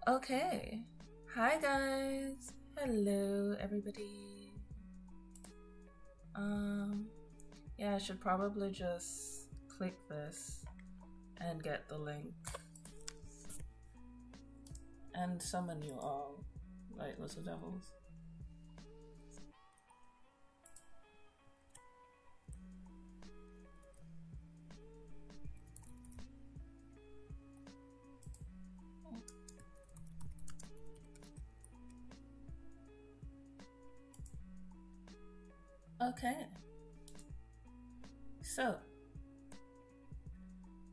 Okay. Hi guys. Hello everybody. Yeah, I should probably just click this and get the link and summon you all like little devils. Okay. So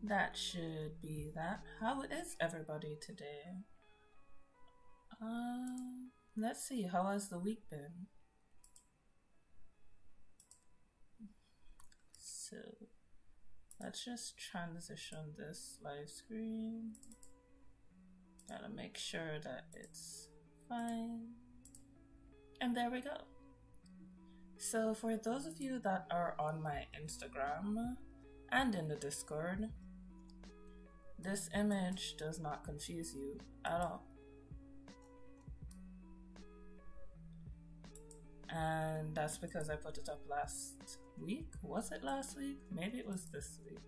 that should be that. How is everybody today? Let's see, how has the week been? So let's just transition this live screen. Gotta make sure that it's fine. And there we go. So for those of you that are on my Instagram and in the Discord, this image does not confuse you at all. And that's because I put it up last week. Was it last week? Maybe it was this week.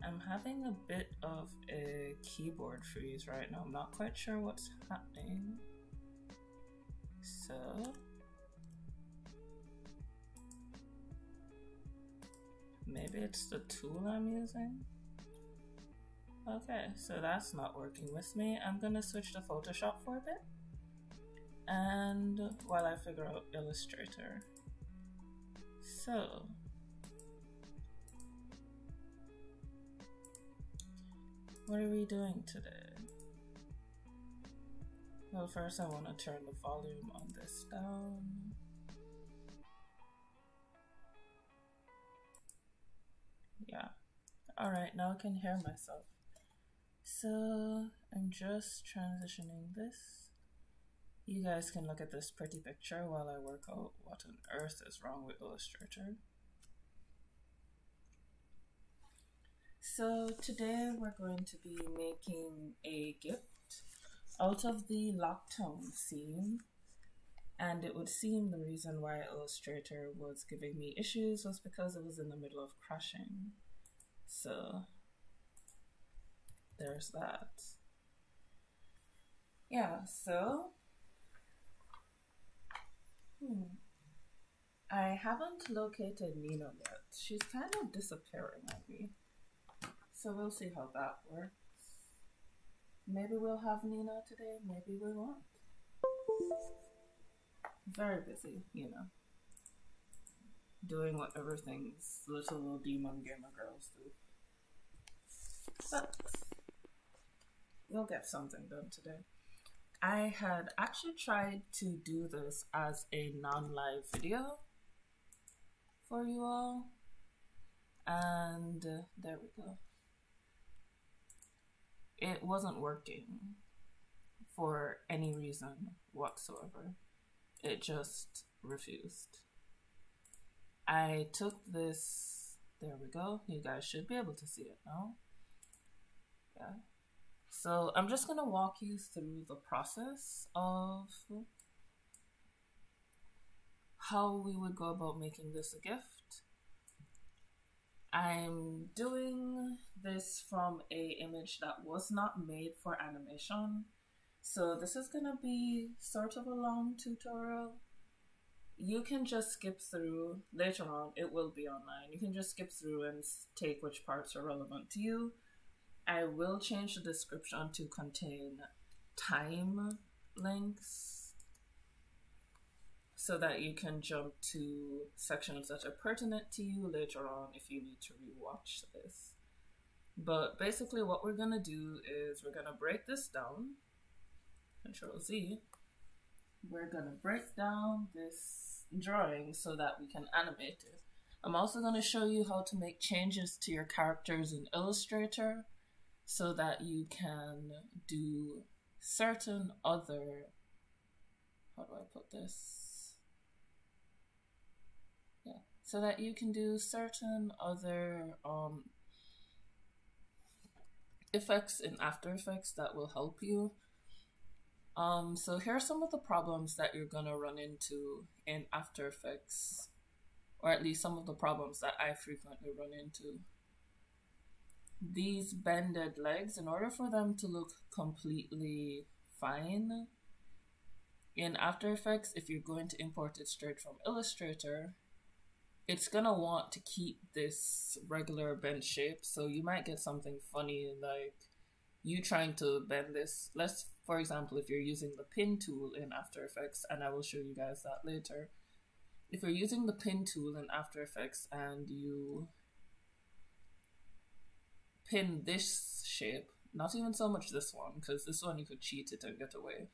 I'm having a bit of a keyboard freeze right now. I'm not quite sure what's happening. So maybe it's the tool I'm using. Okay, so that's not working with me. I'm gonna switch to Photoshop for a bit. And while I figure out Illustrator. So what are we doing today? Well, first I want to turn the volume on this down. Yeah. Alright, now I can hear myself. So I'm just transitioning this. You guys can look at this pretty picture while I work out what on earth is wrong with Illustrator. So today we're going to be making a gift out of the lockdown scene, and it would seem the reason why Illustrator was giving me issues was because it was in the middle of crashing. So there's that. Yeah, so I haven't located Neenoo yet. She's kind of disappearing on me. So we'll see how that works. Maybe we'll have Neenoo today, maybe we won't. Very busy, you know. Doing whatever things little demon gamer girls do. But we'll get something done today. I had actually tried to do this as a non-live video for you all. And there we go. It wasn't working for any reason whatsoever. It just refused. I took this, there we go. You guys should be able to see it now. Yeah. So I'm just gonna walk you through the process of how we would go about making this a gift. I'm doing this from a image that was not made for animation. So this is gonna be sort of a long tutorial. You can just skip through, later on it will be online. You can just skip through and take which parts are relevant to you. I will change the description to contain time links so that you can jump to sections that are pertinent to you later on if you need to rewatch this. But basically what we're gonna do is we're gonna break this down. Control Z. We're gonna break down this drawing so that we can animate it. I'm also gonna show you how to make changes to your characters in Illustrator so that you can do certain other, how do I put this? Yeah, so that you can do certain other effects in After Effects that will help you. So here are some of the problems that you're gonna run into in After Effects, or at least some of the problems that I frequently run into. These bended legs, in order for them to look completely fine in After Effects, if you're going to import it straight from Illustrator, it's gonna want to keep this regular bend shape. So you might get something funny like you trying to bend this. Let's, for example, if you're using the pin tool in After Effects, and I will show you guys that later. If you're using the pin tool in After Effects and you pin this shape, not even so much this one, because this one you could cheat it and get away.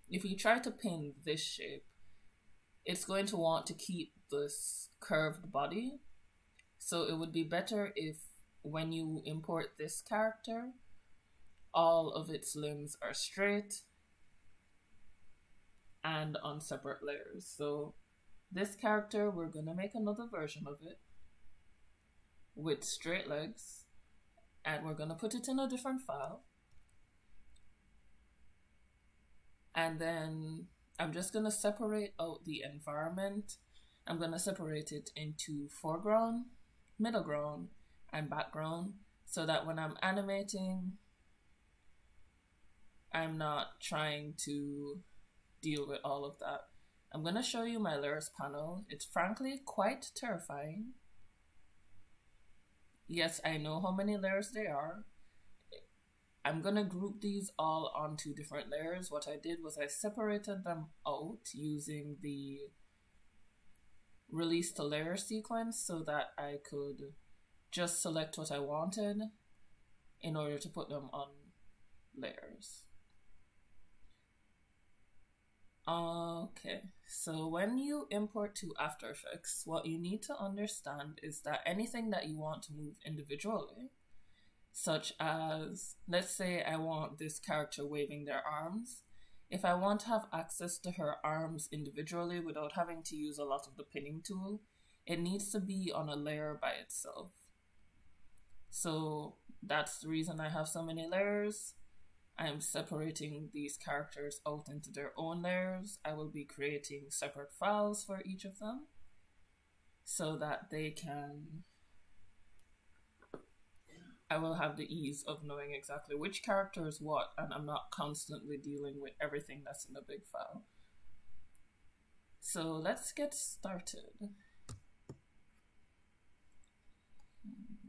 If you try to pin this shape, it's going to want to keep this curved body. So it would be better if when you import this character, all of its limbs are straight and on separate layers. So this character, we're gonna make another version of it with straight legs, and we're gonna put it in a different file. And then I'm just gonna separate out the environment. I'm gonna separate it into foreground, middle ground, and background, so that when I'm animating, I'm not trying to deal with all of that. I'm gonna show you my layers panel. It's frankly quite terrifying. Yes, I know how many layers there are. I'm gonna group these all onto different layers. What I did was I separated them out using the release to layer sequence so that I could just select what I wanted in order to put them on layers. Okay, so when you import to After Effects, what you need to understand is that anything that you want to move individually, such as, let's say I want this character waving their arms. If I want to have access to her arms individually without having to use a lot of the pinning tool, it needs to be on a layer by itself. So that's the reason I have so many layers. I'm separating these characters out into their own layers. I will be creating separate files for each of them so that they can... I will have the ease of knowing exactly which character is what, and I'm not constantly dealing with everything that's in the big file. So let's get started.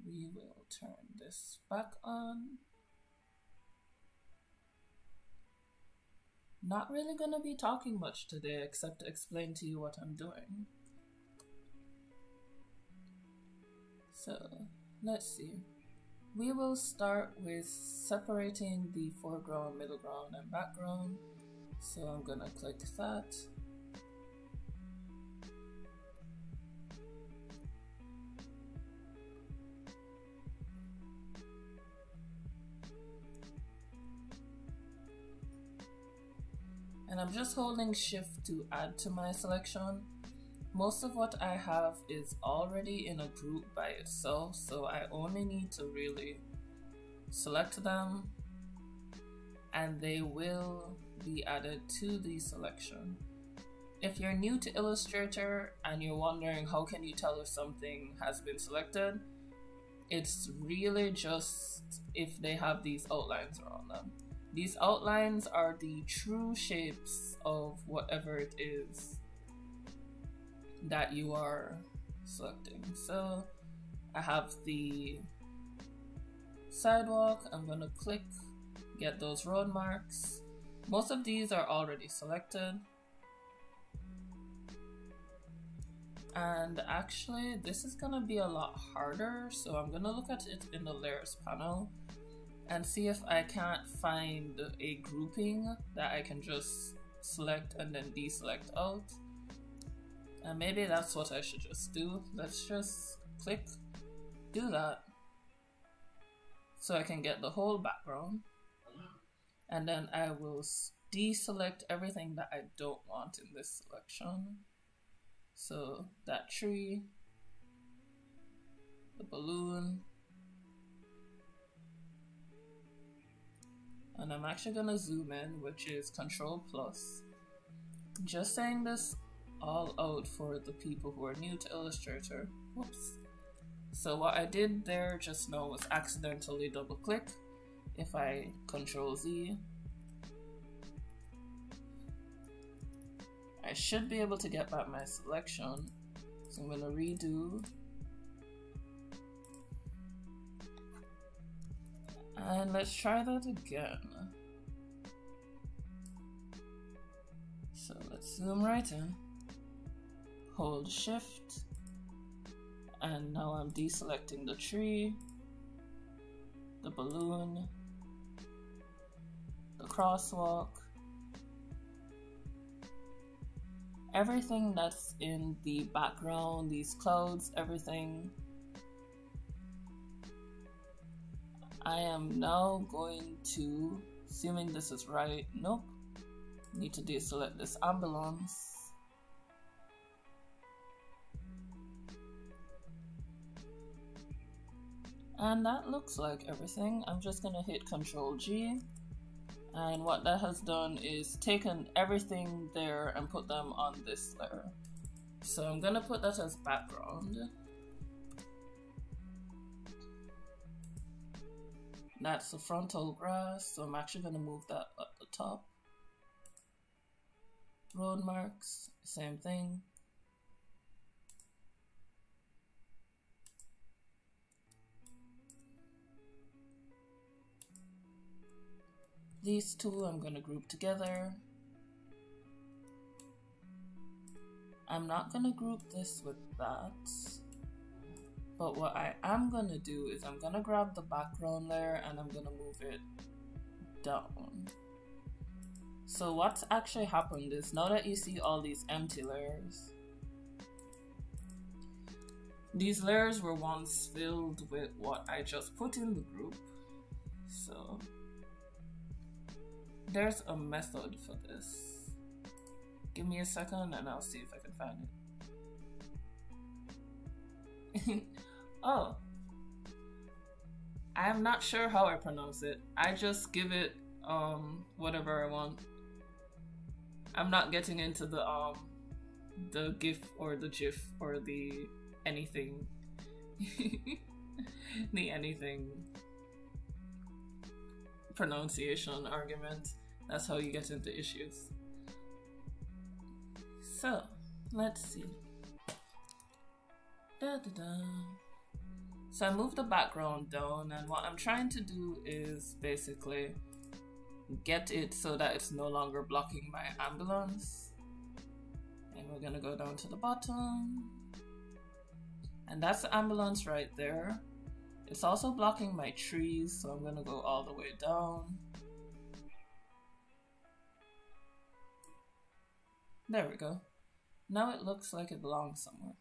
We will turn this back on. Not really gonna be talking much today except to explain to you what I'm doing. So let's see. We will start with separating the foreground, middle ground, and background. So I'm gonna click that. And I'm just holding Shift to add to my selection. Most of what I have is already in a group by itself, so I only need to really select them and they will be added to the selection. If you're new to Illustrator and you're wondering how can you tell if something has been selected, it's really just if they have these outlines around them. These outlines are the true shapes of whatever it is that you are selecting. So I have the sidewalk. I'm gonna click, get those road marks. Most of these are already selected. And actually this is gonna be a lot harder, so I'm gonna look at it in the layers panel and see if I can't find a grouping that I can just select and then deselect out. And maybe that's what I should just do. Let's just click, do that, so I can get the whole background. And then I will deselect everything that I don't want in this selection. So that tree, the balloon, And I'm actually gonna zoom in, which is Control plus. Just saying this all out for the people who are new to Illustrator. Whoops. So what I did there just now was accidentally double click. If I Control Z, I should be able to get back my selection. So I'm gonna redo. And let's try that again. So let's zoom right in, hold shift, and now I'm deselecting the tree, the balloon, the crosswalk, everything that's in the background, these clouds, everything. I am now going to, assuming this is right, nope, need to deselect this ambulance. And that looks like everything. I'm just gonna hit Control G, and what that has done is taken everything there and put them on this layer. So I'm gonna put that as background. That's the frontal grass, so I'm actually gonna move that up the top. Road marks, same thing. These two I'm gonna group together. I'm not gonna group this with that. But what I am gonna do is I'm gonna grab the background layer and I'm gonna move it down. So what's actually happened is now that you see all these empty layers, these layers were once filled with what I just put in the group. So there's a method for this. Give me a second and I'll see if I can find it. Oh, I'm not sure how I pronounce it. I just give it whatever I want. I'm not getting into the GIF or the GIF or the anything. The anything pronunciation argument. That's how you get into issues. So let's see. Da, da, da. So I moved the background down, and what I'm trying to do is basically get it so that it's no longer blocking my ambulance. And we're gonna go down to the bottom. And that's the ambulance right there. It's also blocking my trees, so I'm gonna go all the way down. There we go. Now it looks like it belongs somewhere.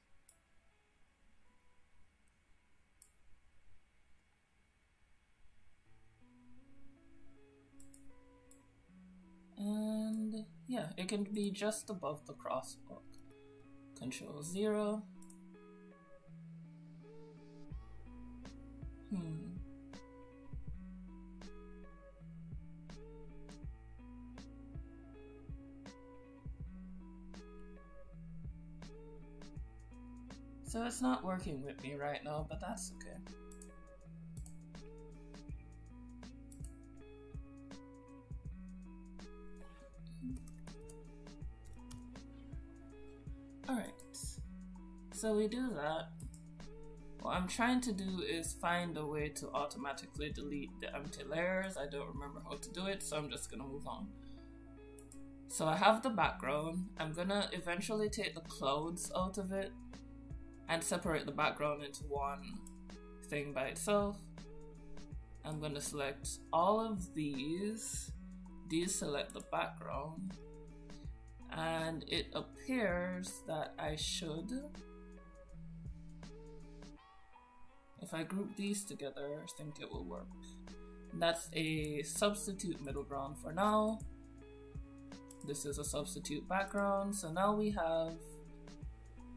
And yeah, it can be just above the crosswalk. Control 0. So it's not working with me right now, but that's okay. Alright, so we do that. What I'm trying to do is find a way to automatically delete the empty layers. I don't remember how to do it, so I'm just gonna move on. So I have the background. I'm gonna eventually take the clouds out of it and separate the background into one thing by itself. I'm gonna select all of these, deselect the background, and it appears that I should, if I group these together, I think it will work. That's a substitute middle ground for now. This is a substitute background, so now we have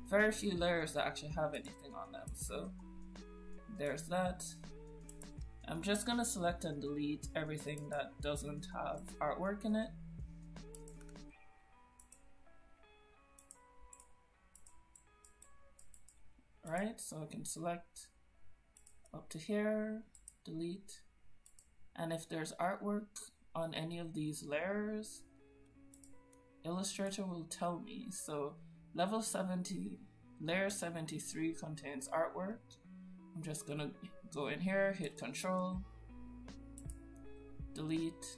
very few layers that actually have anything on them. So there's that. I'm just gonna select and delete everything that doesn't have artwork in it. Alright, so I can select up to here, delete, and if there's artwork on any of these layers, Illustrator will tell me. So level 70, layer 73 contains artwork. I'm just gonna go in here, hit Control, delete,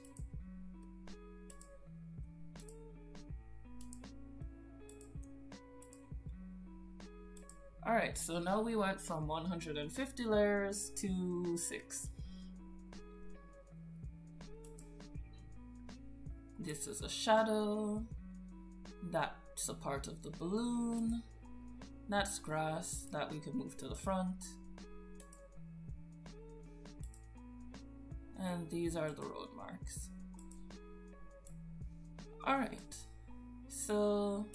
alright, so now we went from 150 layers to 6. This is a shadow, that's a part of the balloon, that's grass that we can move to the front, and these are the road marks. Alright, so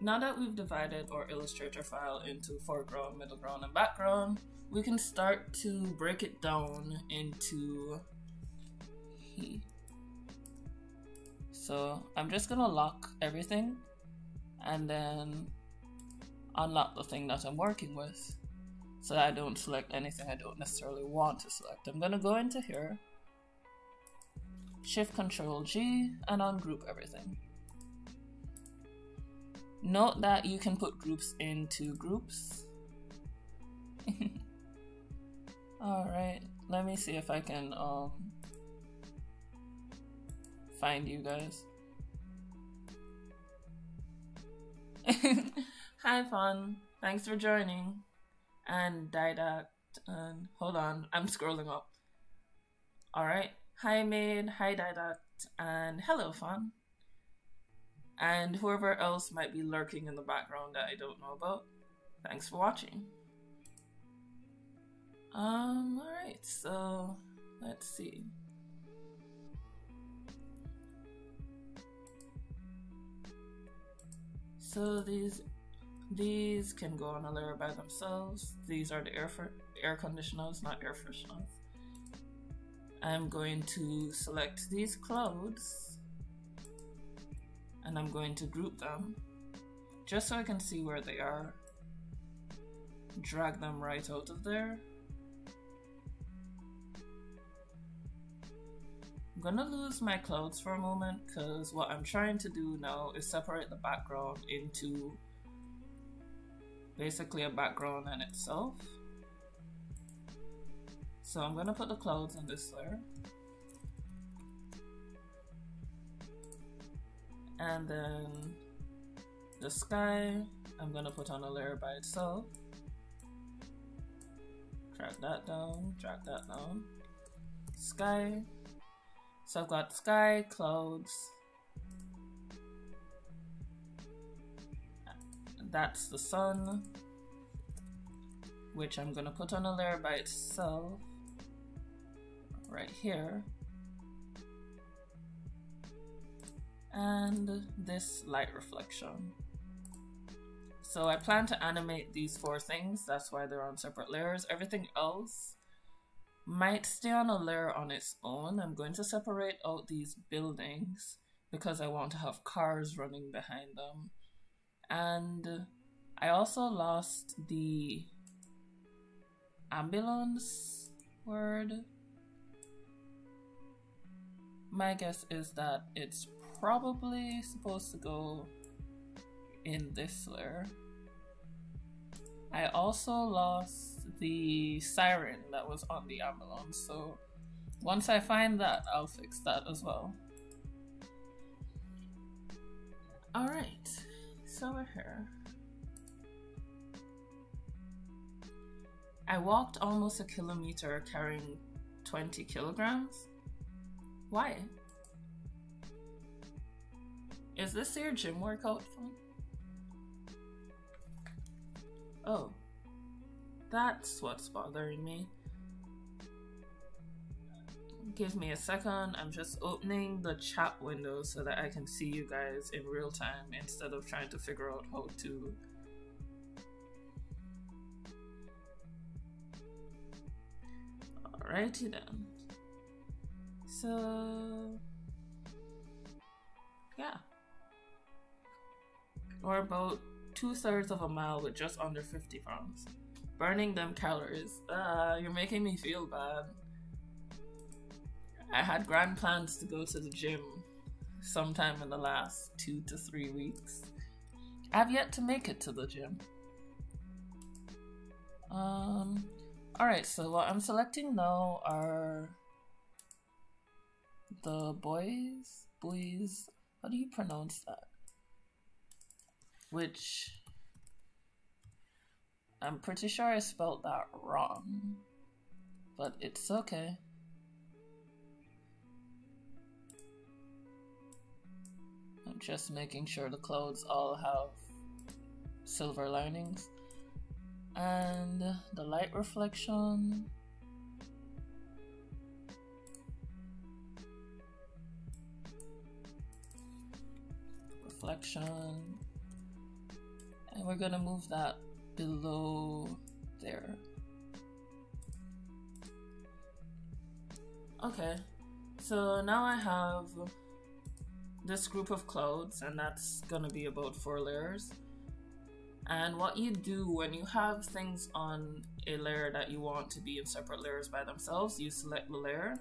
now that we've divided our Illustrator file into foreground, middle ground, and background, we can start to break it down into he. So I'm just gonna lock everything and then unlock the thing that I'm working with so that I don't select anything I don't necessarily want to select. I'm gonna go into here, Shift Control G, and ungroup everything. Note that you can put groups into groups. Alright, let me see if I can find you guys. Hi Fun, thanks for joining. And Didact, and hold on, I'm scrolling up. Alright, hi Maid, hi Didact, and hello Fun. And whoever else might be lurking in the background that I don't know about, thanks for watching. Alright, so let's see. So these can go on a layer by themselves. These are the air conditioners, not air fresheners. I'm going to select these clouds and I'm going to group them just so I can see where they are. Drag them right out of there. I'm gonna lose my clouds for a moment because what I'm trying to do now is separate the background into basically a background in itself. So I'm gonna put the clouds in this layer. And then the sky, I'm gonna put on a layer by itself. Drag that down, drag that down. Sky. So I've got sky, clouds. That's the sun, which I'm gonna put on a layer by itself right here. And this light reflection. So I plan to animate these 4 things, that's why they're on separate layers. Everything else might stay on a layer on its own. I'm going to separate out these buildings because I want to have cars running behind them. And I also lost the ambulance word. My guess is that it's probably supposed to go in this layer. I also lost the siren that was on the ambulance, so once I find that, I'll fix that as well. Alright, so we're here. I walked almost a kilometer carrying 20 kilograms. Why? Is this your gym workout fun? Oh, that's what's bothering me. Give me a second, I'm just opening the chat window so that I can see you guys in real time instead of trying to figure out how to. Alrighty then. So yeah, we're about 2/3 of a mile with just under 50 pounds. Burning them calories. You're making me feel bad. I had grand plans to go to the gym sometime in the last 2 to 3 weeks. I've yet to make it to the gym. Alright, so what I'm selecting now are the boys, how do you pronounce that? Which I'm pretty sure I spelled that wrong, but it's okay. I'm just making sure the clothes all have silver linings. And the light reflection. And we're gonna move that below there. Okay, so now I have this group of clouds, and that's gonna be about 4 layers. And what you do when you have things on a layer that you want to be in separate layers by themselves, you select the layer.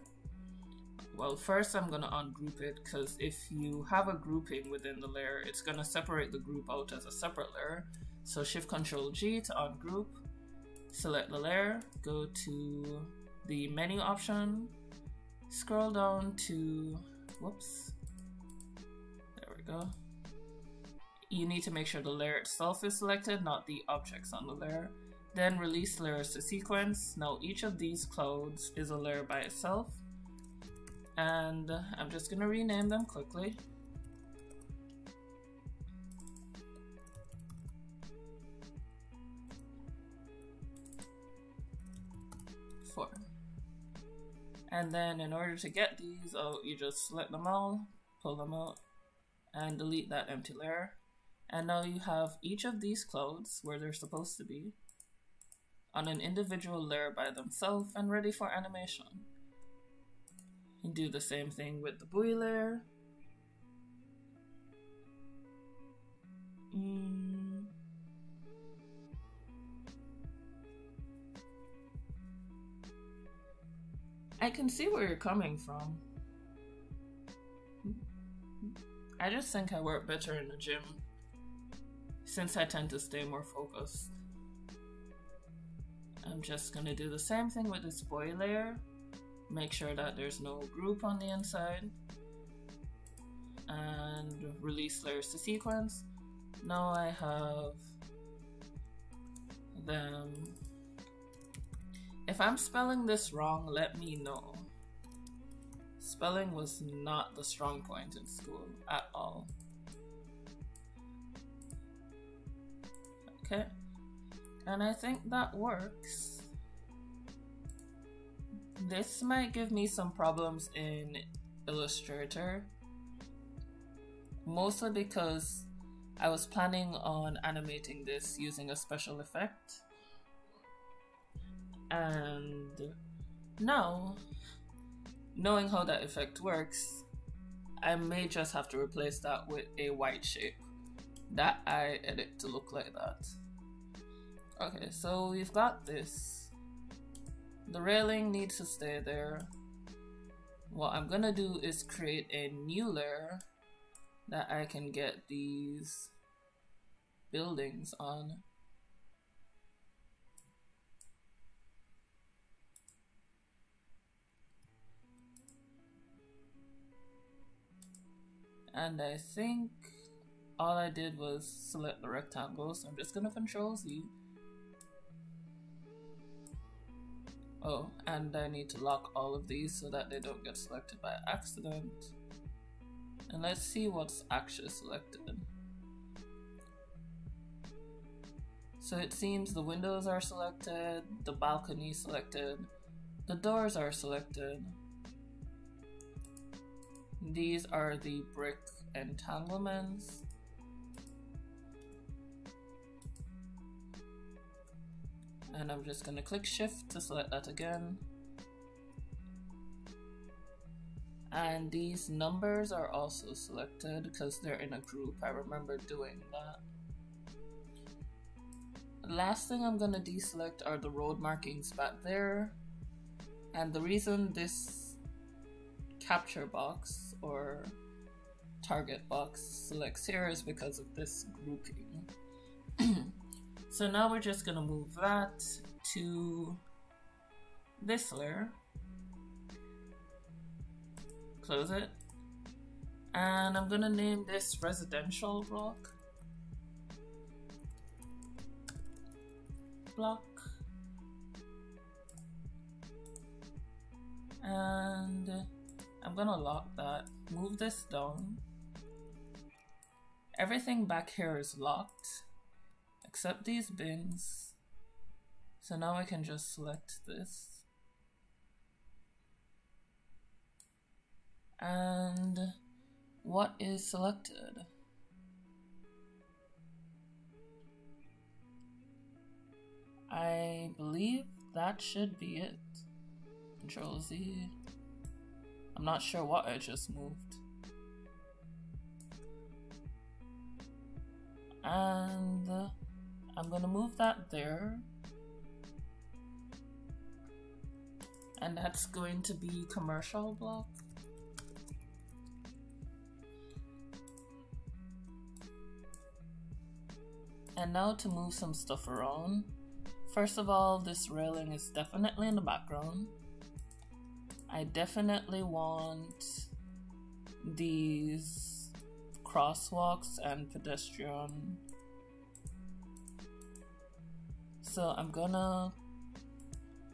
Well, first I'm gonna ungroup it, because if you have a grouping within the layer, it's gonna separate the group out as a separate layer. So Shift-Control-G to ungroup, select the layer, go to the menu option, scroll down to, whoops, there we go. You need to make sure the layer itself is selected, not the objects on the layer. Then release layers to sequence. Now each of these clouds is a layer by itself. And I'm just gonna rename them quickly. And then in order to get these out, you just select them all, pull them out, and delete that empty layer. And now you have each of these clouds where they're supposed to be on an individual layer by themselves and ready for animation. You do the same thing with the buoy layer. I can see where you're coming from. I just think I work better in the gym, since I tend to stay more focused. I'm just gonna do the same thing with this buoy layer. Make sure that there's no group on the inside. And release layers to sequence. Now I have them. If I'm spelling this wrong, let me know. Spelling was not the strong point in school at all. Okay, and I think that works. This might give me some problems in Illustrator, mostly because I was planning on animating this using a special effect. And now, knowing how that effect works, I may just have to replace that with a white shape that I edit to look like that. Okay, so we've got this. The railing needs to stay there. What I'm gonna do is create a new layer that I can get these buildings on. And I think all I did was select the rectangle, so I'm just gonna Control Z. Oh, and I need to lock all of these so that they don't get selected by accident. And let's see what's actually selected. So it seems the windows are selected, the balcony selected, the doors are selected. These are the brick entanglements. And I'm just gonna click Shift to select that again. And these numbers are also selected because they're in a group. I remember doing that. The last thing I'm gonna deselect are the road markings back there. And the reason this capture box or target box selects here is because of this grouping. So now we're just gonna move that to this layer. Close it. And I'm gonna name this residential block. And I'm gonna lock that. Move this down. Everything back here is locked except these bins. So now I can just select this. And what is selected? I believe that should be it. Control Z. I'm not sure what I just moved. And I'm gonna move that there. And that's going to be commercial block. And now to move some stuff around. First of all, this railing is definitely in the background. I definitely want these crosswalks and pedestrian. So I'm gonna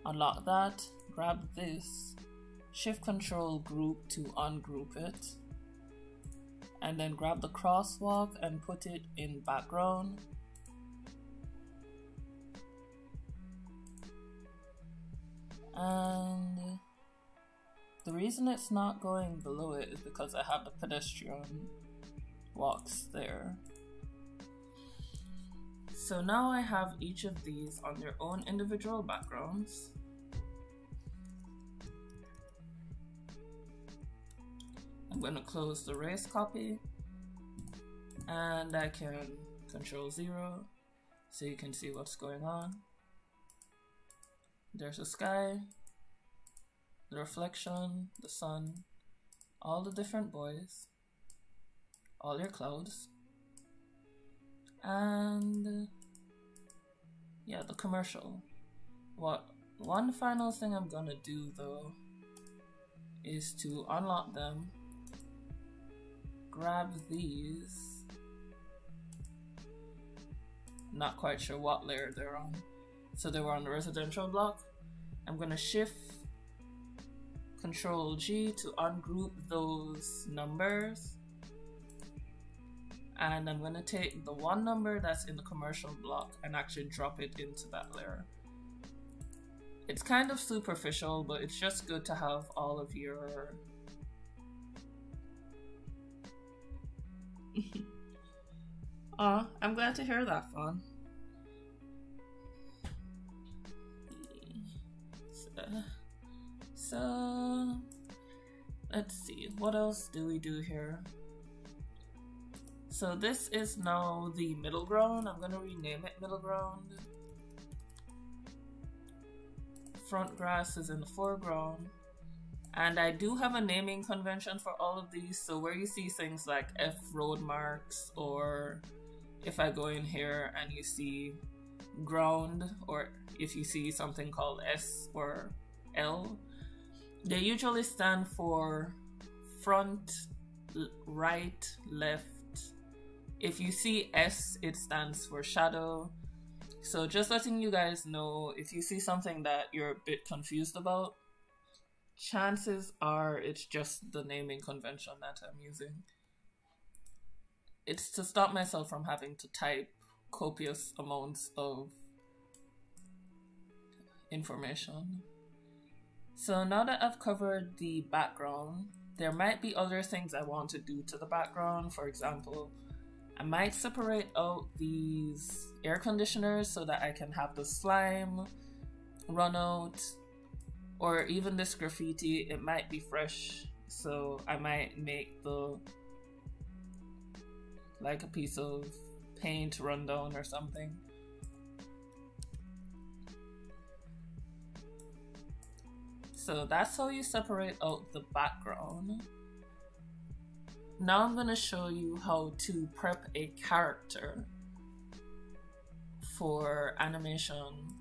unlock that, grab this, shift control group to ungroup it, and then grab the crosswalk and put it in background. And the reason it's not going below it is because I have the pedestrian walks there. So now I have each of these on their own individual backgrounds. I'm going to close the race copy, and I can Control 0 so you can see what's going on. There's the sky, the reflection, the sun, all the different boys, all your clouds, and yeah, the commercial. One final thing I'm gonna do though is to unlock them, grab these, not quite sure what layer they're on. So they were on the residential block. I'm gonna shift Control G to ungroup those numbers. And I'm gonna take the one number that's in the commercial block and actually drop it into that layer. It's kind of superficial, but it's just good to have all of your Aw, I'm glad to hear that, Fawn. So let's see, what else do we do here? So this is now the middle ground. I'm gonna rename it middle ground. Front grass is in the foreground. And I do have a naming convention for all of these. So where you see things like F road marks, or if I go in here and you see ground, or if you see something called S or L, they usually stand for front, right, left. If you see S, it stands for shadow. So just letting you guys know, if you see something that you're a bit confused about, chances are it's just the naming convention that I'm using. It's to stop myself from having to type copious amounts of information. So now that I've covered the background, there might be other things I want to do to the background. For example, I might separate out these air conditioners so that I can have the slime run out, or even this graffiti, it might be fresh So I might make the like a piece of paint rundown or something. So that's how you separate out the background. Now I'm going to show you how to prep a character for animation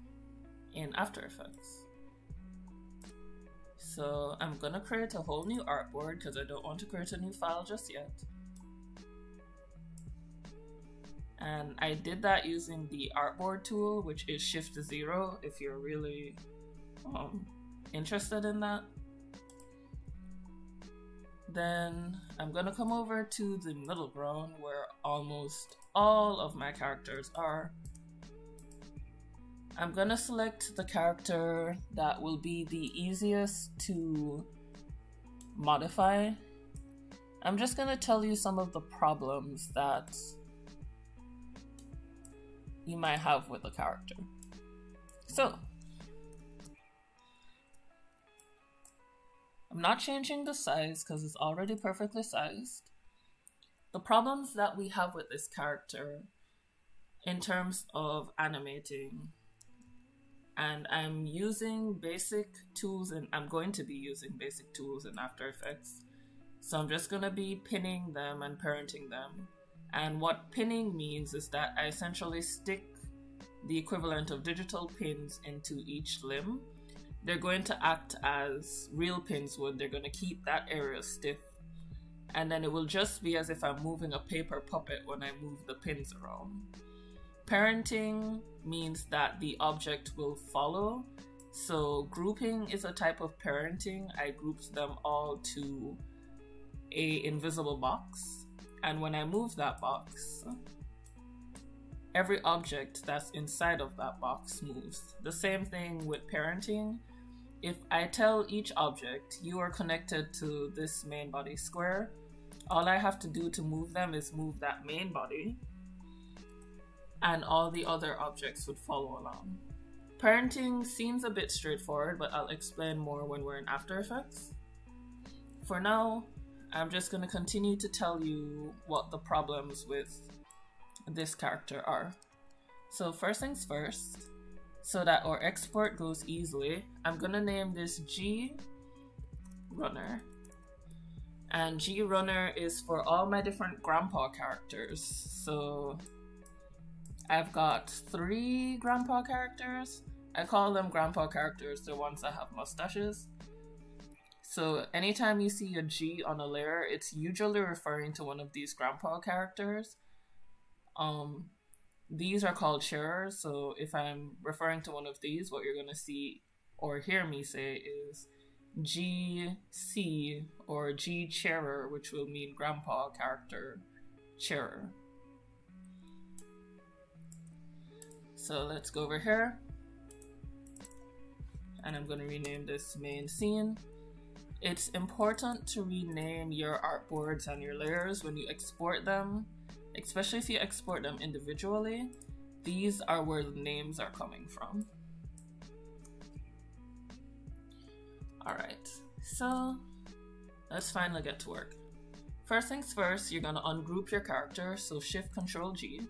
in After Effects. So I'm going to create a whole new artboard because I don't want to create a new file just yet. And I did that using the artboard tool, which is Shift-0 if you're really interested in that. Then I'm gonna come over to the middle ground where almost all of my characters are. I'm gonna select the character that will be the easiest to modify. I'm just gonna tell you some of the problems that you might have with the character. So, I'm not changing the size because it's already perfectly sized. The problems that we have with this character in terms of animating, and I'm using basic tools, and I'm going to be using basic tools in After Effects. So I'm just going to be pinning them and parenting them. And what pinning means is that I essentially stick the equivalent of digital pins into each limb. They're going to act as real pins would. They're going to keep that area stiff. And then it will just be as if I'm moving a paper puppet when I move the pins around. Parenting means that the object will follow. So grouping is a type of parenting. I grouped them all to a invisible box. And when I move that box, every object that's inside of that box moves. The same thing with parenting. If I tell each object, you are connected to this main body square, all I have to do to move them is move that main body, and all the other objects would follow along. Parenting seems a bit straightforward, but I'll explain more when we're in After Effects. For now, I'm just going to continue to tell you what the problems with this character are. So first things first, so that our export goes easily, I'm gonna name this G Runner. And G Runner is for all my different grandpa characters. So I've got 3 grandpa characters. I call them grandpa characters, the ones that have mustaches. So anytime you see a G on a layer, it's usually referring to one of these grandpa characters. These are called sharers, so if I'm referring to one of these, what you're going to see or hear me say is GC or G sharer, which will mean grandpa character sharer. So let's go over here, and I'm going to rename this main scene. It's important to rename your artboards and your layers when you export them. Especially if you export them individually, these are where the names are coming from. Alright, so let's finally get to work. First things first, you're going to ungroup your character, so Shift-Control-G,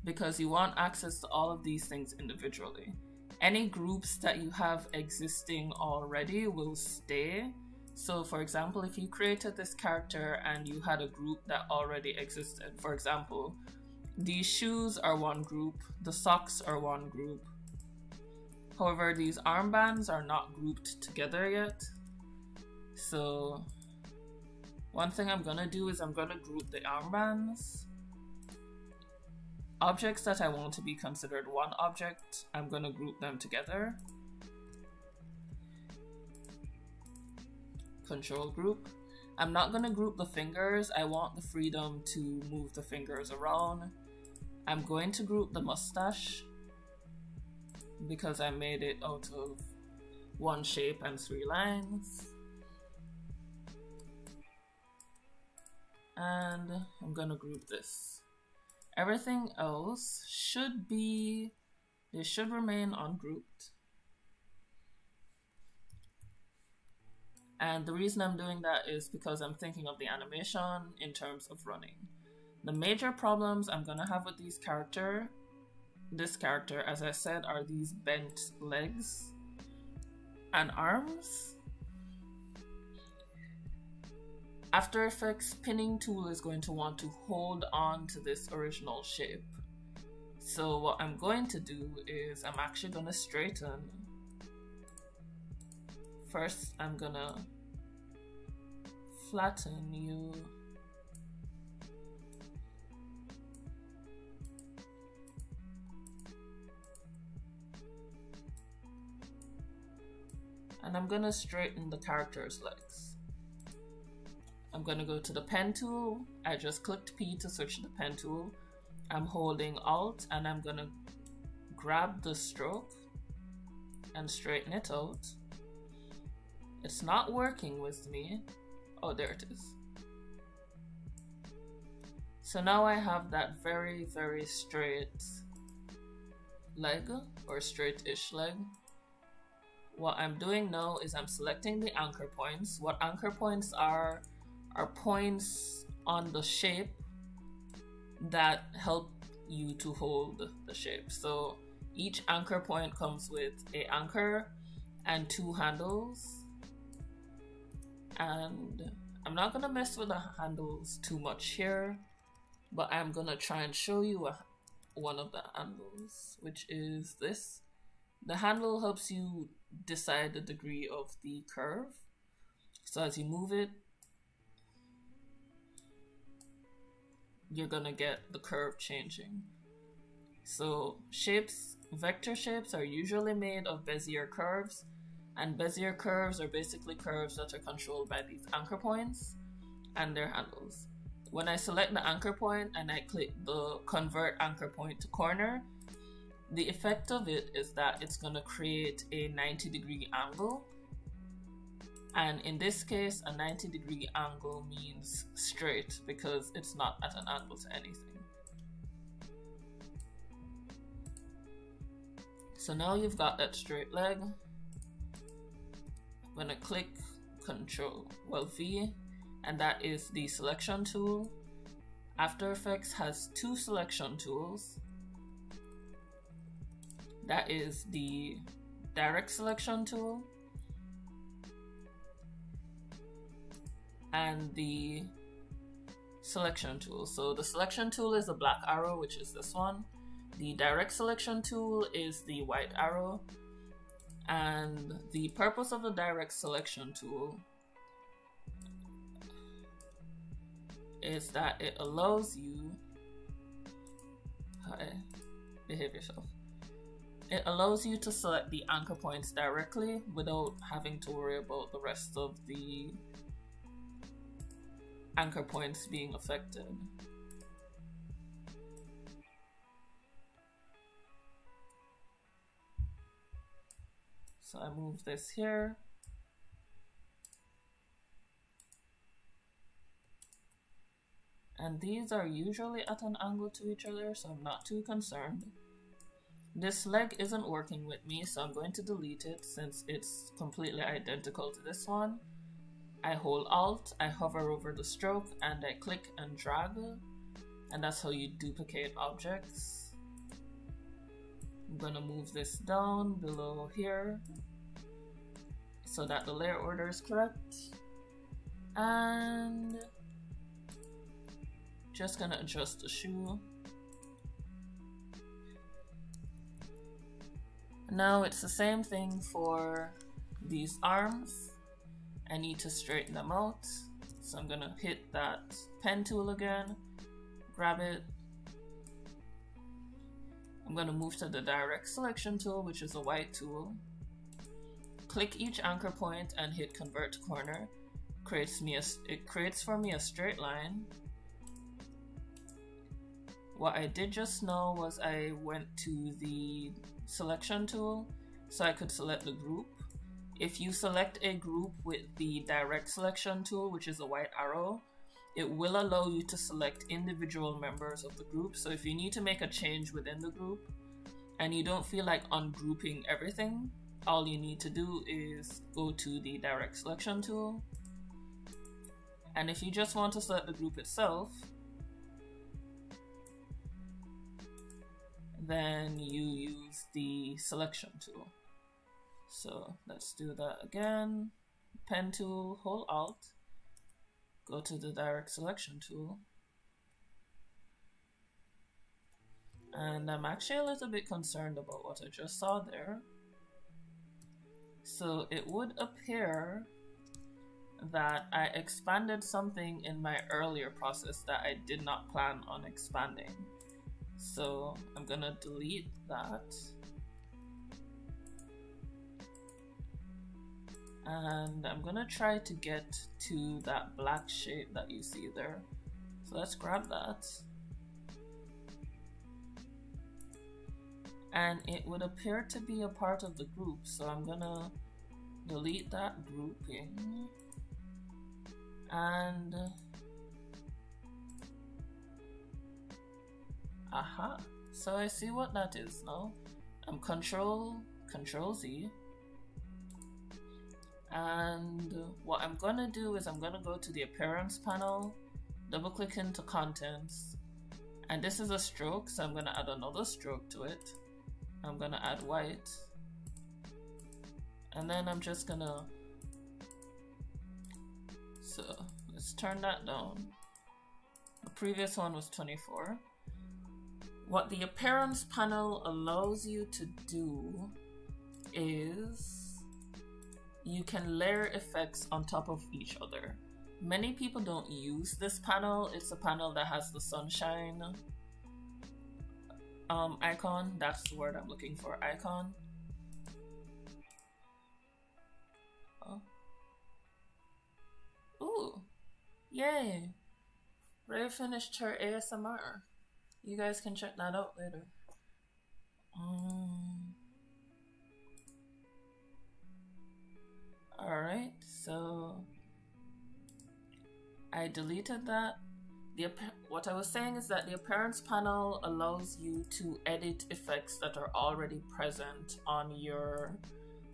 because you want access to all of these things individually. Any groups that you have existing already will stay. So for example, if you created this character and you had a group that already existed, for example, these shoes are one group, the socks are one group. However, these armbands are not grouped together yet. So one thing I'm gonna do is I'm gonna group the armbands. Objects that I want to be considered one object, I'm gonna group them together. Control group. I'm not going to group the fingers. I want the freedom to move the fingers around. I'm going to group the mustache because I made it out of one shape and 3 lines. And I'm going to group this. Everything else should remain ungrouped. And the reason I'm doing that is because I'm thinking of the animation in terms of running. The major problems I'm gonna have with this character, as I said, are these bent legs and arms. After Effects pinning tool is going to want to hold on to this original shape. So what I'm going to do is I'm actually gonna straighten. First, I'm gonna flatten you. And I'm gonna straighten the character's legs. I'm gonna go to the pen tool. I just clicked P to switch the pen tool. I'm holding Alt and I'm gonna grab the stroke and straighten it out. It's not working with me. Oh, there it is. So now I have that very, very straight leg, or straight-ish leg. What I'm doing now is I'm selecting the anchor points. What anchor points are points on the shape that help you to hold the shape. So each anchor point comes with an anchor and 2 handles. And I'm not gonna mess with the handles too much here, but I'm gonna try and show you one of the handles, which is this. The handle helps you decide the degree of the curve. So as you move it, you're gonna get the curve changing. So shapes, vector shapes are usually made of Bezier curves, and Bezier curves are basically curves that are controlled by these anchor points and their handles. When I select the anchor point and I click the convert anchor point to corner, the effect of it is that it's gonna create a 90-degree angle. And in this case, a 90-degree angle means straight because it's not at an angle to anything. So now you've got that straight leg. I'm gonna click V, and that is the selection tool. After Effects has 2 selection tools. That is the direct selection tool and the selection tool. So the selection tool is the black arrow, which is this one. The direct selection tool is the white arrow. And the purpose of the direct selection tool is that it allows you, behave yourself. It allows you to select the anchor points directly without having to worry about the rest of the anchor points being affected. So I move this here. And these are usually at an angle to each other, so I'm not too concerned. This leg isn't working with me, so I'm going to delete it since it's completely identical to this one. I hold Alt, I hover over the stroke, and I click and drag, and that's how you duplicate objects. I'm gonna move this down below here so that the layer order is correct, and just gonna adjust the shoe. Now it's the same thing for these arms. I need to straighten them out, so I'm gonna hit that pen tool again, grab it. I'm gonna move to the direct selection tool, which is a white tool. Click each anchor point and hit convert to corner. It creates for me a straight line. What I did just now was I went to the selection tool so I could select the group. If you select a group with the direct selection tool, which is a white arrow, it will allow you to select individual members of the group. So if you need to make a change within the group and you don't feel like ungrouping everything, all you need to do is go to the direct selection tool, and if you just want to select the group itself, then you use the selection tool. So let's do that again. Pen tool, hold Alt, go to the direct selection tool, and I'm actually a little bit concerned about what I just saw there. So it would appear that I expanded something in my earlier process that I did not plan on expanding. So I'm gonna delete that. And I'm gonna try to get to that black shape that you see there. So let's grab that. And it would appear to be a part of the group, so I'm gonna delete that grouping. And aha, so I see what that is now. I'm Control Z, and what I'm gonna do is I'm gonna go to the appearance panel, double click into contents, and this is a stroke, so I'm gonna add another stroke to it. I'm gonna add white, and then I'm just gonna, so let's turn that down. The previous one was 24. What the appearance panel allows you to do is you can layer effects on top of each other. Many people don't use this panel. It's a panel that has the sunshine icon. That's the word I'm looking for, icon. Oh. Ooh, yay! Ray finished her ASMR. You guys can check that out later. Alright, so I deleted that. What I was saying is that the appearance panel allows you to edit effects that are already present on your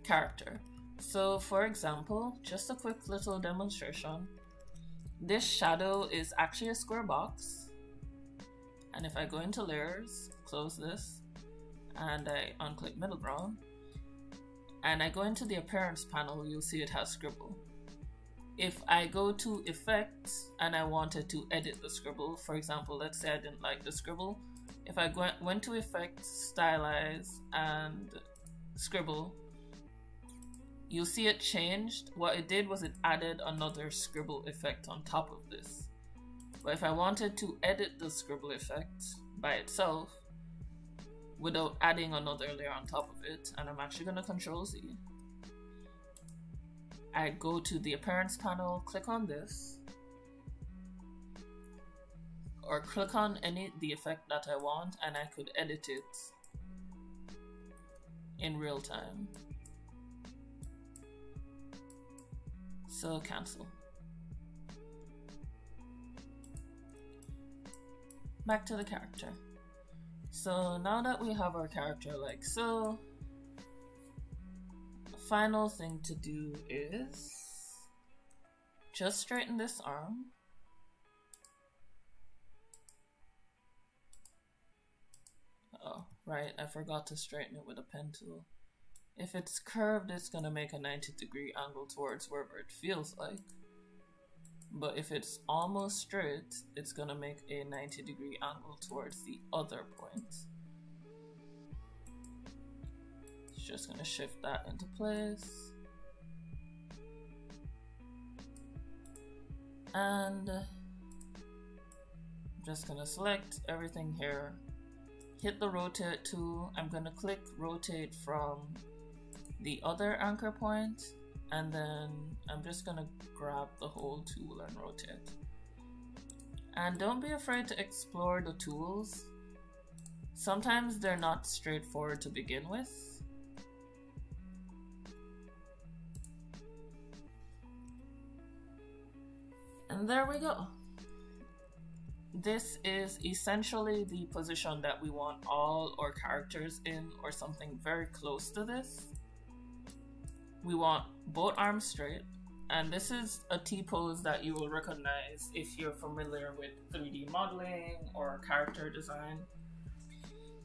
character. So for example, just a quick little demonstration. This shadow is actually a square box. And if I go into layers, close this, and I unclick middle ground, and I go into the appearance panel, you'll see it has scribble. If I go to effects and I wanted to edit the scribble, for example, let's say I didn't like the scribble, if I went to effects, stylize, and scribble, you'll see it changed. What it did was it added another scribble effect on top of this. But if I wanted to edit the scribble effect by itself without adding another layer on top of it, and I'm actually going to Control Z, I go to the appearance panel, click on this, or click on the effect that I want, and I could edit it in real time. So cancel. Back to the character. So now that we have our character like so, the final thing to do is just straighten this arm. Oh, right, I forgot to straighten it with a pen tool. If it's curved, it's gonna make a 90-degree angle towards wherever it feels like. But if it's almost straight, it's gonna make a 90-degree angle towards the other point. It's just gonna shift that into place. And I'm just gonna select everything here. Hit the rotate tool. I'm gonna click rotate from the other anchor point, and then I'm just gonna grab the whole tool and rotate. And don't be afraid to explore the tools. Sometimes they're not straightforward to begin with. And there we go. This is essentially the position that we want all our characters in, or something very close to this. we want both arms straight. And this is a T-pose that you will recognize if you're familiar with 3D modeling or character design.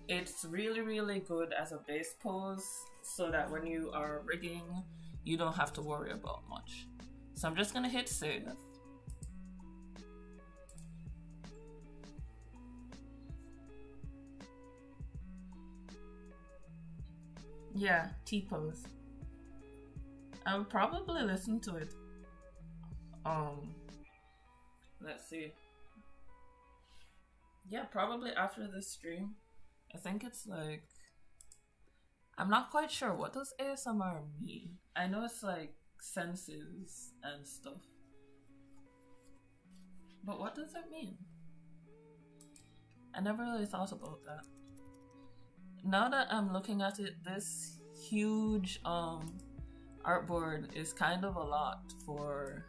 It's really, really good as a base pose so that when you are rigging, you don't have to worry about much. So I'm just gonna hit save. Yeah, T-pose. I would probably listen to it. Let's see. Yeah, probably after this stream. I think it's like, I'm not quite sure. What does ASMR mean? I know it's like senses and stuff. But what does it mean? I never really thought about that. Now that I'm looking at it, this huge artboard is kind of a lot for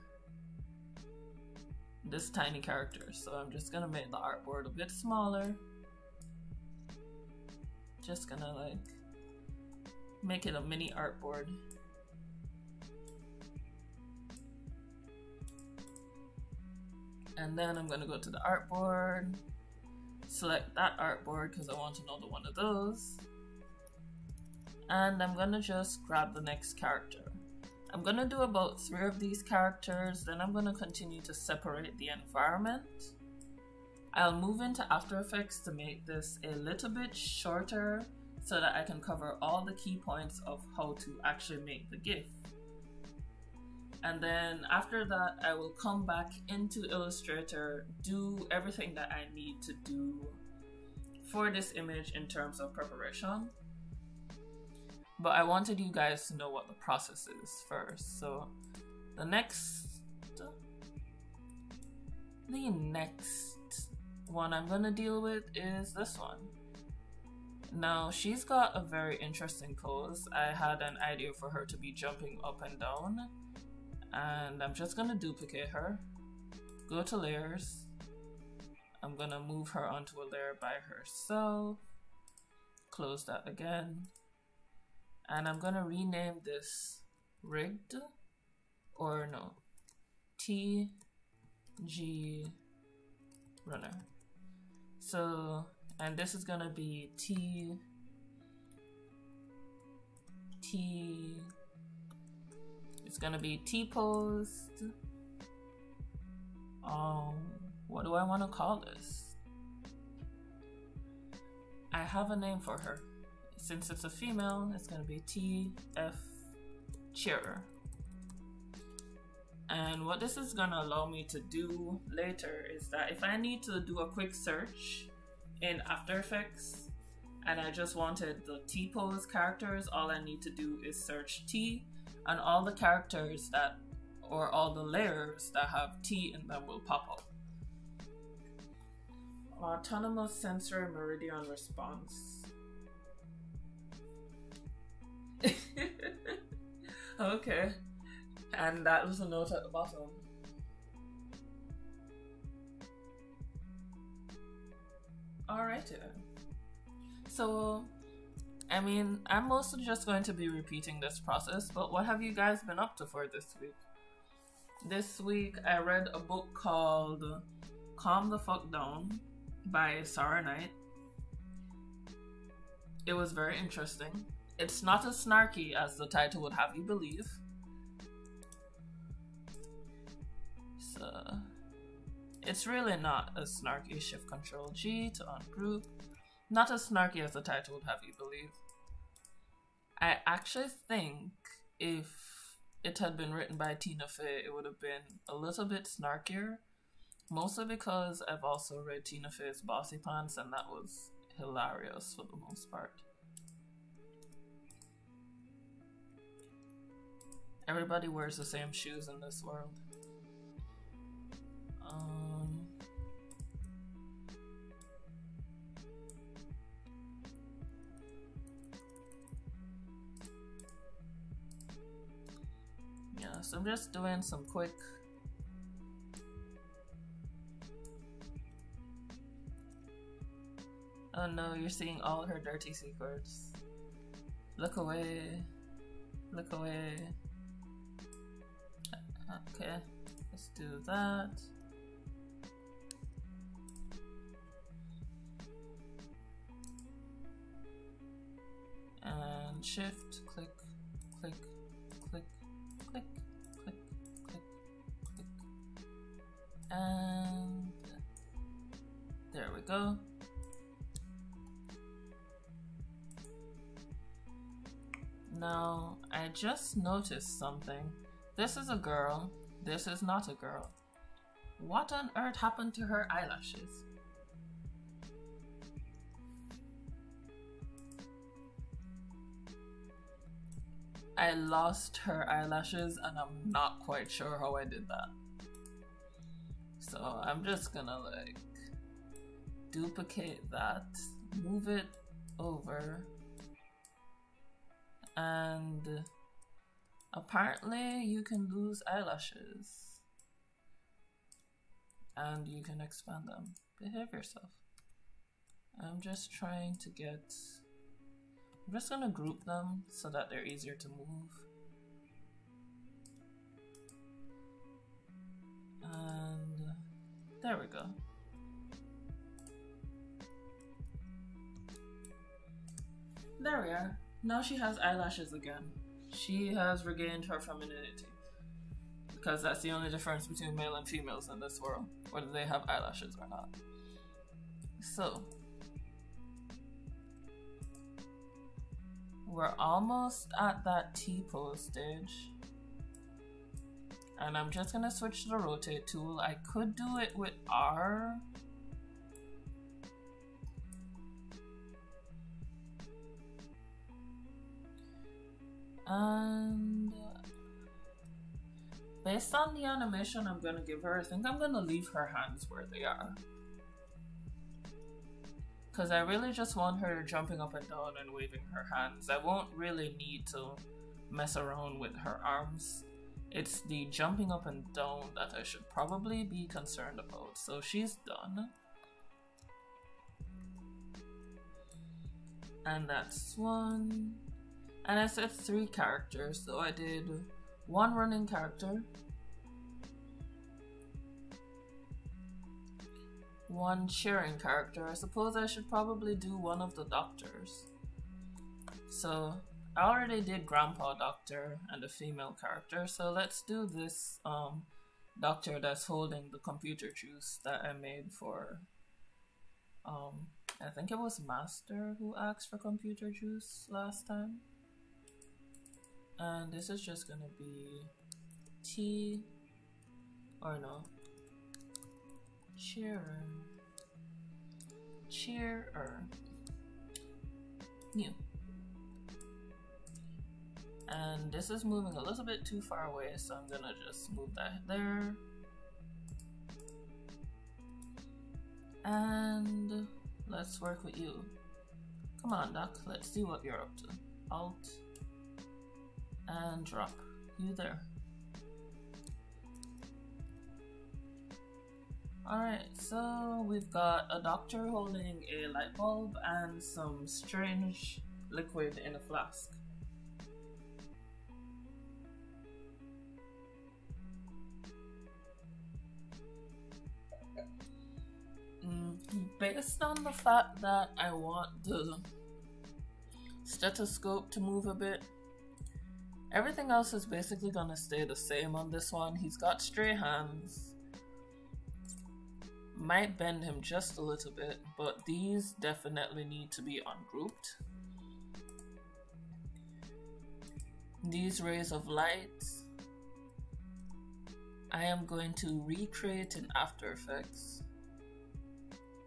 this tiny character, so I'm just gonna make the artboard a bit smaller. Just gonna like make it a mini artboard. And then I'm gonna go to the artboard, select that artboard because I want another one of those. And I'm gonna just grab the next character. I'm gonna do about 3 of these characters, then I'm gonna continue to separate the environment. I'll move into After Effects to make this a little bit shorter so that I can cover all the key points of how to actually make the GIF. And then after that, I will come back into Illustrator, do everything that I need to do for this image in terms of preparation. But I wanted you guys to know what the process is first. So the next one I'm gonna deal with is this one. Now she's got a very interesting pose. I had an idea for her to be jumping up and down, and I'm just gonna duplicate her, go to layers, I'm gonna move her onto a layer by herself, close that again, and I'm gonna rename this rigged, or no, TG runner. So, and this is gonna be it's gonna be T-posed. What do I want to call this? I have a name for her. Since it's a female, it's gonna be TF cheerer. And what this is gonna allow me to do later is that if I need to do a quick search in After Effects and I just wanted the T-pose characters, all I need to do is search T, and all the characters that, or all the layers that have T in them will pop up. Autonomous sensory meridian response. Okay. And that was a note at the bottom. Alrighty then. So, I mean, I'm mostly just going to be repeating this process, but what have you guys been up to for this week? This week I read a book called Calm the Fuck Down by Sarah Knight. It was very interesting. It's not as snarky as the title would have you believe. So, it's really not as snarky. Shift Control G to ungroup. Not as snarky as the title would have you believe. I actually think if it had been written by Tina Fey, it would have been a little bit snarkier. Mostly because I've also read Tina Fey's Bossy Pants, and that was hilarious for the most part. Everybody wears the same shoes in this world. Yeah, so I'm just doing some quick oh no, you're seeing all her dirty secrets. Look away. Look away. Okay, let's do that. And shift, click, click, click, click, click, click, click. And there we go. Now, I just noticed something. This is a girl. This is not a girl. What on earth happened to her eyelashes? I lost her eyelashes and I'm not quite sure how I did that. So I'm just gonna like duplicate that, move it over, and apparently you can lose eyelashes and you can expand them. Behave yourself. I'm just trying to get, I'm just gonna group them so that they're easier to move. And there we go. There we are. Now she has eyelashes again. She has regained her femininity. Because that's the only difference between male and females in this world, whether they have eyelashes or not. So, we're almost at that T-pose stage. And I'm just gonna switch to the rotate tool. I could do it with R. And based on the animation I'm gonna give her, I think I'm gonna leave her hands where they are. Because I really just want her jumping up and down and waving her hands. I won't really need to mess around with her arms. It's the jumping up and down that I should probably be concerned about. So she's done. And that's one. And I said 3 characters, so I did 1 running character, 1 cheering character. I suppose I should probably do one of the doctors. So I already did Grandpa Doctor and a female character, so let's do this doctor that's holding the computer juice that I made for I think it was Master who asked for computer juice last time. And this is just gonna be T, or no, cheerer, new. And this is moving a little bit too far away, so I'm gonna just move that there. And let's work with you. Come on, Doc, let's see what you're up to. Alt and drop you there. Alright, so we've got a doctor holding a light bulb and some strange liquid in a flask. Based on the fact that I want the stethoscope to move a bit, everything else is basically gonna stay the same on this one. He's got stray hands. Might bend him just a little bit, but these definitely need to be ungrouped. These rays of light, I am going to recreate in Aftereffects,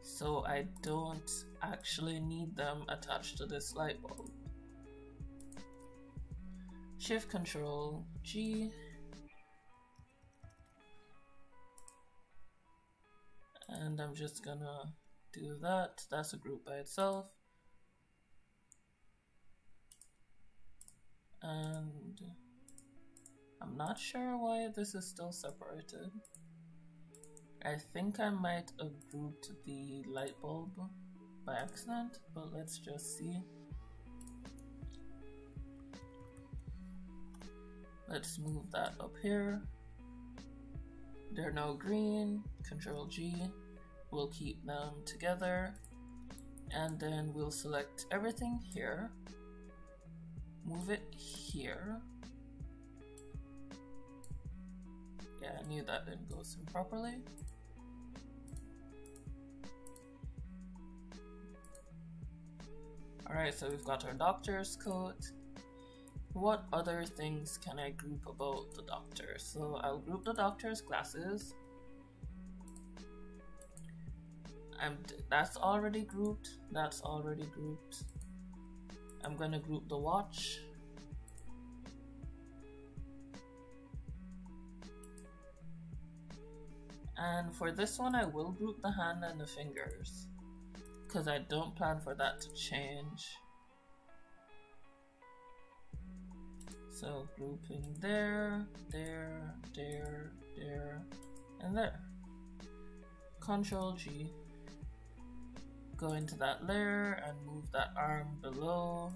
so I don't actually need them attached to this light bulb. Shift Control G, and I'm just gonna do that. That's a group by itself. And I'm not sure why this is still separated. I think I might have grouped the light bulb by accident, but let's just see. Let's move that up here. They're now green. Control G. We'll keep them together. And then we'll select everything here. Move it here. Yeah, I knew that didn't go through properly. Alright, so we've got our doctor's coat. What other things can I group about the doctor? So I'll group the doctor's glasses. That's already grouped. That's already grouped. I'm gonna group the watch. And for this one, I will group the hand and the fingers, because I don't plan for that to change. So grouping there, there, there, there, and there. Control G. Go into that layer and move that arm below.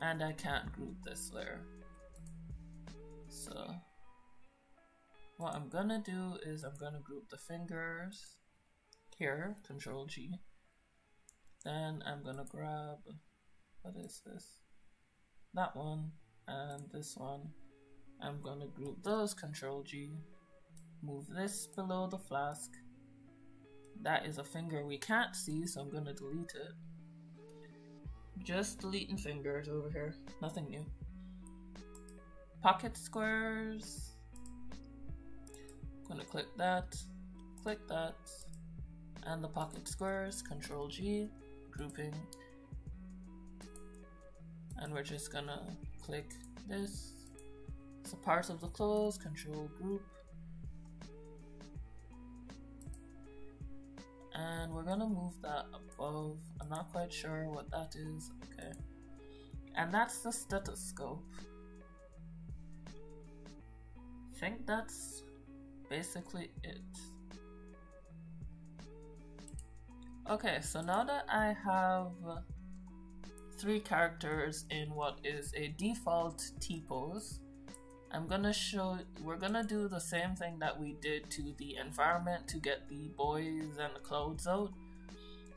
And I can't group this layer. So what I'm gonna do is I'm gonna group the fingers here, Control G. Then I'm gonna grab, what is this? That one and this one. I'm gonna group those, Control G. Move this below the flask. That is a finger we can't see, so I'm gonna delete it. Just deleting fingers over here, nothing new. Pocket squares. Gonna click that, and the pocket squares, Control G, grouping. And we're just gonna click this. It's a part of the clothes, Control Group. And we're gonna move that above. I'm not quite sure what that is. Okay. And that's the stethoscope. I think that's basically it. Okay, so now that I have 3 characters in what is a default T-pose, we're gonna do the same thing that we did to the environment to get the boys and the clouds out.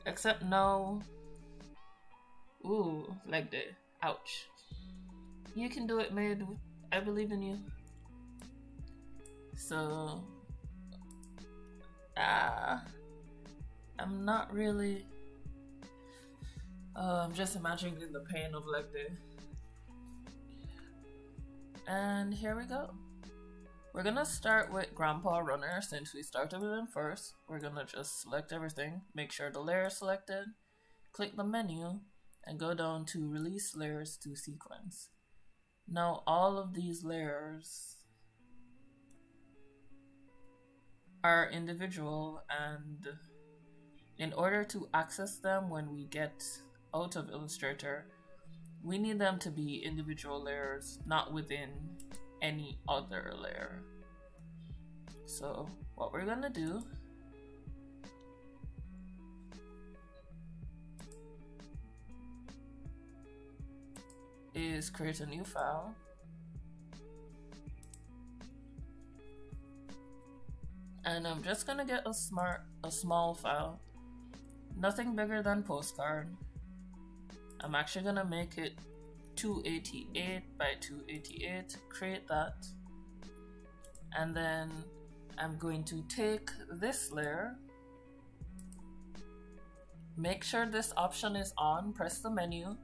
Except now, ooh, leg day, ouch. You can do it, Maid, I believe in you. So, I'm not really, I'm just imagining the pain of leg day. And here we go. We're gonna start with Grandpa Runner since we started with him first. We're gonna just select everything, make sure the layer is selected, click the menu, and go down to Release Layers to Sequence. Now all of these layers are individual, and in order to access them when we get out of Illustrator, we need them to be individual layers, not within any other layer. So what we're gonna do is create a new file. And I'm just gonna get a small file, nothing bigger than postcard. I'm actually gonna make it 288 by 288, create that, and then I'm going to take this layer, make sure this option is on, press the menu,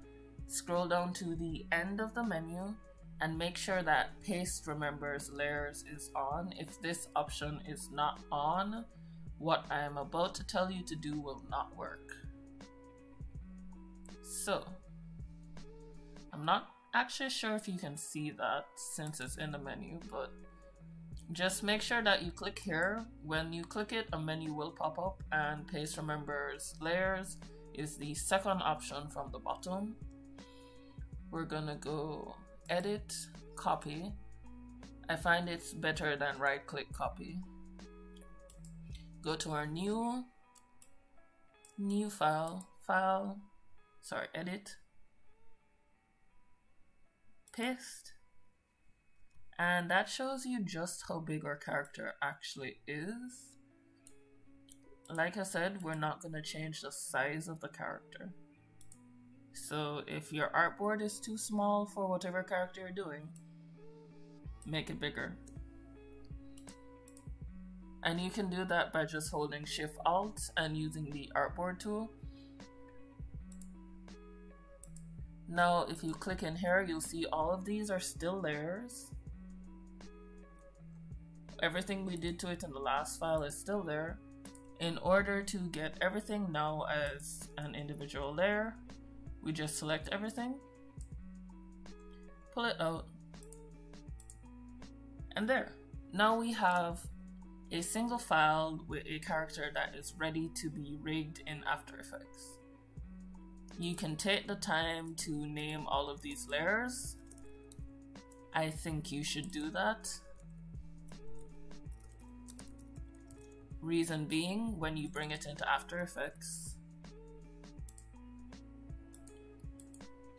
scroll down to the end of the menu, and make sure that Paste Remembers Layers is on. If this option is not on, what I am about to tell you to do will not work. So, I'm not actually sure if you can see that since it's in the menu, but just make sure that you click here. When you click it, a menu will pop up, and Paste Remembers Layers is the second option from the bottom. We're gonna go Edit, Copy. I find it's better than right-click copy. Go to our new file, edit, paste, And that shows you just how big our character actually is. Like I said, we're not going to change the size of the character. So if your artboard is too small for whatever character you're doing, make it bigger. And you can do that by just holding Shift Alt and using the artboard tool. Now if you click in here, you'll see all of these are still layers. Everything we did to it in the last file is still there. In order to get everything now as an individual layer, we just select everything, pull it out, and there. Now we have a single file with a character that is ready to be rigged in After Effects. You can take the time to name all of these layers. I think you should do that. Reason being, when you bring it into After Effects,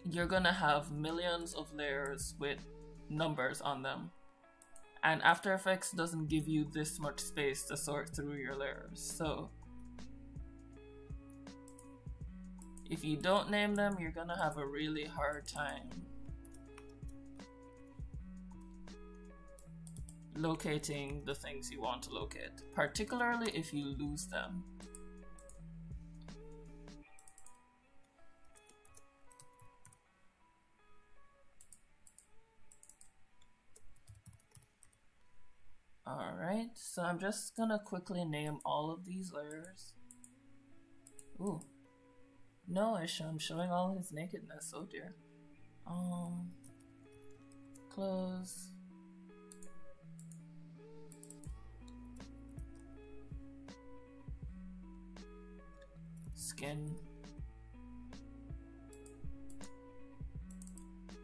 you're gonna have millions of layers with numbers on them. And After Effects doesn't give you this much space to sort through your layers. So if you don't name them, you're gonna have a really hard time locating the things you want to locate, particularly if you lose them. Alright, so I'm just gonna quickly name all of these layers. Ooh. No, I'm showing all his nakedness, oh dear. Clothes. Skin.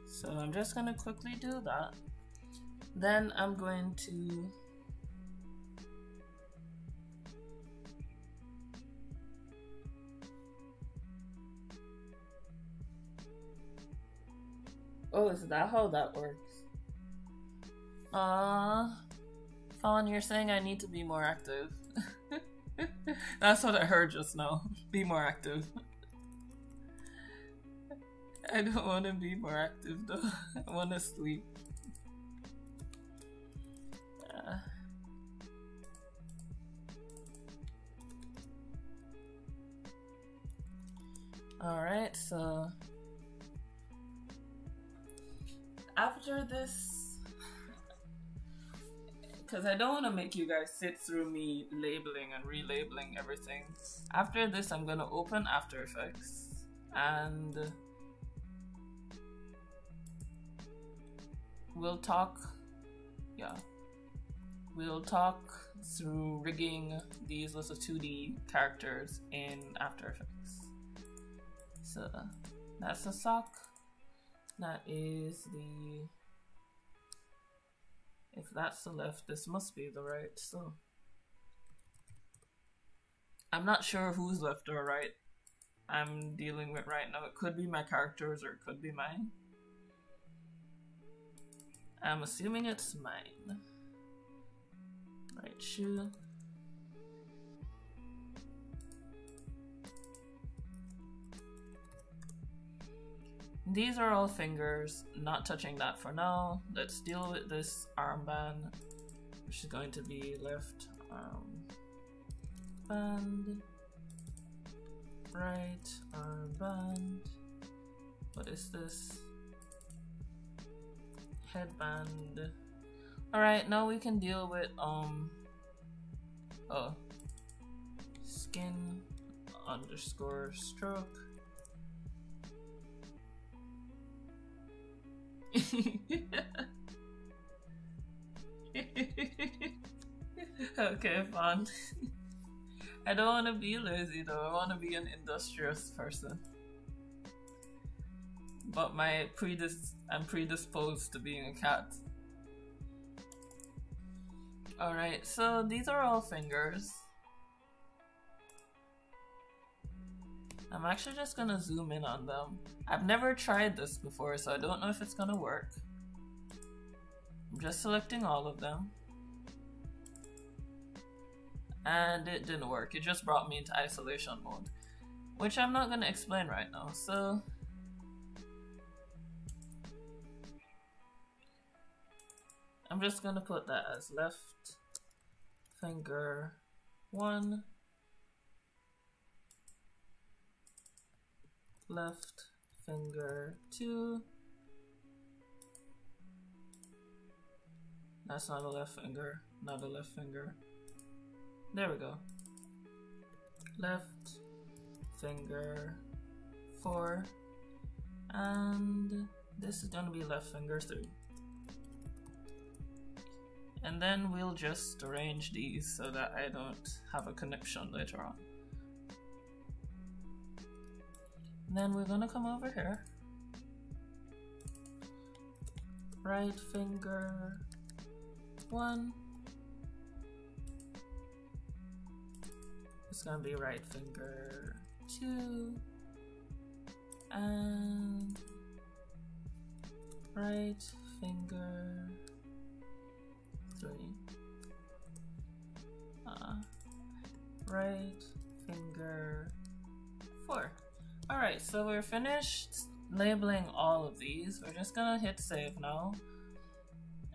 So I'm just gonna quickly do that. Then I'm going to oh, is that how that works? Fawn, you're saying I need to be more active. That's what I heard just now. Be more active. I don't want to be more active though. I want to sleep. Alright, so after this, because I don't want to make you guys sit through me labeling and relabeling everything. After this, I'm going to open After Effects and we'll talk through rigging these little 2D characters in After Effects. So that's the sock. That is the... If that's the left, this must be the right, so... I'm not sure who's left or right I'm dealing with right now. It could be my characters or it could be mine. I'm assuming it's mine. Right shoe. These are all fingers, not touching that for now. Let's deal with this armband, which is going to be left arm band, right armband. What is this? Headband. Alright, now we can deal with skin underscore stroke. Okay, fine. I don't want to be lazy though. I want to be an industrious person. But I'm predisposed to being a cat. Alright, so these are all fingers. I'm actually just gonna zoom in on them. I've never tried this before, so I don't know if it's gonna work. I'm just selecting all of them. And it didn't work. It just brought me into isolation mode, which I'm not going to explain right now. So I'm just going to put that as left finger 1, left finger 2. That's not a left finger, not a left finger. There we go. Left finger 4, and this is gonna be left finger 3. And then we'll just arrange these so that I don't have a connection later on. And then we're gonna come over here. Right finger 1. It's gonna be right finger 2. And right finger 3. Right finger 4. Alright, so we're finished labeling all of these. We're just gonna hit save now.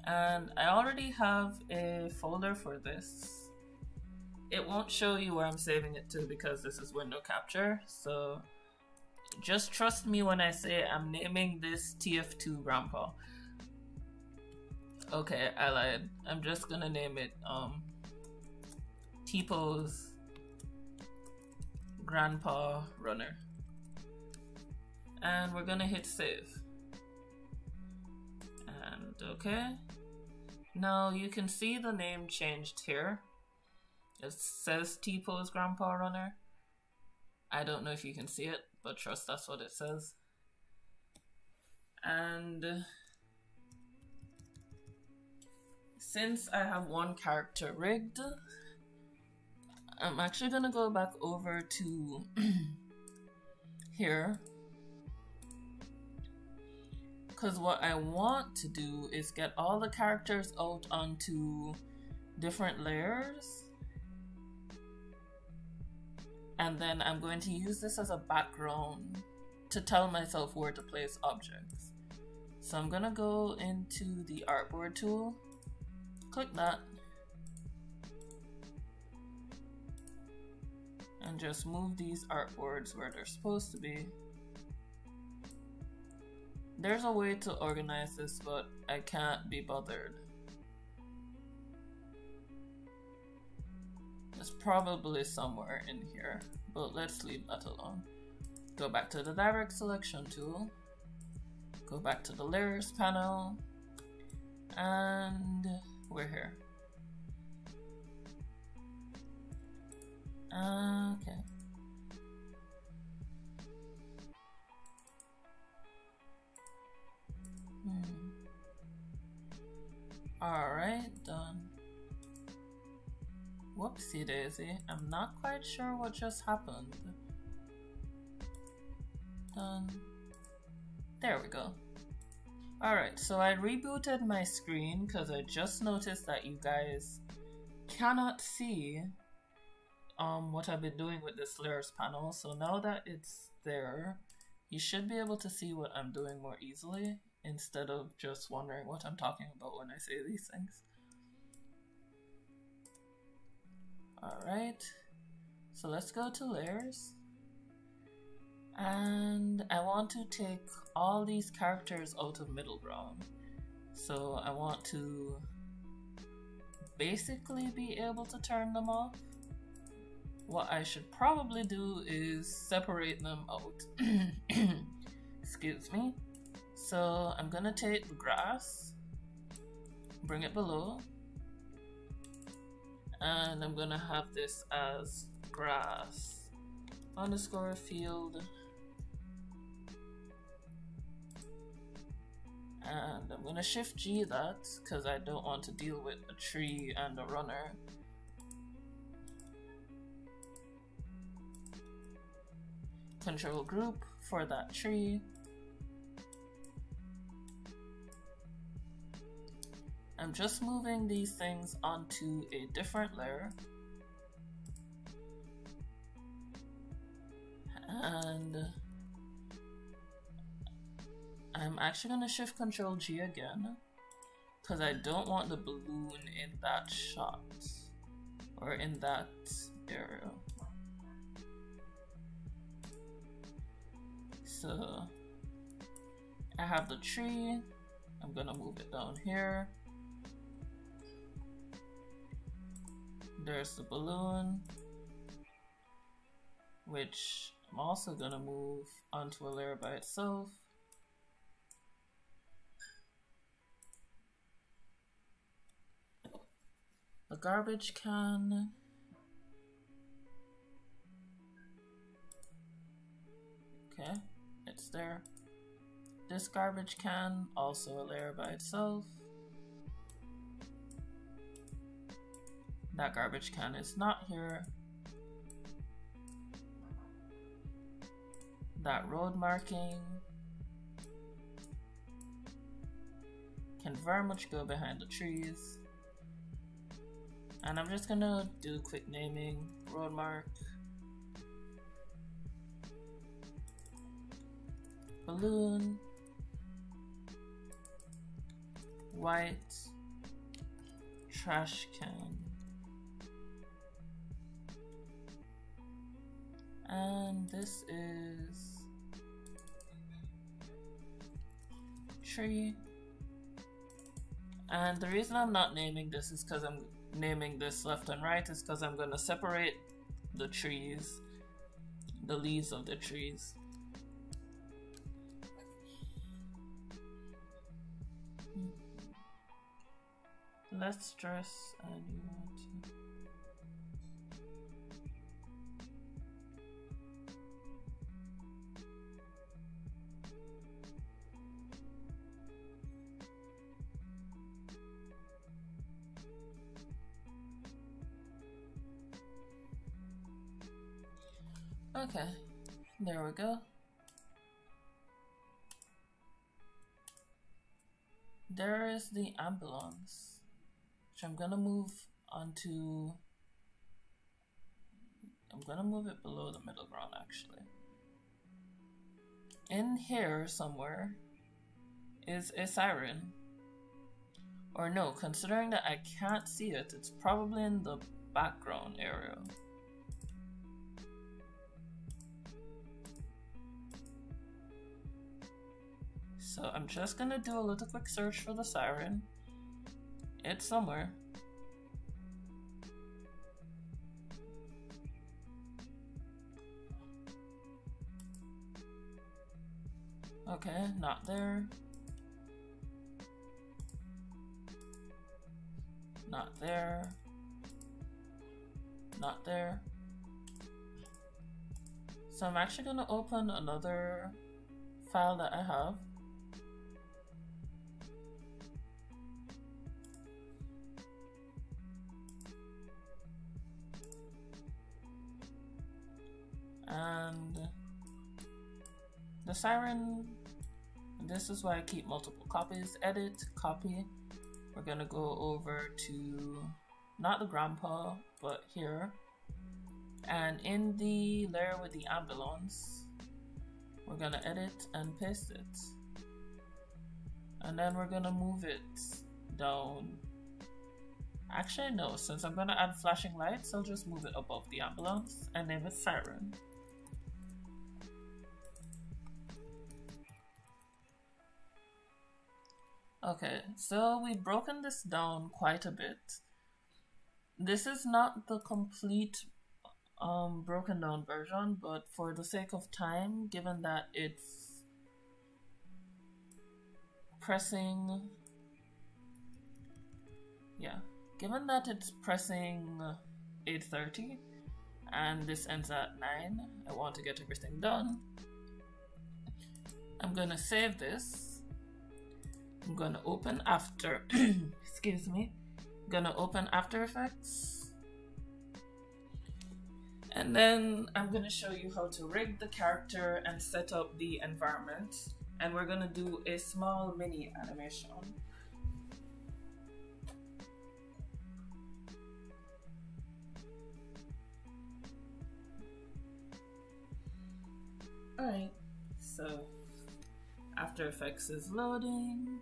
And I already have a folder for this. It won't show you where I'm saving it to because this is window capture. So just trust me when I say I'm naming this TF2 Grandpa. Okay, I lied. I'm just gonna name it T-Pose Grandpa Runner. And we're gonna hit save. And okay. Now you can see the name changed here. It says T-Pose Grandpa Runner. I don't know if you can see it, but trust that's what it says. And since I have one character rigged, I'm actually gonna go back over to here. Because what I want to do is get all the characters out onto different layers. And then I'm going to use this as a background to tell myself where to place objects. So I'm gonna go into the artboard tool, click that, and just move these artboards where they're supposed to be. There's a way to organize this, but I can't be bothered. It's probably somewhere in here, but let's leave that alone. Go back to the direct selection tool, go back to the layers panel, and we're here. Okay. Alright, done. Whoopsie daisy, I'm not quite sure what just happened. Done. There we go. Alright, so I rebooted my screen because I just noticed that you guys cannot see what I've been doing with this layers panel. So now that it's there, you should be able to see what I'm doing more easily instead of just wondering what I'm talking about when I say these things. Alright, so let's go to layers. And I want to take all these characters out of middle ground. So I want to basically be able to turn them off. What I should probably do is separate them out. Excuse me. So I'm gonna take the grass, bring it below, and I'm gonna have this as grass underscore field, and I'm gonna shift G that because I don't want to deal with a tree and a runner. Control group for that tree. I'm just moving these things onto a different layer. And I'm actually going to Shift Control G again, because I don't want the balloon in that shot or in that area. So I have the tree, I'm gonna move it down here. There's the balloon, which I'm also gonna move onto a layer by itself. The garbage can. Okay, it's there. This garbage can, also a layer by itself. That garbage can is not here. That road marking can very much go behind the trees. And I'm just gonna do quick naming, road mark, balloon, white, trash can, and this is tree. And the reason I'm not naming this is because I'm naming this left and right is because I'm going to separate the trees, the leaves of the trees. Let's dress and you want to. Okay, there we go. There is the ambulance, which I'm gonna move onto. I'm gonna move it below the middle ground actually. In here somewhere is a siren. Or no, considering that I can't see it, it's probably in the background area. So I'm just gonna do a little quick search for the siren. It's somewhere. Okay, not there. Not there. Not there. So I'm actually gonna open another file that I have. And the siren, this is why I keep multiple copies. Edit, copy. We're gonna go over to not the grandpa, but here. And in the layer with the ambulance, we're gonna edit and paste it. And then we're gonna move it down. Actually, no, since I'm gonna add flashing lights, I'll just move it above the ambulance and name it siren. Okay, so we've broken this down quite a bit. This is not the complete broken down version, but for the sake of time, given that it's pressing, given that it's pressing 8:30 and this ends at 9, I want to get everything done. I'm gonna save this. I'm gonna open excuse me. I'm gonna open After Effects. And then I'm gonna show you how to rig the character and set up the environment. And we're gonna do a small mini animation. Alright, so After Effects is loading.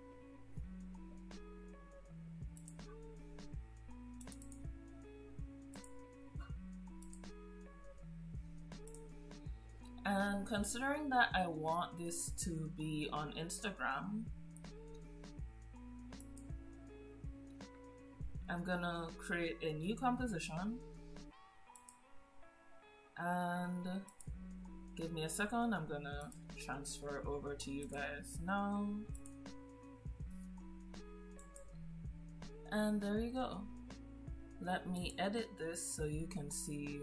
And considering that I want this to be on Instagram, I'm gonna create a new composition, and give me a second, I'm gonna transfer over to you guys now. And there you go. Let me edit this so you can see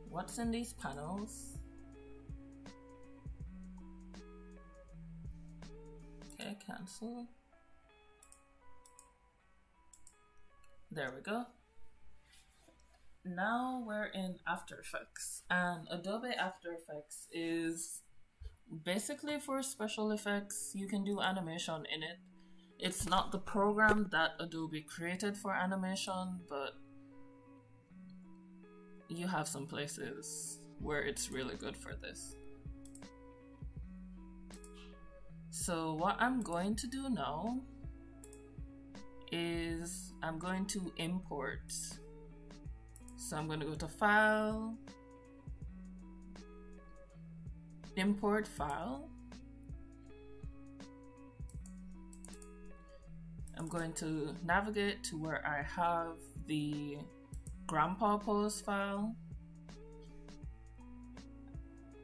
what's in these panels. Okay, cancel. There we go. Now we're in After Effects, and Adobe After Effects is basically for special effects. You can do animation in it. It's not the program that Adobe created for animation, but you have some places where it's really good for this. So what I'm going to do now is I'm going to import. So I'm going to go to File, Import File. I'm going to navigate to where I have the Grandpa Pose file,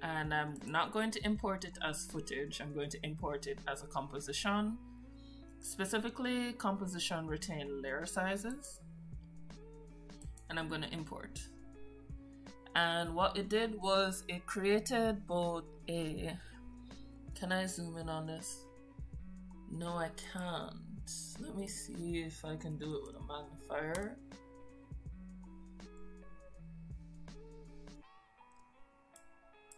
and I'm not going to import it as footage. I'm going to import it as a composition, specifically composition retain layer sizes, and I'm going to import. And what it did was it created both a, can I zoom in on this? No, I can't. Let me see if I can do it with a magnifier.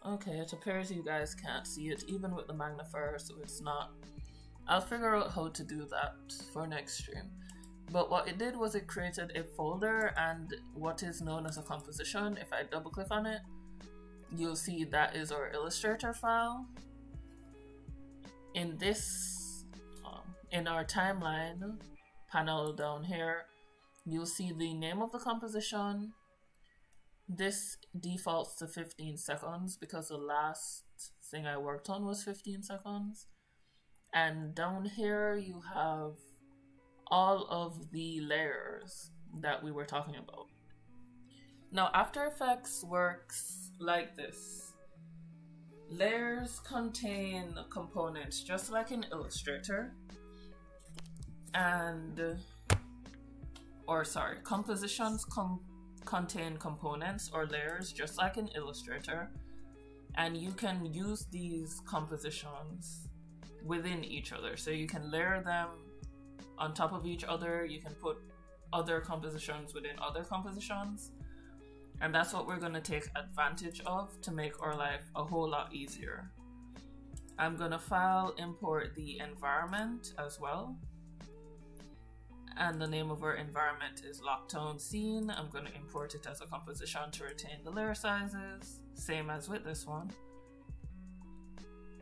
Okay, it appears you guys can't see it even with the magnifier, so it's not. I'll figure out how to do that for next stream. But what it did was it created a folder and what is known as a composition. If I double click on it, you'll see that is our Illustrator file. In this, in our timeline panel down here, you'll see the name of the composition. This defaults to 15 seconds because the last thing I worked on was 15 seconds. And down here you have all of the layers that we were talking about. Now After Effects works like this. Layers contain components just like in Illustrator. Compositions contain components or layers just like in Illustrator, and you can use these compositions within each other. So you can layer them on top of each other, you can put other compositions within other compositions, and that's what we're going to take advantage of to make our life a whole lot easier. I'm going to file import the environment as well. And the name of our environment is Lockdown Scene. I'm going to import it as a composition to retain the layer sizes, same as with this one.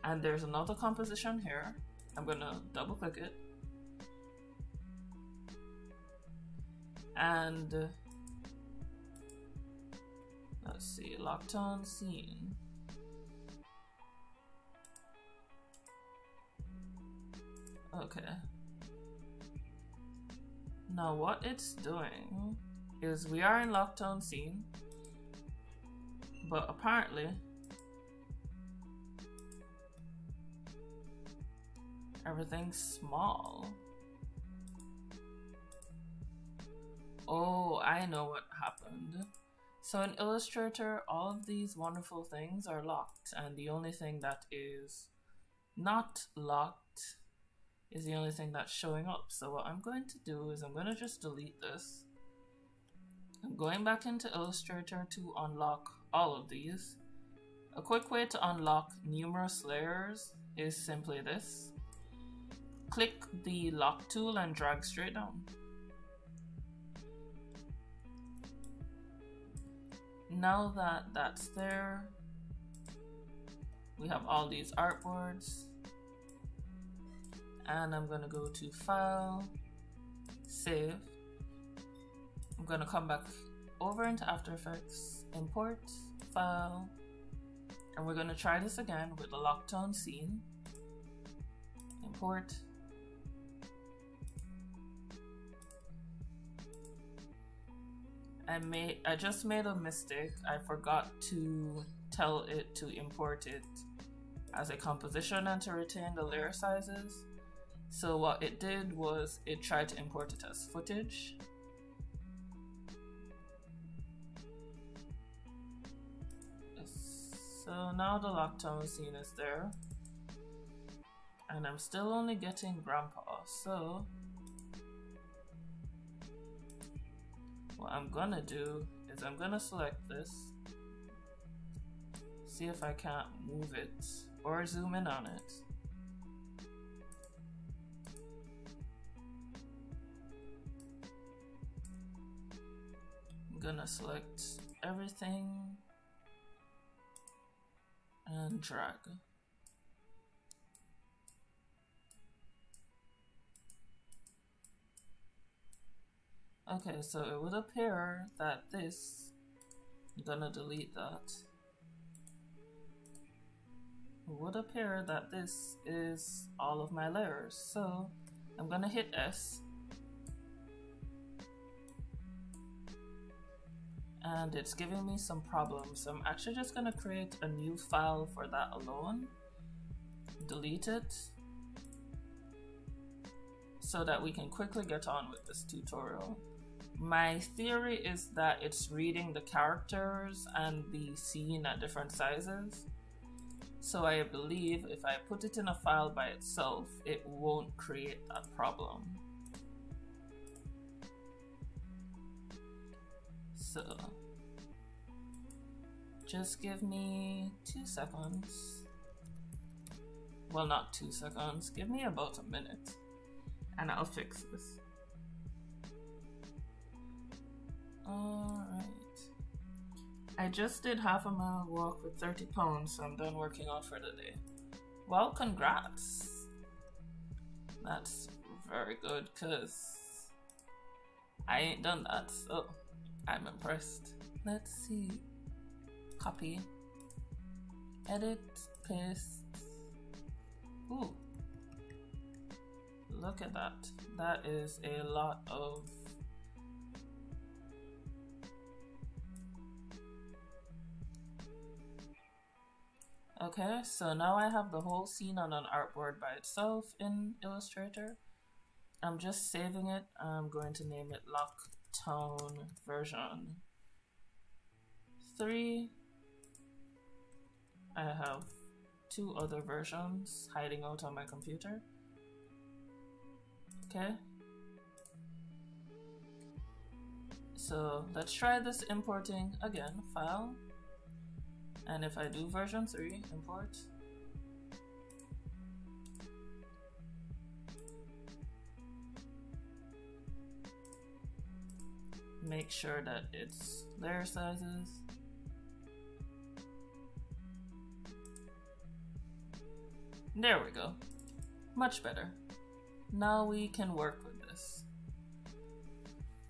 And there's another composition here. I'm going to double click it. And let's see, Lockdown Scene. Okay. Now what it's doing is we are in Lockdown Scene, but apparently everything's small. Oh, I know what happened. So in Illustrator, all of these wonderful things are locked, and the only thing that is not locked is the only thing that's showing up. So what I'm going to do is I'm going to just delete this. I'm going back into Illustrator to unlock all of these. A quick way to unlock numerous layers is simply this. Click the lock tool and drag straight down. Now that that's there, We have all these artboards. And I'm gonna go to File, Save. I'm gonna come back over into After Effects, Import, File, and we're gonna try this again with the Lockdown scene. Import. I just made a mistake. I forgot to tell it to import it as a composition and to retain the layer sizes. So what it did was it tried to import it as footage. So now the lockdown scene is there. And I'm still only getting grandpa, so what I'm gonna do is I'm gonna select this, see if I can't move it or zoom in on it. I'm gonna select everything and drag. Okay, so it would appear that this, I'm gonna delete that. It would appear that this is all of my layers. So I'm gonna hit S. And it's giving me some problems. So I'm actually just gonna create a new file for that alone. Delete it. So that we can quickly get on with this tutorial. My theory is that it's reading the characters and the scene at different sizes. So I believe if I put it in a file by itself, it won't create that problem. So just give me 2 seconds. Well, not 2 seconds, give me about a minute and I'll fix this. Alright. I just did half a mile walk with 30 pounds, so I'm done working out for the day. Well, congrats. That's very good, cause I ain't done that, so I'm impressed. Let's see. Copy. Edit. Paste. Ooh. Look at that. That is a lot of okay, so now I have the whole scene on an artboard by itself in Illustrator. I'm just saving it. I'm going to name it Lockdown version 3. I have 2 other versions hiding out on my computer. Okay. So let's try this importing again. File. And if I do version 3, import. Make sure that it's layer sizes. There we go. Much better. Now we can work with this.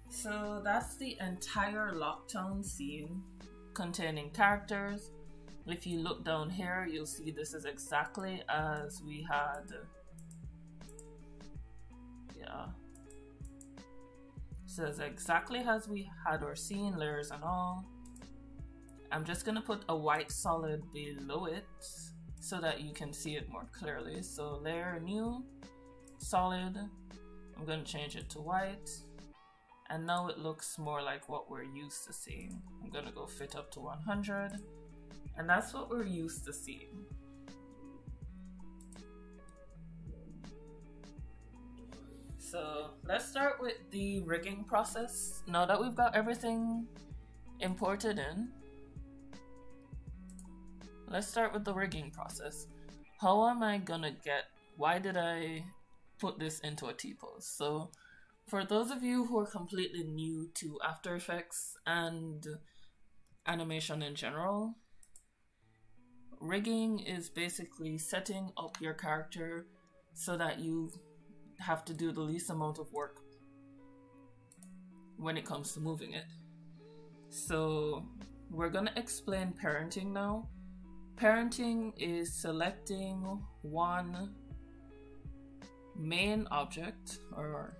So that's the entire lockdown scene containing characters. If you look down here, you'll see this is exactly as we had. Yeah. So it's exactly as we had our scene, layers and all. I'm just gonna put a white solid below it so that you can see it more clearly. So layer new, solid. I'm gonna change it to white. And now it looks more like what we're used to seeing. I'm gonna go fit up to 100. And that's what we're used to seeing. So let's start with the rigging process. Now that we've got everything imported in, let's start with the rigging process. How am I gonna get, why did I put this into a T-pose? So for those of you who are completely new to After Effects and animation in general, rigging is basically setting up your character so that you have to do the least amount of work when it comes to moving it. So we're gonna explain parenting now. Parenting is selecting one main object, or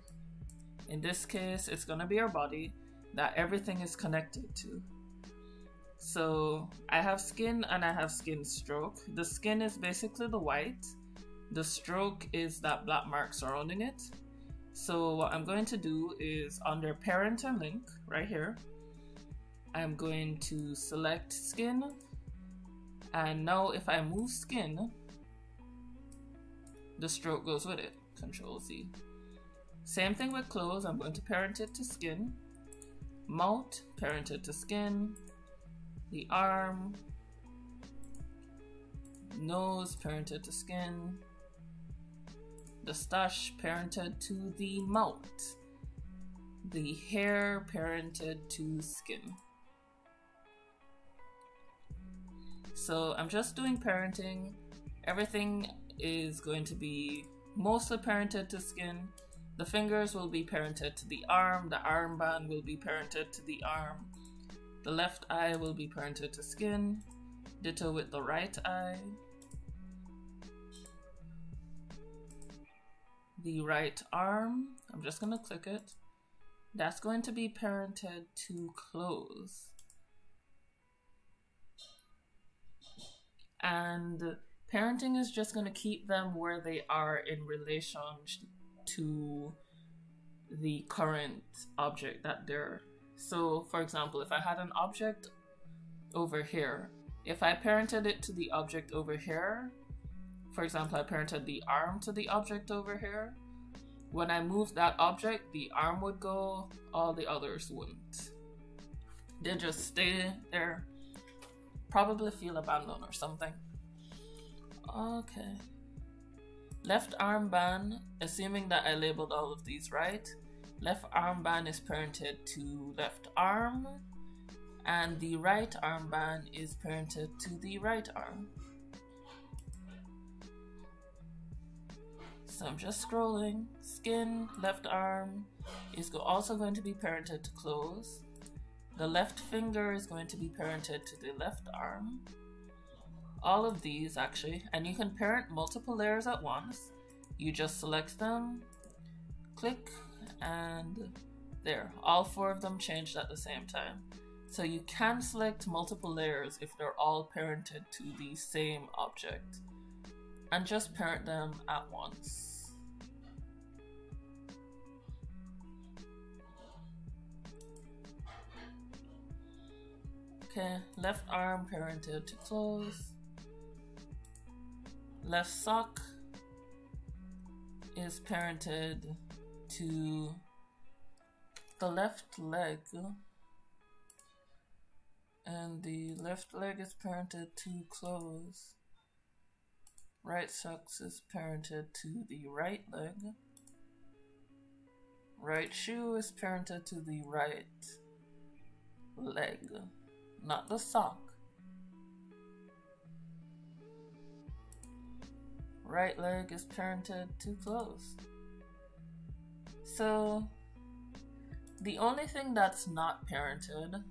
in this case it's gonna be our body, that everything is connected to. So I have skin and I have skin stroke. The skin is basically the white. The stroke is that black mark surrounding it. So what I'm going to do is under parent and link right here, I'm going to select skin. And now if I move skin, the stroke goes with it. Control Z. Same thing with clothes. I'm going to parent it to skin. Mouth, parent it to skin. The arm, nose, parented to skin. The stash, parented to the mouth. The hair, parented to skin. So I'm just doing parenting. Everything is going to be mostly parented to skin. The fingers will be parented to the arm. The armband will be parented to the arm. The left eye will be parented to skin. Ditto with the right eye. The right arm, I'm just gonna click it. That's going to be parented to clothes. And parenting is just gonna keep them where they are in relation to the current object that they're. So for example, if I had an object over here, if I parented it to the object over here, for example, I parented the arm to the object over here, when I move that object, the arm would go, all the others wouldn't. They just stay there, probably feel abandoned or something. Okay. Left armband, assuming that I labeled all of these right. Left armband is parented to left arm, and the right armband is parented to the right arm. So I'm just scrolling. Skin, left arm is also going to be parented to clothes. The left finger is going to be parented to the left arm. All of these actually, and you can parent multiple layers at once. You just select them, click, and there, all four of them changed at the same time. So you can select multiple layers if they're all parented to the same object, and just parent them at once. Okay, left arm parented to clothes. Left sock is parented to the left leg, and the left leg is parented to clothes. Right socks is parented to the right leg. Right shoe is parented to the right leg, not the sock. Right leg is parented to clothes. So the only thing that's not parented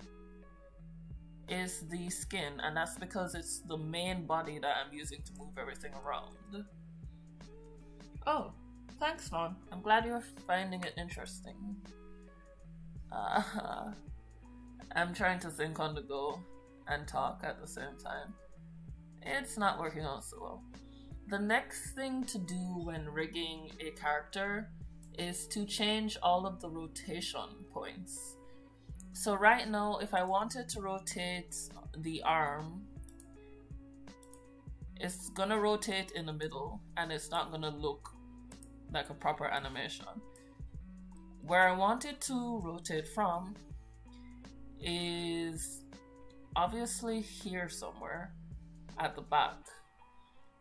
is the skin, and that's because it's the main body that I'm using to move everything around. Oh, thanks, Fawn. I'm glad you're finding it interesting. I'm trying to think on the go and talk at the same time. It's not working out so well. The next thing to do when rigging a character is to change all of the rotation points. So right now, if I wanted to rotate the arm, it's gonna rotate in the middle and it's not gonna look like a proper animation. Where I want it to rotate from is obviously here somewhere at the back.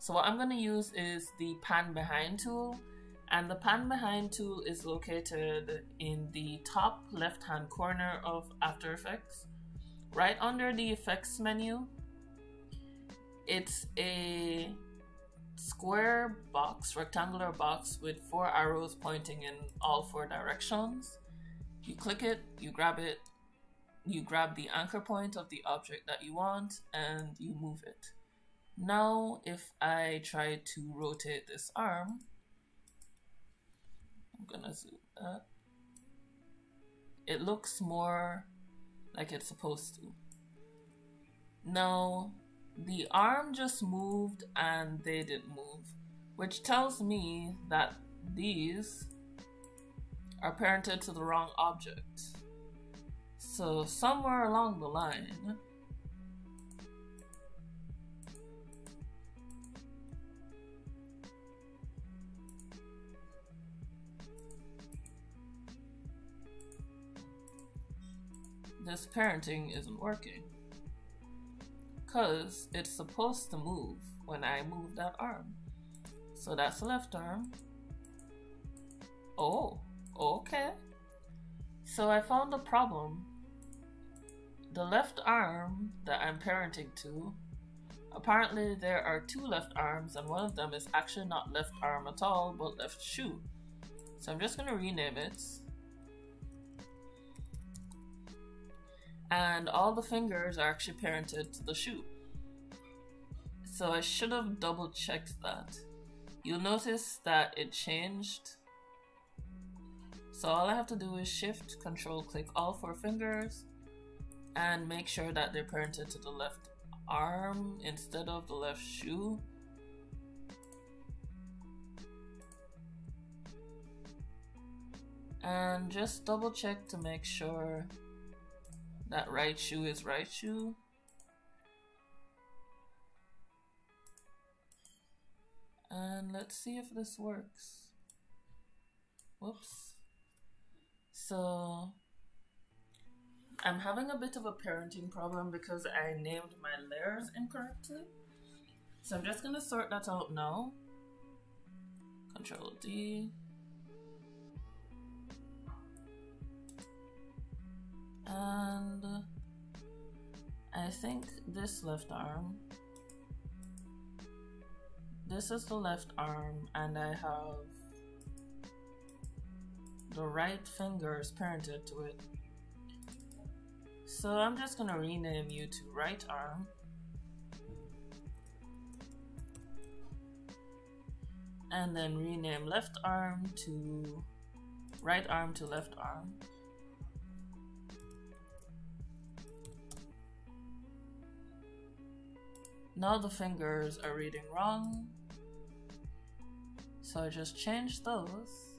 So what I'm going to use is the pan behind tool, and the pan behind tool is located in the top left hand corner of After Effects, right under the effects menu. it's a square box, rectangular box with 4 arrows pointing in all 4 directions. You click it, you grab the anchor point of the object that you want, and you move it. Now, if I try to rotate this arm, I'm gonna zoom that. It looks more like it's supposed to. Now, the arm just moved and they didn't move, which tells me that these are parented to the wrong object. So somewhere along the line, this parenting isn't working, because it's supposed to move when I move that arm. So that's the left arm. Oh, okay. So I found the problem. The left arm that I'm parenting to, apparently there are 2 left arms, and one of them is actually not left arm at all, but left shoe. So I'm just gonna rename it. And all the fingers are actually parented to the shoe. So I should have double checked that. You'll notice that it changed. So all I have to do is shift, control, click all 4 fingers and make sure that they're parented to the left arm instead of the left shoe. And just double check to make sure that right shoe is right shoe. And let's see if this works. Whoops. So I'm having a bit of a parenting problem because I named my layers incorrectly. So I'm just gonna sort that out now. Control D. And I think this left arm, this is the left arm, and I have the right fingers parented to it. So I'm just gonna rename you to right arm. And then rename left arm to right arm to left arm. Now the fingers are reading wrong, so I just changed those.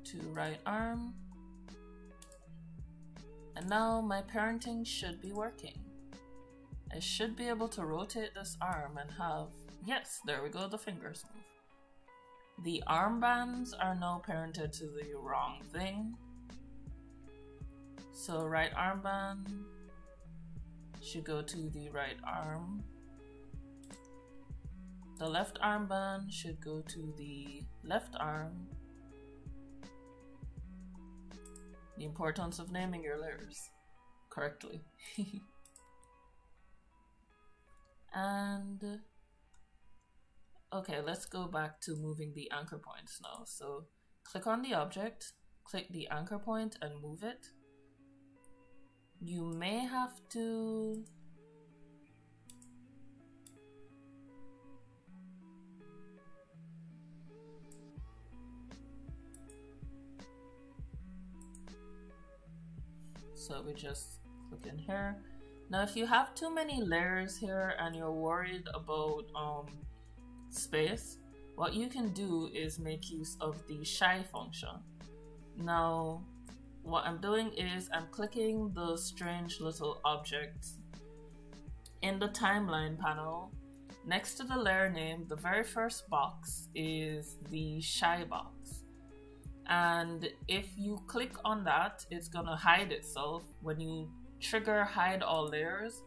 To right arm. And now my parenting should be working. I should be able to rotate this arm and have, yes, there we go, the fingers move. The armbands are now parented to the wrong thing. So right armband should go to the right arm. The left armband should go to the left arm. The importance of naming your layers correctly. And okay, let's go back to moving the anchor points now. So click on the object, click the anchor point and move it. You may have to so we just click in here. Now if you have too many layers here and you're worried about space, what you can do is make use of the shy function. Now what I'm doing is I'm clicking the strange little objects in the timeline panel. Next to the layer name, the very first box is the shy box. And if you click on that, it's gonna hide itself. When you trigger hide all layers,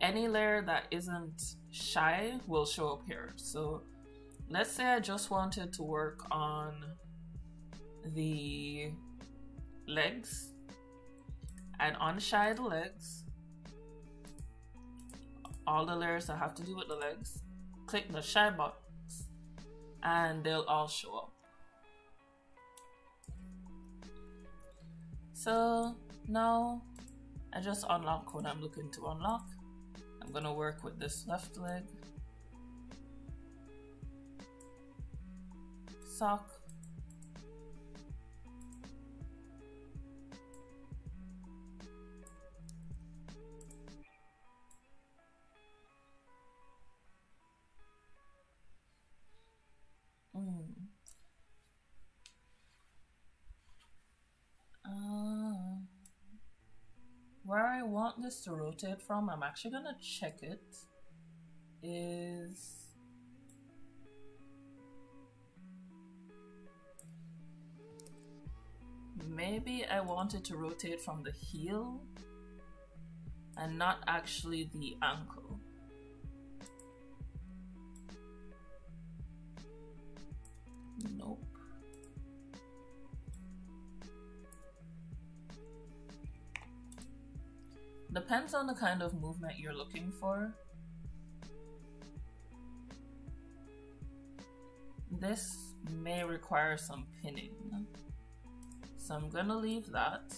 any layer that isn't shy will show up here. So let's say I just wanted to work on the legs I'd unshide the legs, all the layers that have to do with the legs, click the shy box, and they'll all show up. So now I just unlock what I'm looking to unlock. I'm gonna work with this left leg, sock, where I want this to rotate from, I'm actually gonna check it, is maybe I want it to rotate from the heel and not actually the ankle. Nope. Depends on the kind of movement you're looking for. This may require some pinning. So I'm gonna leave that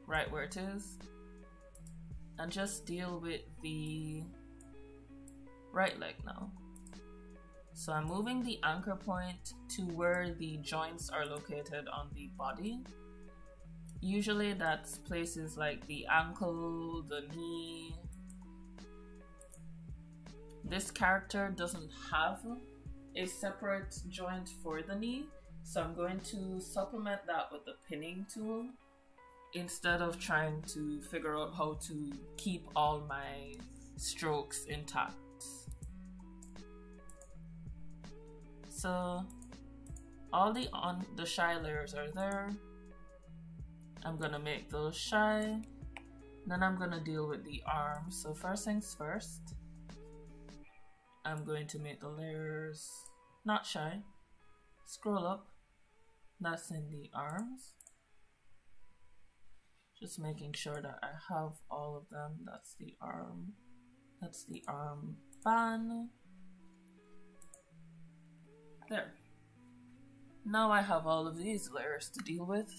right where it is and just deal with the right leg now. So I'm moving the anchor point to where the joints are located on the body. Usually that's places like the ankle, the knee. This character doesn't have a separate joint for the knee, so I'm going to supplement that with the pinning tool instead of trying to figure out how to keep all my strokes intact. So all the shy layers are there. I'm gonna make those shy, then I'm gonna deal with the arms. So first things first, I'm going to make the layers not shy. Scroll up, that's in the arms. Just making sure that I have all of them. That's the arm band. There. Now I have all of these layers to deal with.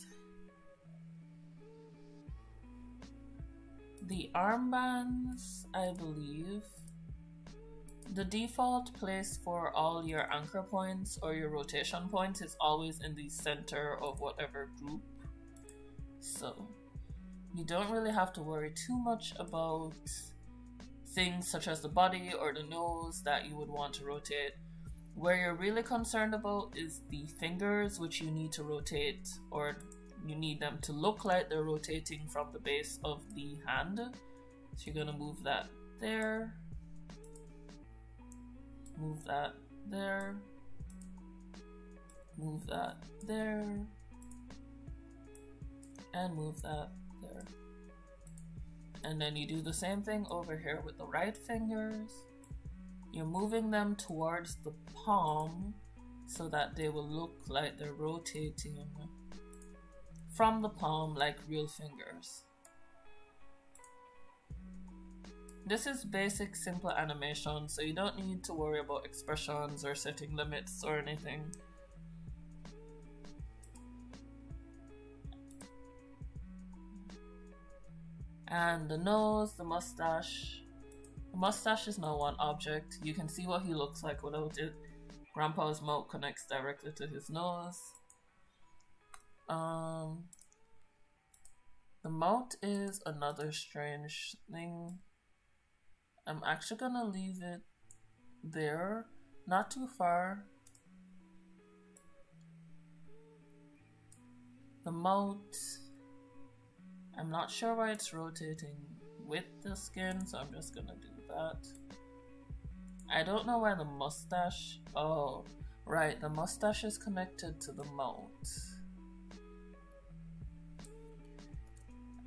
The armbands, I believe, the default place for all your anchor points or your rotation points is always in the center of whatever group. So you don't really have to worry too much about things such as the body or the nose that you would want to rotate. Where you're really concerned about is the fingers, which you need to rotate, or you need them to look like they're rotating from the base of the hand. So you're gonna move that there, move that there, move that there, and move that there. And then you do the same thing over here with the right fingers. You're moving them towards the palm so that they will look like they're rotating from the palm like real fingers. This is basic, simple animation, so you don't need to worry about expressions or setting limits or anything. And the nose, the mustache. The mustache is now one object. You can see what he looks like without it. Grandpa's mouth connects directly to his nose. The mouth is another strange thing. I'm actually gonna leave it there, not too far. The mouth, I'm not sure why it's rotating with the skin, so I'm just gonna do that. I don't know why the mustache, oh, right, the mustache is connected to the mouth.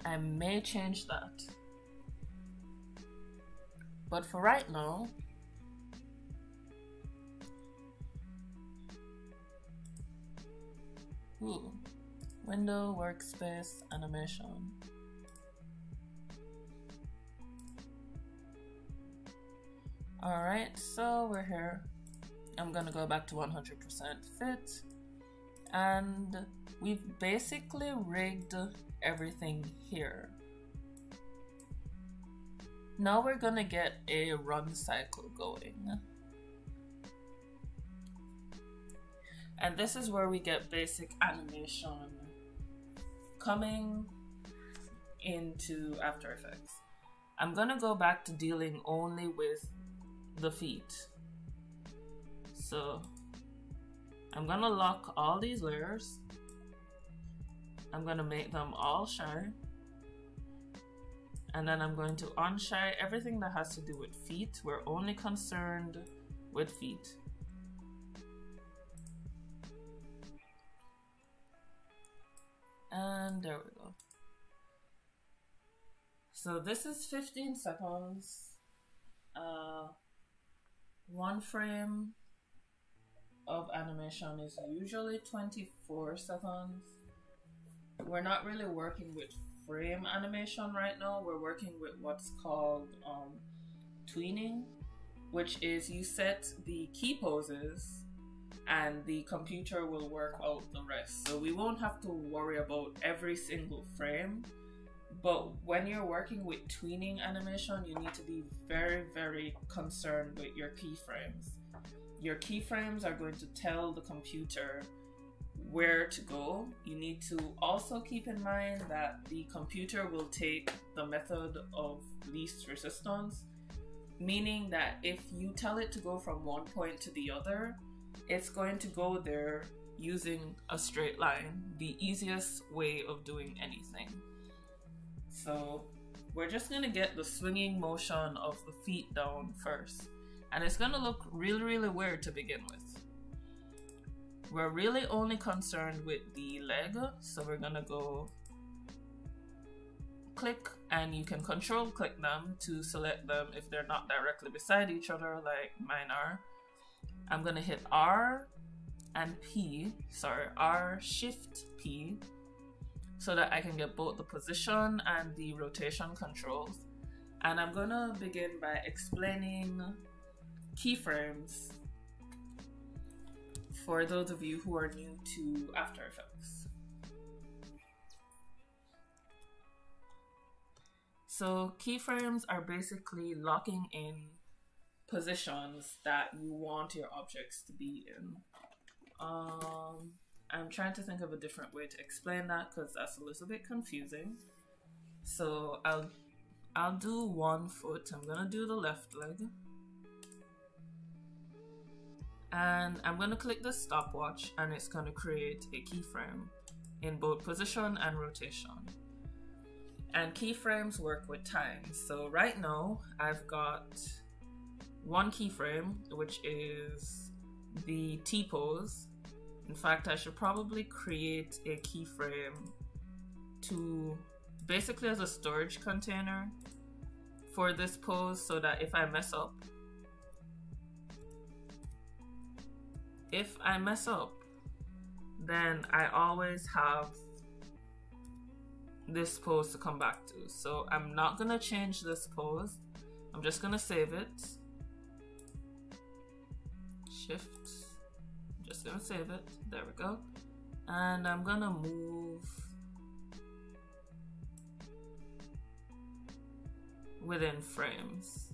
I may change that. But for right now, window, workspace, animation. Alright, so we're here. I'm gonna go back to 100% fit. And we've basically rigged everything here. Now we're gonna get a run cycle going. And this is where we get basic animation coming into After Effects. I'm gonna go back to dealing only with the feet. So I'm gonna lock all these layers. I'm gonna make them all shy. And then I'm going to unshy everything that has to do with feet. We're only concerned with feet. And there we go. So this is 15 seconds. One frame of animation is usually 24 seconds. We're not really working with frame animation right now. We're working with what's called tweening, which is you set the key poses and the computer will work out the rest. So we won't have to worry about every single frame. But when you're working with tweening animation, you need to be very, very concerned with your keyframes. Your keyframes are going to tell the computer where to go. You need to also keep in mind that the computer will take the method of least resistance, meaning that if you tell it to go from one point to the other, it's going to go there using a straight line, the easiest way of doing anything. So we're just gonna get the swinging motion of the feet down first. And it's gonna look really, really weird to begin with. We're really only concerned with the leg. So we're gonna go click, and you can control click them to select them if they're not directly beside each other like mine are. I'm gonna hit R and P, sorry, R Shift P, so that I can get both the position and the rotation controls. And I'm gonna begin by explaining keyframes for those of you who are new to After Effects. So keyframes are basically locking in positions that you want your objects to be in. I'm trying to think of a different way to explain that because that's a little bit confusing. So I'll do one foot. I'm gonna do the left leg. And I'm gonna click the stopwatch and it's gonna create a keyframe in both position and rotation. And keyframes work with time. So right now I've got one keyframe, which is the T-pose. In fact, I should probably create a keyframe to basically as a storage container for this pose, so that if I mess up, then I always have this pose to come back to. So I'm not gonna change this pose. I'm just gonna save it. Shift. Just gonna save it. There we go. And I'm gonna move within frames.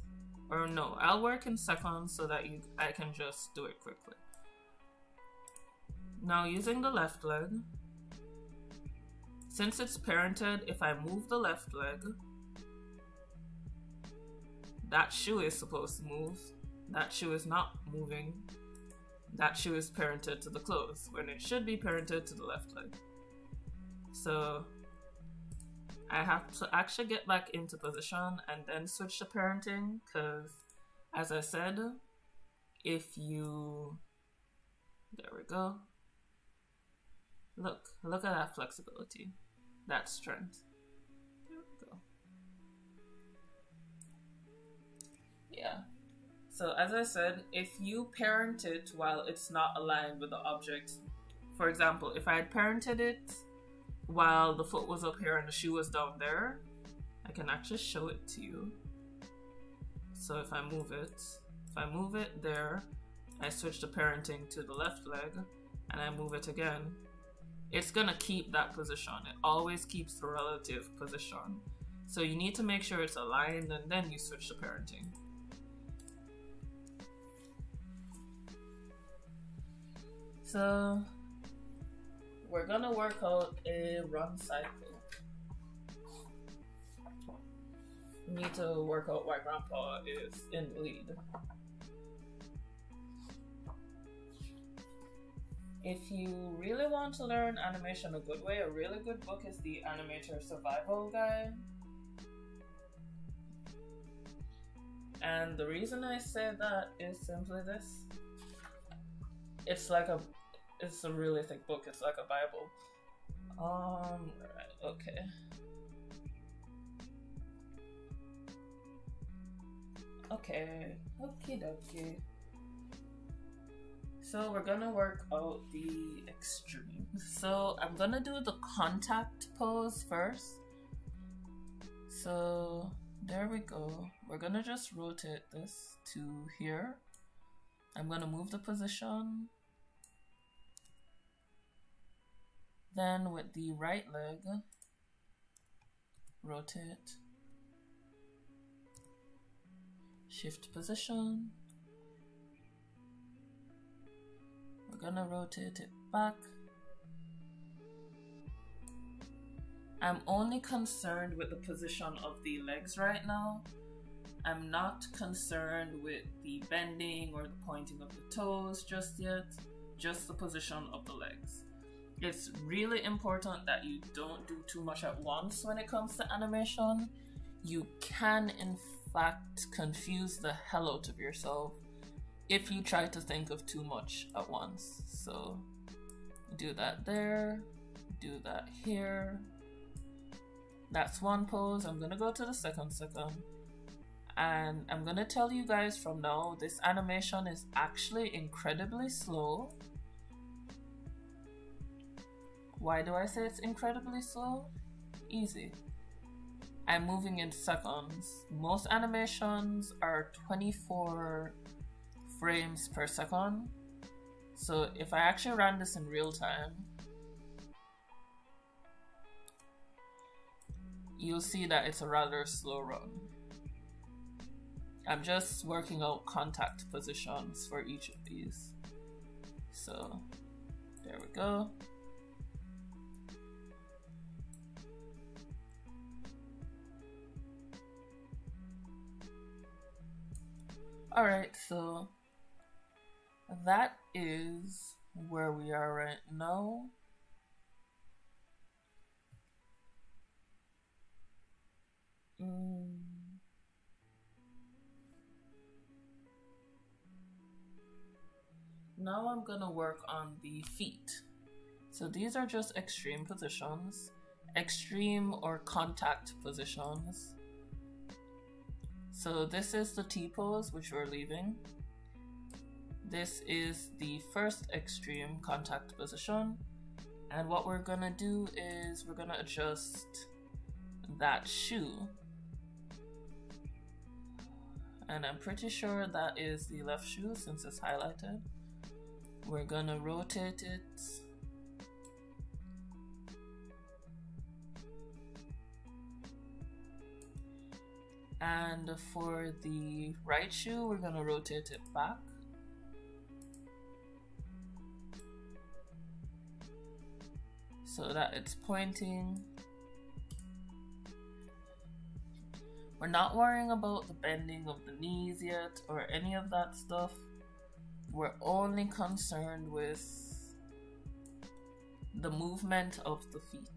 Or no, I'll work in seconds so that I can just do it quickly. Now using the left leg, since it's parented, if I move the left leg, that shoe is supposed to move. That shoe is not moving. That shoe is parented to the clothes when it should be parented to the left leg. So I have to actually get back into position and then switch to parenting, because as I said, if you, there we go. Look at that flexibility, that strength. There we go. Yeah. So as I said, if you parent it while it's not aligned with the object, for example, if I had parented it while the foot was up here and the shoe was down there, I can actually show it to you. So if I move it, If I move it there, I switch the parenting to the left leg, and I move it again, it's gonna keep that position. It always keeps the relative position. So you need to make sure it's aligned, and then you switch the parenting. So we're gonna work out a run cycle. We need to work out why Grandpa is in the lead. If you really want to learn animation a good way, a really good book is the Animator Survival Guide. And the reason I say that is simply this. It's a really thick book. It's like a Bible. Right, okay. Okay, okie dokie. So we're gonna work out the extremes. So I'm gonna do the contact pose first. So there we go. We're gonna just rotate this to here. I'm gonna move the position. Then with the right leg, rotate. Shift position. We're gonna rotate it back. I'm only concerned with the position of the legs right now. I'm not concerned with the bending or the pointing of the toes just yet, just the position of the legs. It's really important that you don't do too much at once when it comes to animation. You can, in fact, confuse the hell out of yourself if you try to think of too much at once. So do that there, do that here. That's one pose. I'm gonna go to the second, and I'm gonna tell you guys from now, this animation is actually incredibly slow. Why do I say it's incredibly slow? Easy. I'm moving in seconds. Most animations are 24 frames per second. So if I actually ran this in real time, you'll see that it's a rather slow run. I'm just working out contact positions for each of these. So there we go. Alright, so that is where we are right now. Now I'm gonna work on the feet. So these are just extreme positions, extreme or contact positions. So this is the T-pose, which we're leaving. This is the first extreme contact position. And what we're gonna do is we're gonna adjust that shoe. And I'm pretty sure that is the left shoe since it's highlighted. We're gonna rotate it. And for the right shoe, we're gonna rotate it back. So that it's pointing. We're not worrying about the bending of the knees yet or any of that stuff. We're only concerned with the movement of the feet.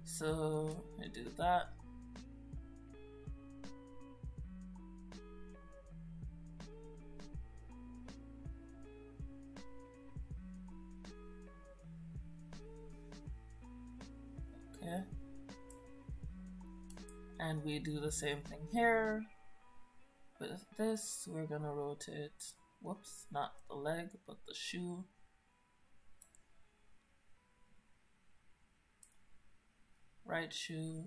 So I do that. Okay. And we do the same thing here. With this, we're gonna rotate, whoops, not the leg, but the shoe. Right shoe,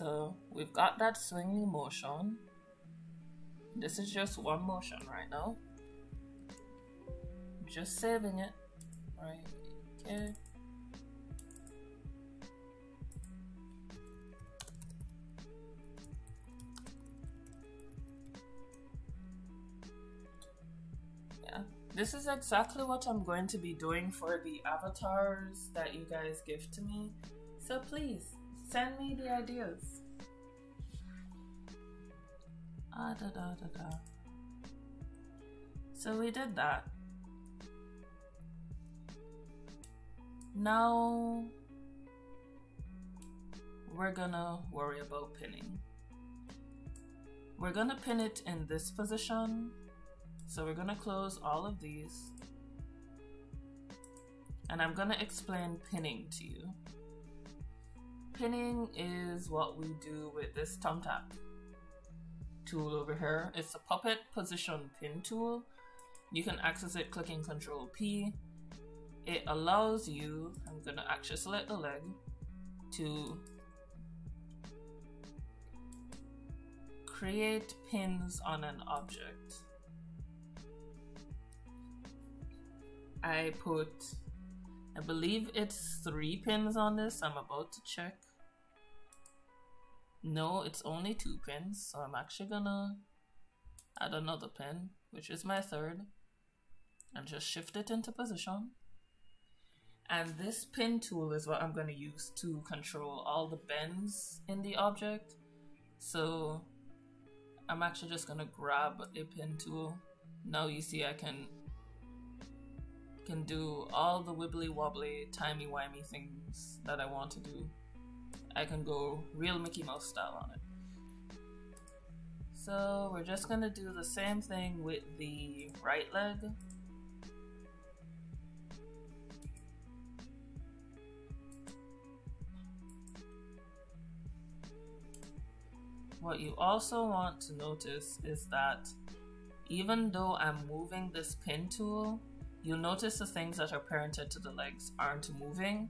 So we've got that swingly motion. This is just one motion right now. Just saving it. Right, okay. This is exactly what I'm going to be doing for the avatars that you guys give to me. So please, send me the ideas. So we did that. Now we're gonna worry about pinning. We're gonna pin it in this position. So we're gonna close all of these, and I'm gonna explain pinning to you. Pinning is what we do with this thumbtack tool over here. It's a puppet position pin tool. You can access it clicking Control P. It allows you, I'm gonna actually select the leg, to create pins on an object. I believe it's 3 pins on this. I'm about to check. No, it's only 2 pins. So I'm actually gonna add another pin, which is my 3rd, and just shift it into position. And this pin tool is what I'm gonna use to control all the bends in the object. So I'm actually just gonna grab a pin tool. Now you see I can do all the wibbly wobbly timey wimey things that I want to do. I can go real Mickey Mouse style on it. So we're just gonna do the same thing with the right leg. What you also want to notice is that even though I'm moving this pin tool, you'll notice the things that are parented to the legs aren't moving.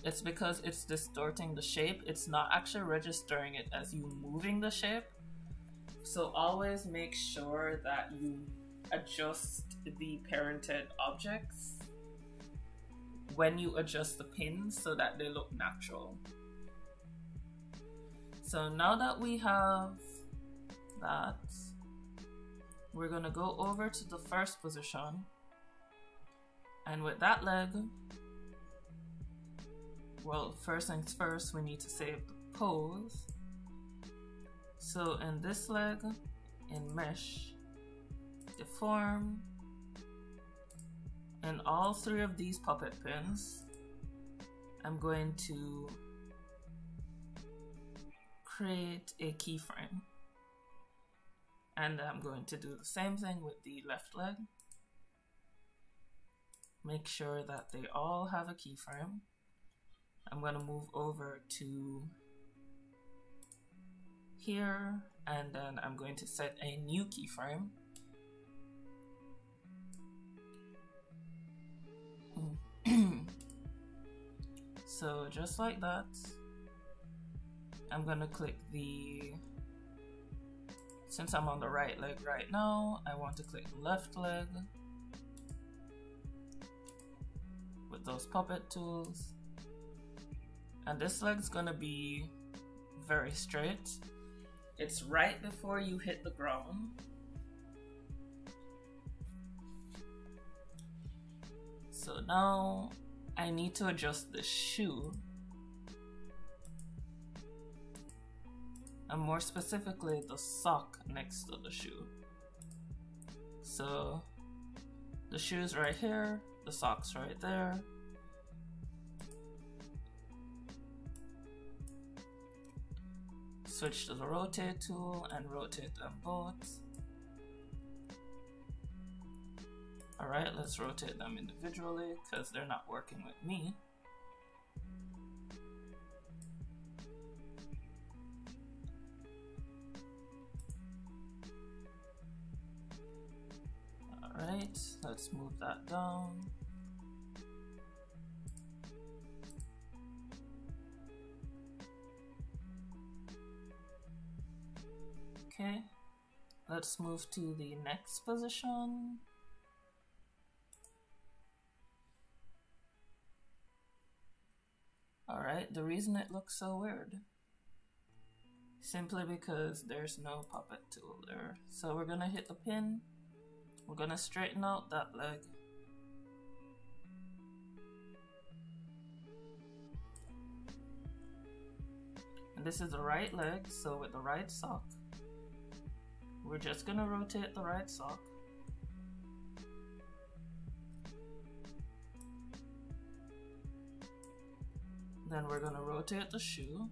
It's because it's distorting the shape. It's not actually registering it as you moving the shape. So always make sure that you adjust the parented objects when you adjust the pins so that they look natural. So now that we have that, we're gonna go over to the first position. And with that leg, well, first things first, we need to save the pose. So in this leg, in mesh, deform, and all 3 of these puppet pins, I'm going to create a keyframe. And I'm going to do the same thing with the left leg. Make sure that they all have a keyframe. I'm going to move over to here, and then I'm going to set a new keyframe. So just like that, I'm going to click the, since I'm on the right leg right now, I want to click the left leg with those puppet tools. And this leg's gonna be very straight. It's right before you hit the ground. So now I need to adjust the shoe. And more specifically, the sock next to the shoe. So the shoe's right here, the sock's right there. Switch to the rotate tool and rotate them both. Alright, let's rotate them individually because they're not working with me. Alright, let's move that down. Okay, let's move to the next position. Alright, the reason it looks so weird, simply because there's no puppet tool there. So we're gonna hit the pin, we're gonna straighten out that leg. And this is the right leg, so with the right sock, we're just gonna rotate the right sock. Then we're gonna rotate the shoe.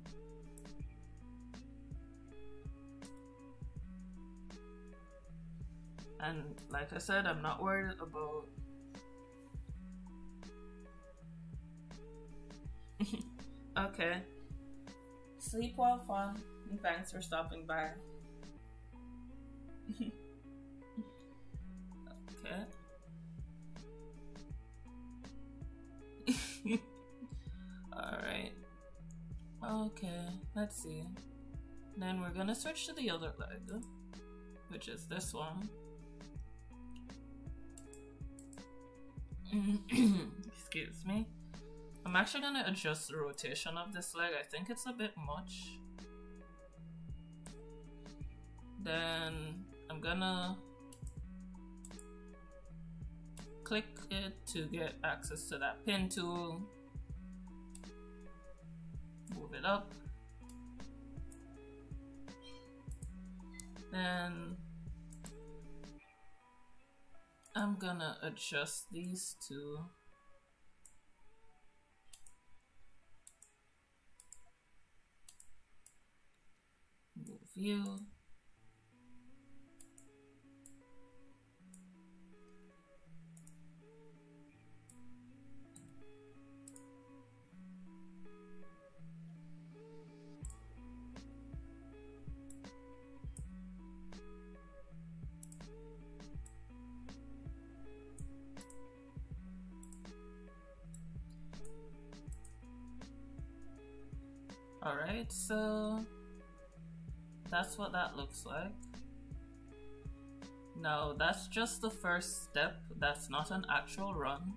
And like I said, I'm not worried about okay. Sleep well, fun, and thanks for stopping by. Okay. Alright. Okay, let's see. Then we're gonna switch to the other leg, which is this one. Excuse me. I'm actually gonna adjust the rotation of this leg. I think it's a bit much. Then I'm gonna click it to get access to that pin tool. Move it up. Then I'm gonna adjust these two. Move view. Alright, so that's what that looks like. Now, that's just the first step. That's not an actual run.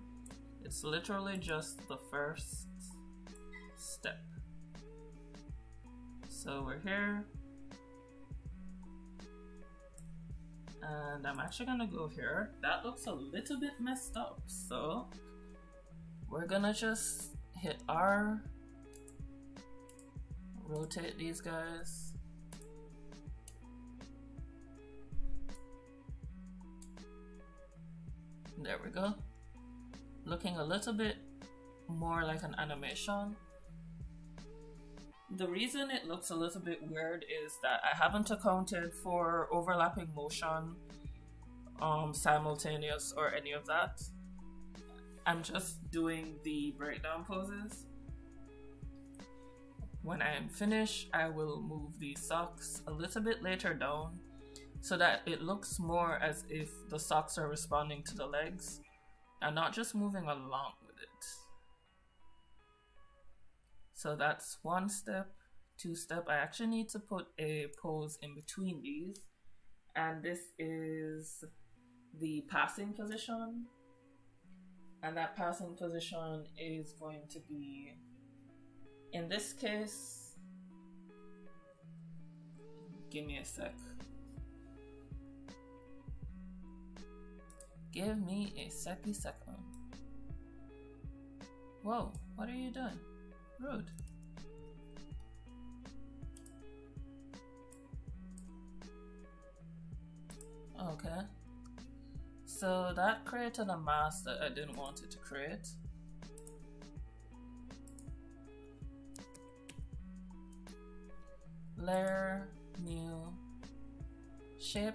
It's literally just the first step. So we're here. And I'm actually gonna go here. That looks a little bit messed up. So we're gonna just hit R. Rotate these guys. There we go. Looking a little bit more like an animation. The reason it looks a little bit weird is that I haven't accounted for overlapping motion, simultaneous or any of that. I'm just doing the breakdown poses. When I am finished, I will move these socks a little bit later down so that it looks more as if the socks are responding to the legs and not just moving along with it. So that's one step. Two step, I actually need to put a pose in between these, and this is the passing position, and that passing position is going to be, in this case, give me a sec. Give me a second. Whoa, what are you doing? Rude. Okay. So that created a mask that I didn't want it to create. Layer, new, shape.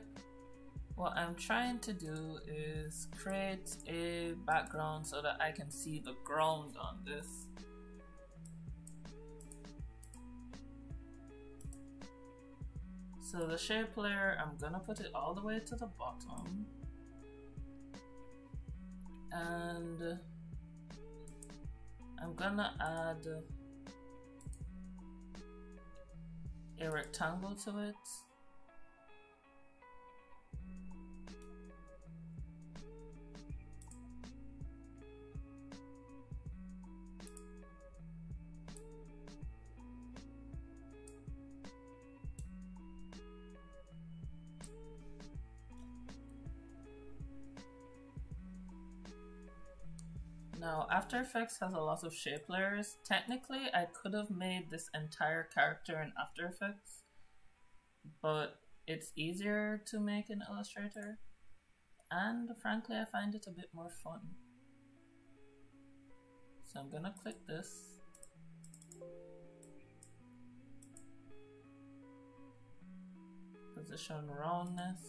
What I'm trying to do is create a background so that I can see the ground on this. So the shape layer, I'm gonna put it all the way to the bottom. And I'm gonna add a rectangle to it. Now, After Effects has a lot of shape layers. Technically, I could have made this entire character in After Effects, but it's easier to make in Illustrator, and frankly, I find it a bit more fun. So I'm gonna click this. Position roundness.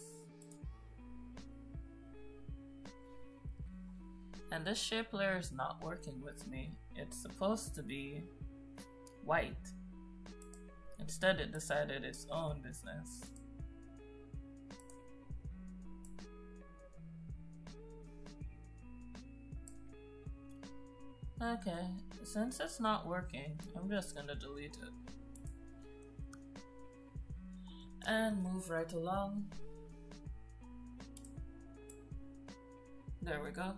And this shape layer is not working with me. It's supposed to be white. Instead, it decided its own business. Okay, since it's not working, I'm just gonna delete it. And move right along. There we go.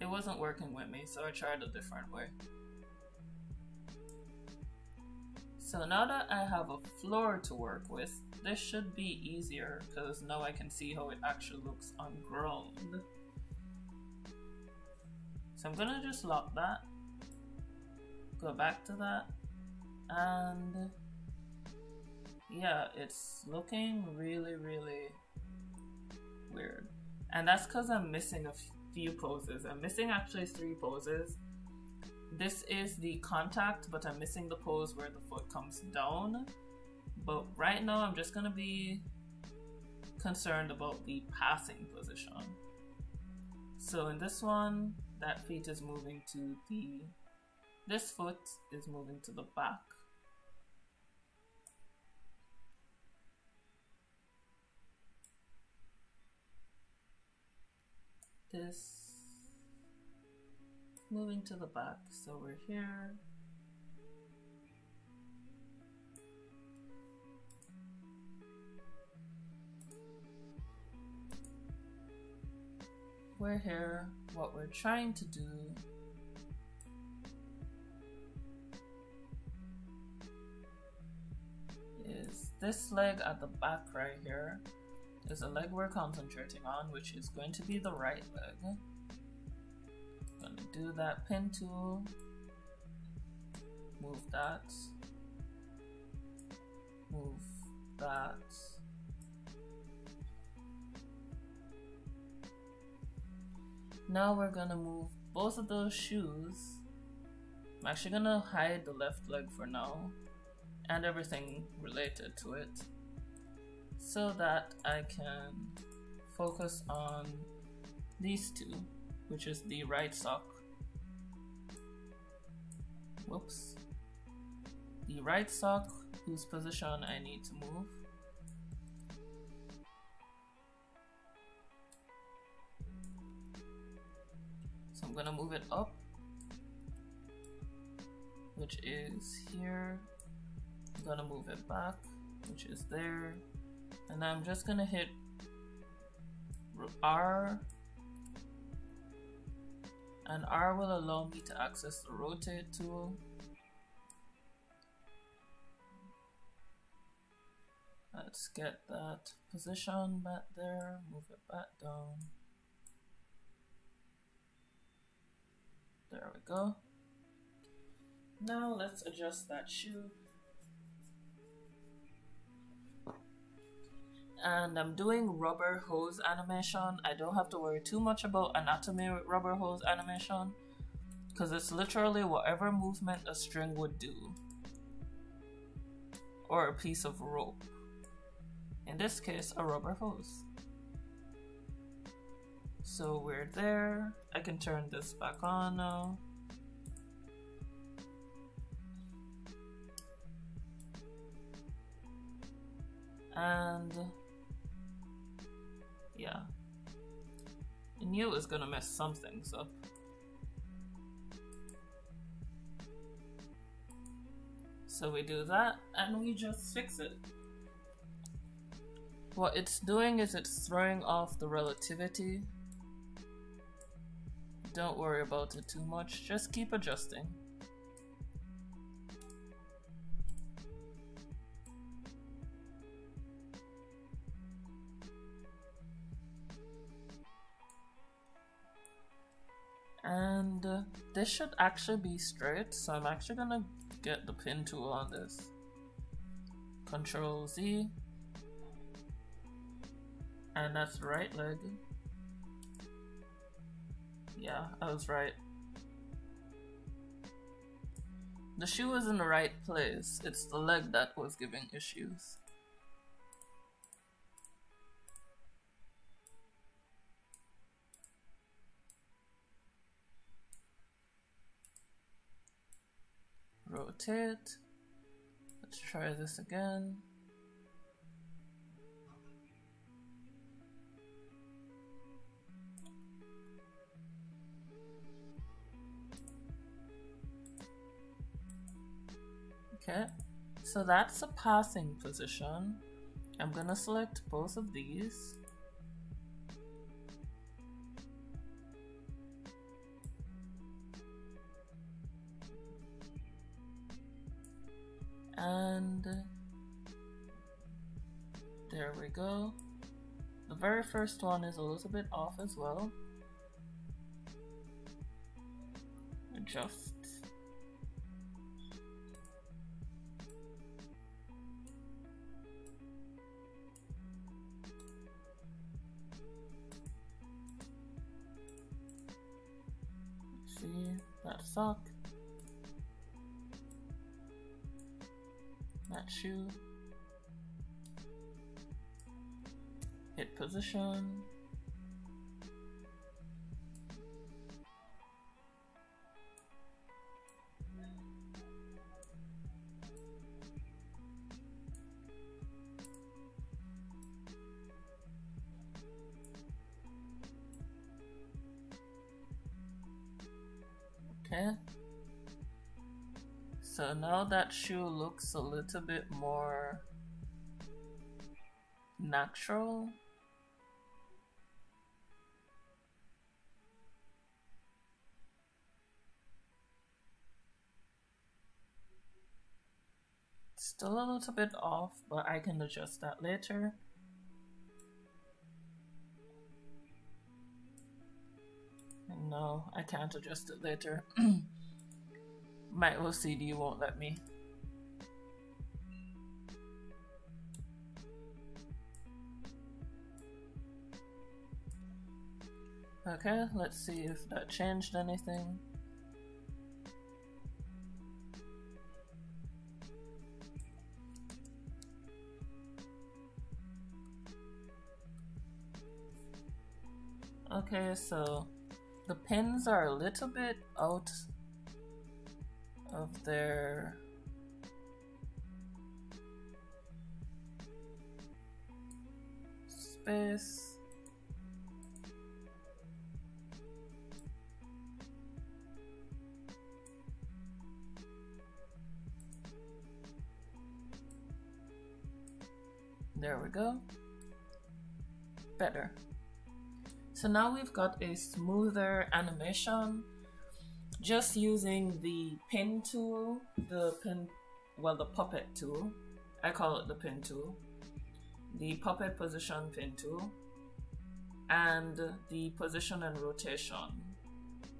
It wasn't working with me, so I tried a different way. So now that I have a floor to work with, this should be easier because now I can see how it actually looks on ground. So I'm gonna just lock that, go back to that, and yeah, it's looking really, really weird. And that's because I'm missing a few poses. I'm missing actually 3 poses. This is the contact, but I'm missing the pose where the foot comes down. But right now I'm just gonna be concerned about the passing position. So in this one, that feet is moving to the, this foot is moving to the back. This moving to the back, so we're here. We're here. What we're trying to do is this leg at the back right here is a leg we're concentrating on, which is going to be the right leg. I'm gonna do that pin tool, move that, move that. Now we're gonna move both of those shoes. I'm actually gonna hide the left leg for now and everything related to it so that I can focus on these two, which is the right sock. Whoops. The right sock whose position I need to move. So I'm gonna move it up, which is here. I'm gonna move it back, which is there. And I'm just gonna hit R, and R will allow me to access the rotate tool. Let's get that position back there, move it back down. There we go. Now let's adjust that shoe. And I'm doing rubber hose animation. I don't have to worry too much about anatomy with rubber hose animation because it's literally whatever movement a string would do or a piece of rope. In this case, a rubber hose. So we're there. I can turn this back on now. And yeah, I knew it was gonna mess some things up. So we do that and we just fix it. What it's doing is it's throwing off the relativity. Don't worry about it too much, just keep adjusting. And this should actually be straight, so I'm actually gonna get the pin tool on this. Control Z, and that's the right leg. Yeah, I was right. The shoe is in the right place, it's the leg that was giving issues. Rotate. Let's try this again. Okay, so that's a passing position. I'm gonna select both of these. And there we go. The very first one is a little bit off as well. Adjust. See, that sock. That shoe. Hit position. Okay. So now that shoe looks a little bit more natural. Still a little bit off, but I can adjust that later. No, I can't adjust it later. My OCD won't let me. Okay, let's see if that changed anything. Okay, so the pins are a little bit out of their space. There we go. Better. So now we've got a smoother animation just using the pin tool, the puppet tool. I call it the pin tool. The puppet position pin tool and the position and rotation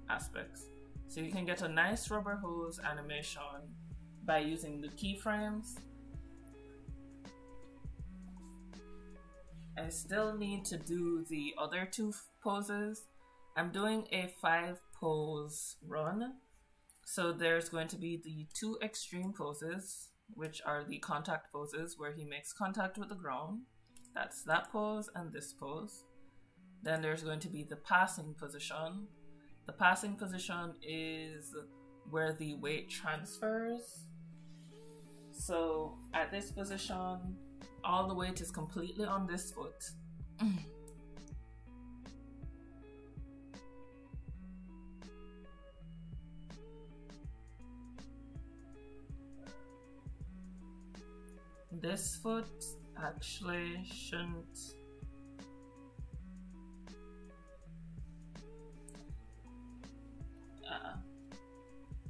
aspects. So you can get a nice rubber hose animation by using the keyframes. I still need to do the other two poses. I'm doing a 5-pose run. So there's going to be the 2 extreme poses, which are the contact poses where he makes contact with the ground. That's that pose and this pose. Then there's going to be the passing position. The passing position is where the weight transfers. So at this position, all the weight is completely on this foot. This foot actually shouldn't.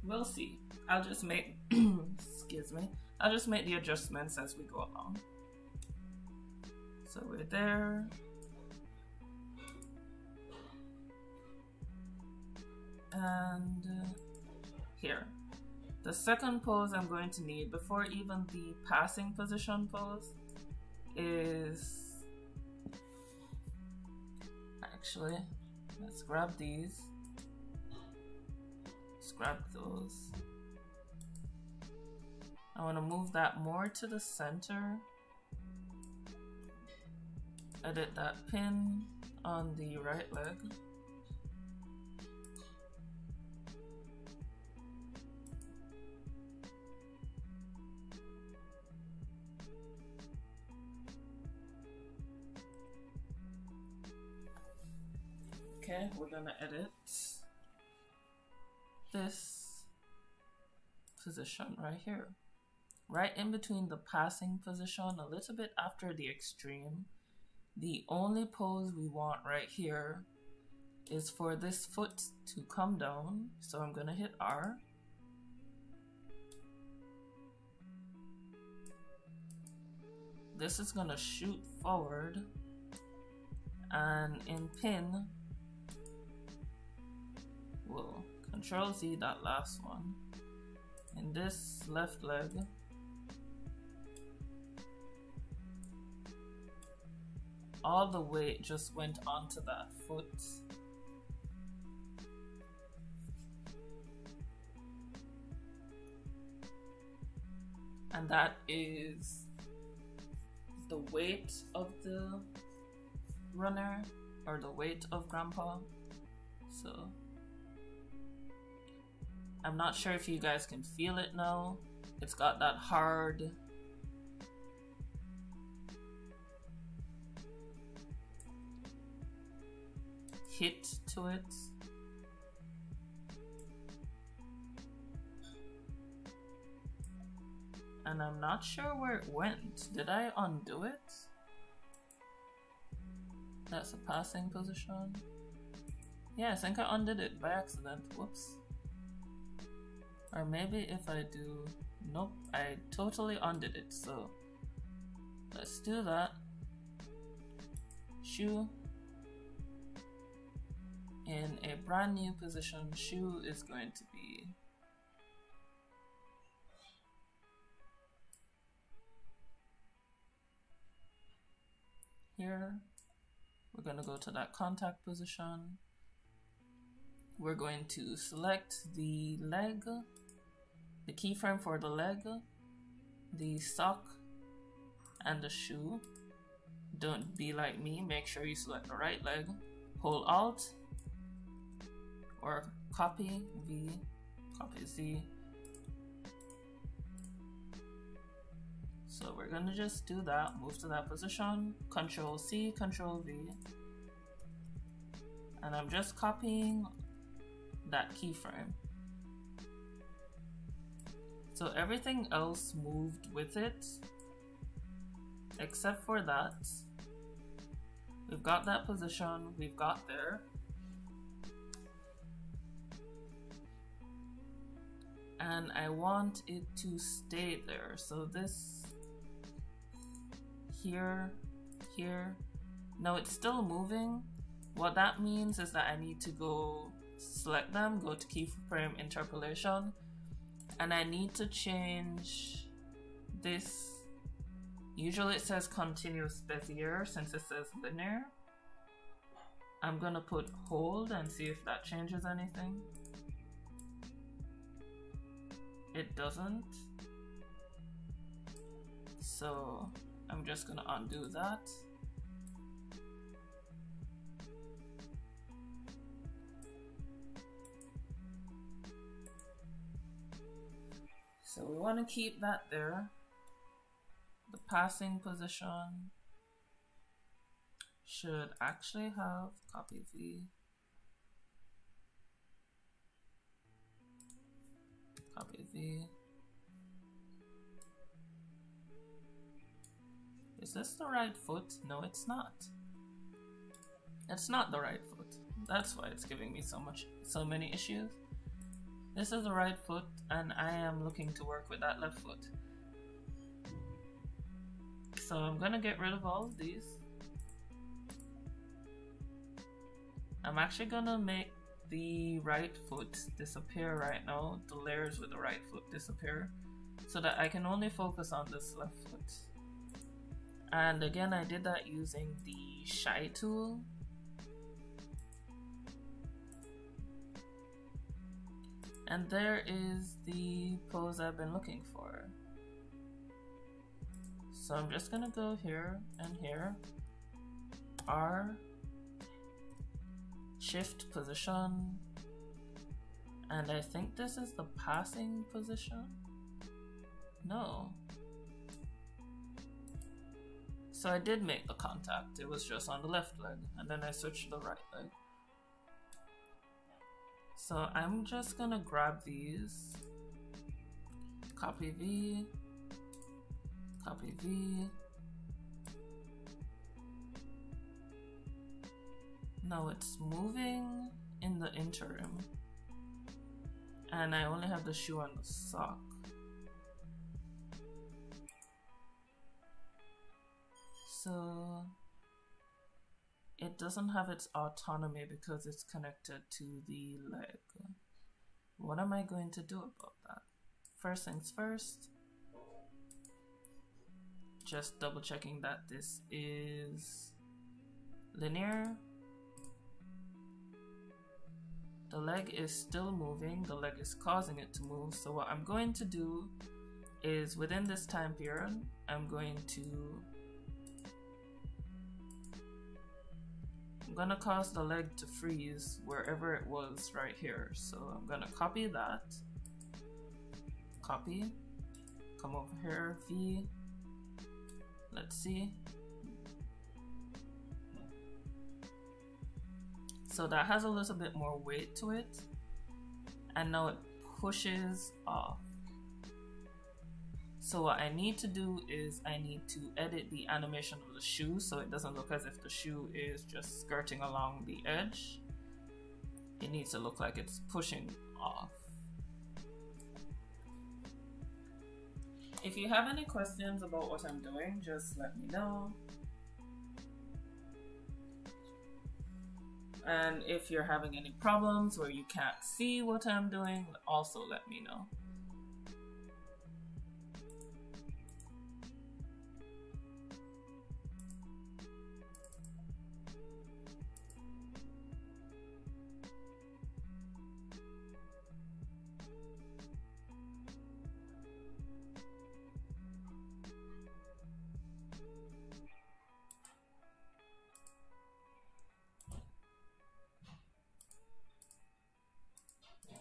We'll see. I'll just make, excuse me, I'll just make the adjustments as we go along. So we're there. And here. The second pose I'm going to need before even the passing position pose is, actually, let's grab these. Let's grab those. I want to move that more to the center. Edit that pin on the right leg. Okay, we're gonna edit this position right here. Right in between the passing position, a little bit after the extreme. The only pose we want right here is for this foot to come down. So I'm gonna hit R. This is gonna shoot forward, and in pin, we'll Control Z that last one. In this left leg, all the weight just went onto that foot. And that is the weight of the runner, or the weight of Grandpa. So I'm not sure if you guys can feel it now. It's got that hard hit to it. And I'm not sure where it went. Did I undo it? That's a passing position. Yeah, I think I undid it by accident. Whoops. Or maybe if I do... Nope, I totally undid it. So let's do that. Shoe. In a brand new position, shoe is going to be here. We're going to go to that contact position. We're going to select the leg, the keyframe for the leg, the sock, and the shoe. Don't be like me, make sure you select the right leg. Hold Alt or copy V, copy Z. So we're gonna just do that, move to that position, Control C, Control V. And I'm just copying that keyframe. So everything else moved with it, except for that. We've got that position, we've got there. And I want it to stay there. So this here, here. No, it's still moving. What that means is that I need to go select them, go to keyframe interpolation, and I need to change this. Usually it says continuous Bezier, since it says linear. I'm gonna put hold and see if that changes anything. It doesn't. So I'm just gonna undo that. So we want to keep that there. The passing position should actually have copy V, copy V. Is this the right foot? No, it's not. It's not the right foot. That's why it's giving me so many issues. This is the right foot, and I am looking to work with that left foot. So I'm gonna get rid of all of these. I'm actually gonna make the right foot disappear right now. The layers with the right foot disappear so that I can only focus on this left foot. And again, I did that using the Shy tool. And there is the pose I've been looking for. So I'm just gonna go here and here. R, shift position, and I think this is the passing position. No. So I did make the contact, it was just on the left leg, and then I switched to the right leg. So I'm just gonna grab these, copy V, copy V. Now it's moving in the interim, and I only have the shoe and the sock. So it doesn't have its autonomy because it's connected to the leg. What am I going to do about that? First things first, just double checking that this is linear. The leg is still moving, the leg is causing it to move. So what I'm going to do is within this time period, I'm gonna cause the leg to freeze wherever it was right here. So I'm gonna copy that, copy, come over here, V, let's see. So that has a little bit more weight to it, and now it pushes off. So what I need to do is I need to edit the animation of the shoe so it doesn't look as if the shoe is just skirting along the edge. It needs to look like it's pushing off. If you have any questions about what I'm doing, just let me know. And if you're having any problems where you can't see what I'm doing, also let me know.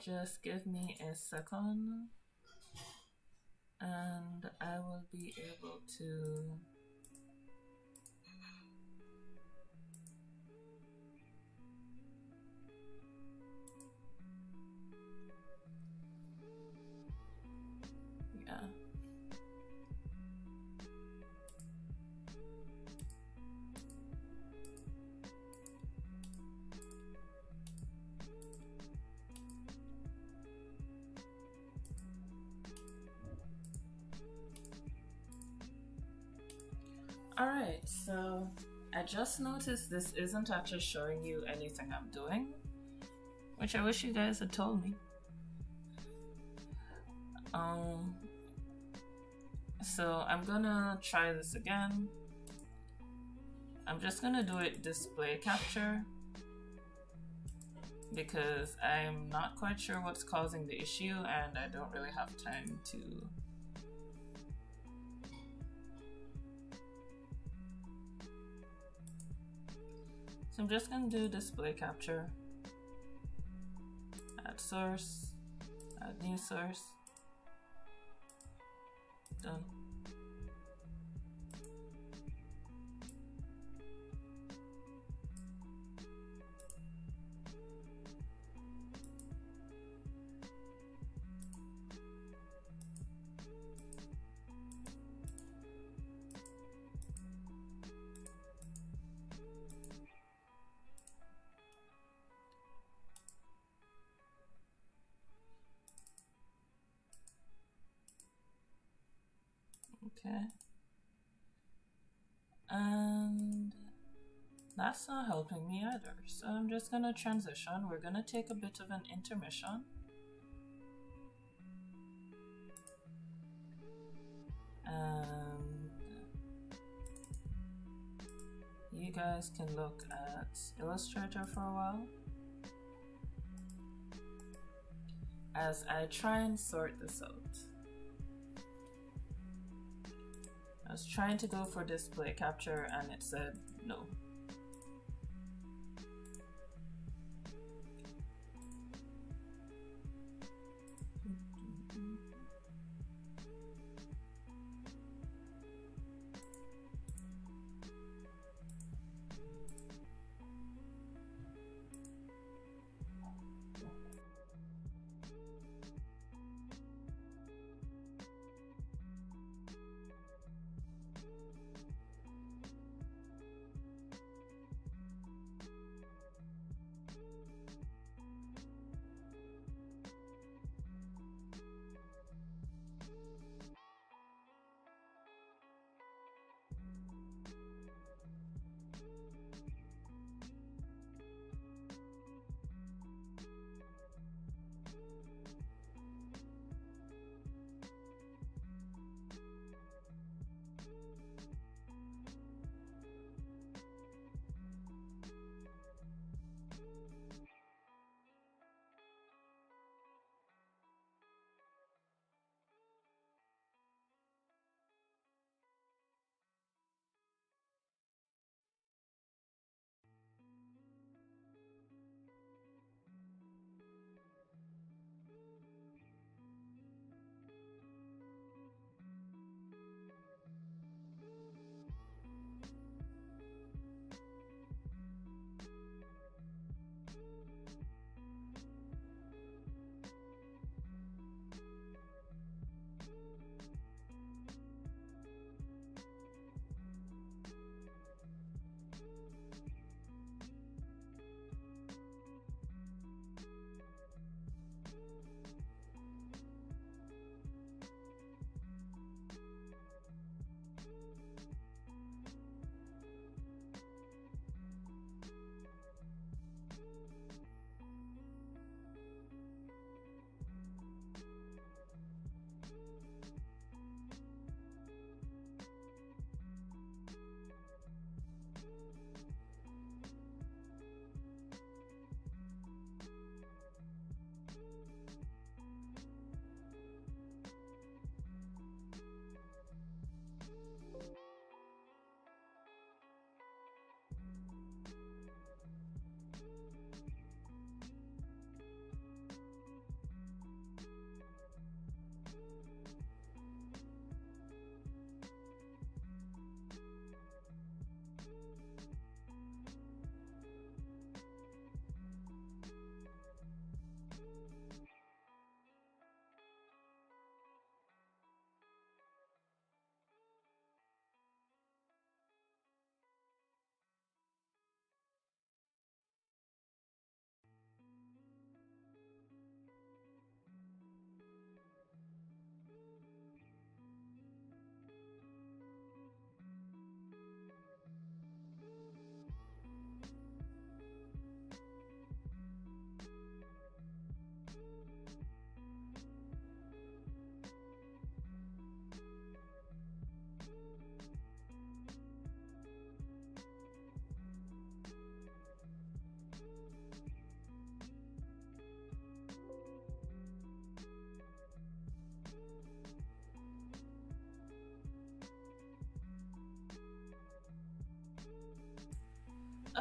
Just give me a second and I will be able to Alright, so I just noticed this isn't actually showing you anything I'm doing, which I wish you guys had told me. So I'm gonna try this again. I'm just gonna do it display capture because I'm not quite sure what's causing the issue and I don't really have time to I'm just gonna do display capture, add source, add new source, done. Okay. And That's not helping me either. So I'm just gonna transition. We're gonna take a bit of an intermission. And you guys can look at Illustrator for a while as I try and sort this out. I was trying to go for display capture and it said no.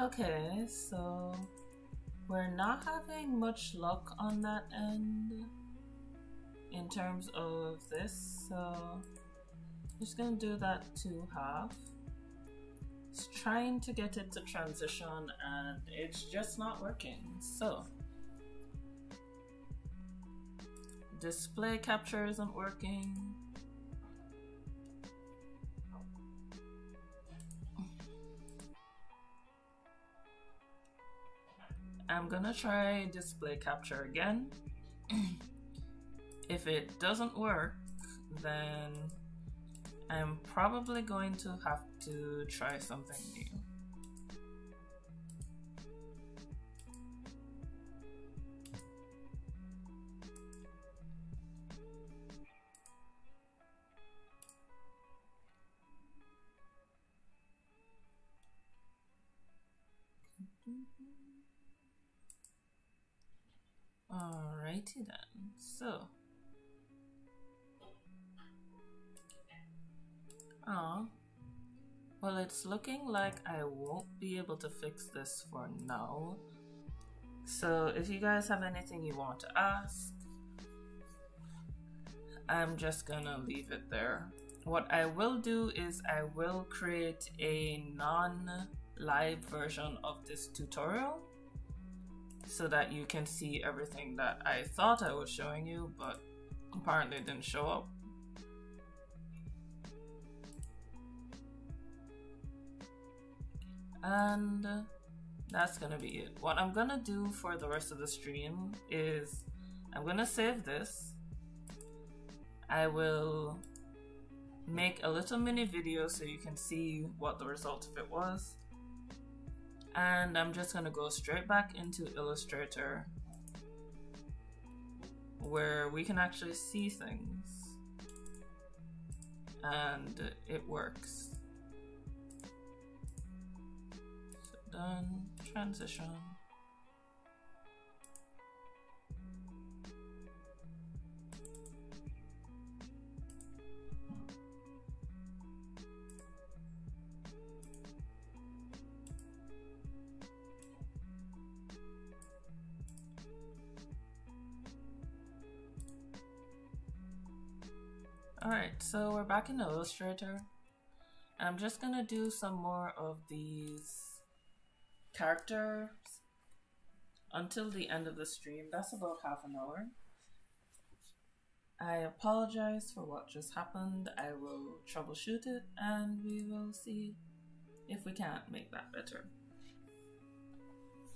Okay, so we're not having much luck on that end in terms of this, so I'm just gonna do that to half. It's trying to get it to transition and it's just not working. So display capture isn't working. I'm gonna try display capture again. If it doesn't work, then I'm probably going to have to try something new. Alrighty then. So, well, it's looking like I won't be able to fix this for now. So if you guys have anything you want to ask, I'm just gonna leave it there. What I will do is I will create a non-live version of this tutorial so that you can see everything that I thought I was showing you, but apparently didn't show up. And that's gonna be it. What I'm gonna do for the rest of the stream is I'm gonna save this. I will make a little mini video so you can see what the result of it was. And I'm just gonna go straight back into Illustrator where we can actually see things. And it works. Done. Transition. Alright, so we're back in Illustrator. I'm just gonna do some more of these characters until the end of the stream. That's about half an hour. I apologize for what just happened. I will troubleshoot it and we will see if we can't make that better.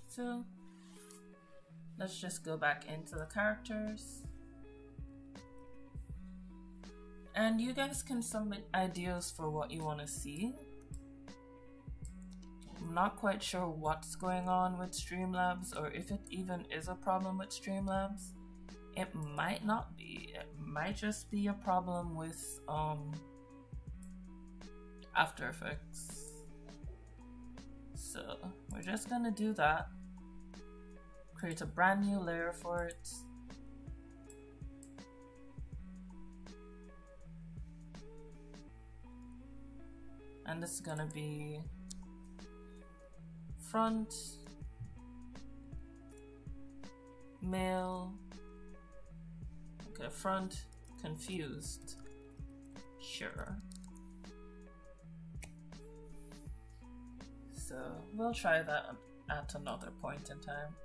So let's just go back into the characters. And you guys can submit ideas for what you want to see. I'm not quite sure what's going on with Streamlabs or if it even is a problem with Streamlabs. It might not be. It might just be a problem with Aftereffects. So we're just gonna do that. Create a brand new layer for it. And this is gonna be front, male, okay, front, confused, sure. So we'll try that at another point in time.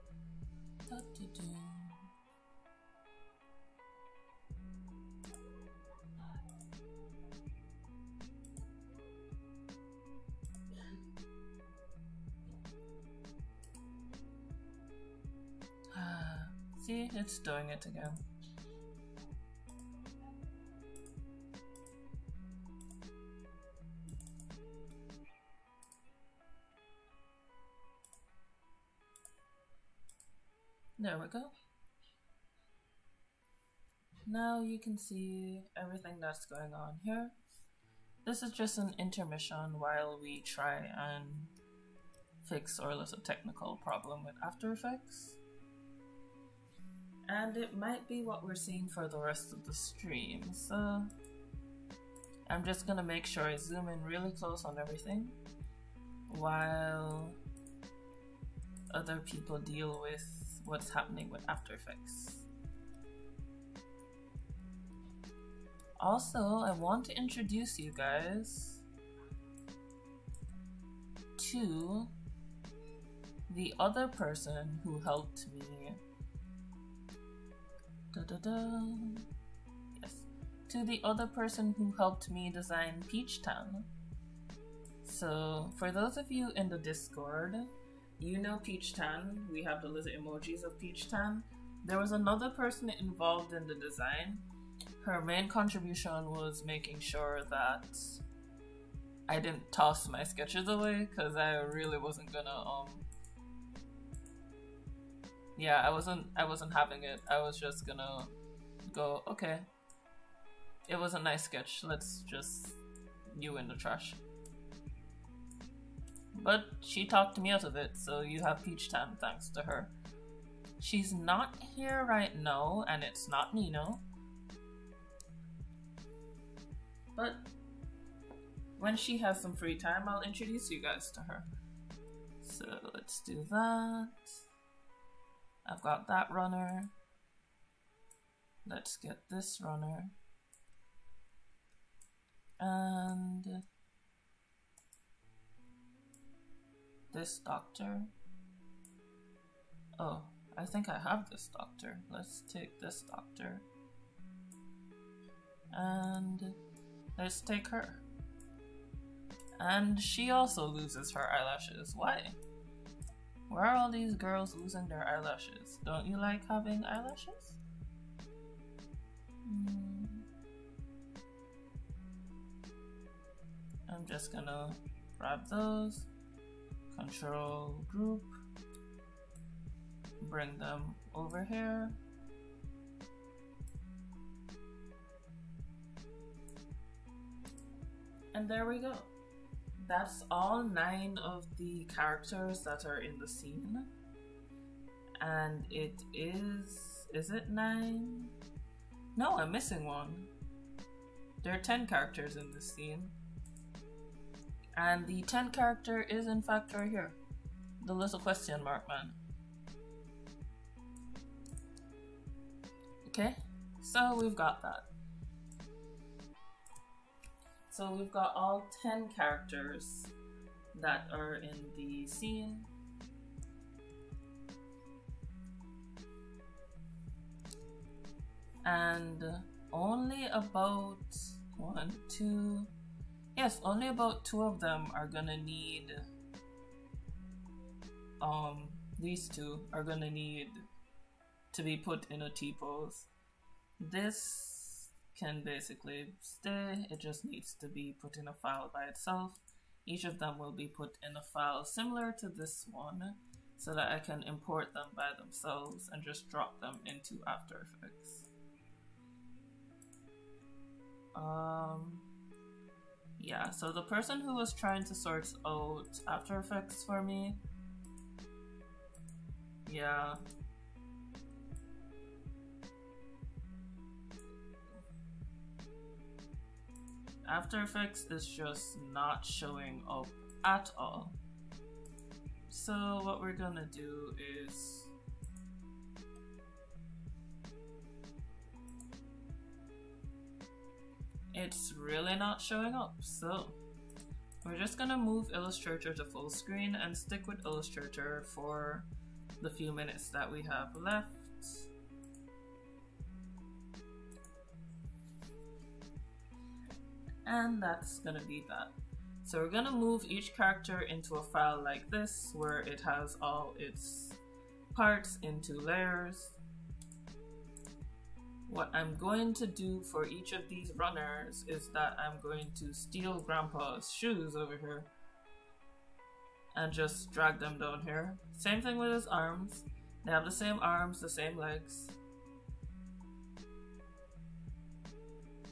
See, it's doing it again. There we go. Now you can see everything that's going on here. This is just an intermission while we try and fix our little technical problem with After Effects. And it might be what we're seeing for the rest of the stream, so I'm just gonna make sure I zoom in really close on everything while other people deal with what's happening with After Effects. Also, I want to introduce you guys to the other person who helped me. Yes, to the other person who helped me design Peach Town. So, for those of you in the Discord, you know Peach Town. We have the little emojis of Peach Town. There was another person involved in the design. Her main contribution was making sure that I didn't toss my sketches away, because I really wasn't gonna yeah, I wasn't having it. I was just gonna go, okay, it was a nice sketch, let's just you in the trash. But she talked me out of it, so you have peach time thanks to her. She's not here right now, and it's not Neenoo. But when she has some free time, I'll introduce you guys to her. So let's do that. I've got that runner. Let's get this runner. And this doctor. Oh, I think I have this doctor. Let's take this doctor. And let's take her. And she also loses her eyelashes. Why? Why are all these girls losing their eyelashes? Don't you like having eyelashes? I'm just gonna grab those, control group, bring them over here. And there we go. That's all 9 of the characters that are in the scene. And it is it 9? No, I'm missing one. There are 10 characters in this scene. And the 10th character is in fact right here. The little question mark man. Okay, so we've got that. So we've got all 10 characters that are in the scene. And only about only about 2 of them are gonna need, these 2 are gonna need to be put in a T-pose. This can basically stay, it just needs to be put in a file by itself. Each of them will be put in a file similar to this one so that I can import them by themselves and just drop them into After Effects. Yeah, so the person who was trying to sort out After Effects for me, yeah. After Effects is just not showing up at all. So what we're gonna do is it's really not showing up, so we're just gonna move Illustrator to full screen and stick with Illustrator for the few minutes that we have left. And that's gonna be that. So we're gonna move each character into a file like this where it has all its parts into layers. What I'm going to do for each of these runners is that I'm going to steal Grandpa's shoes over here and just drag them down here. Same thing with his arms. They have the same arms, the same legs.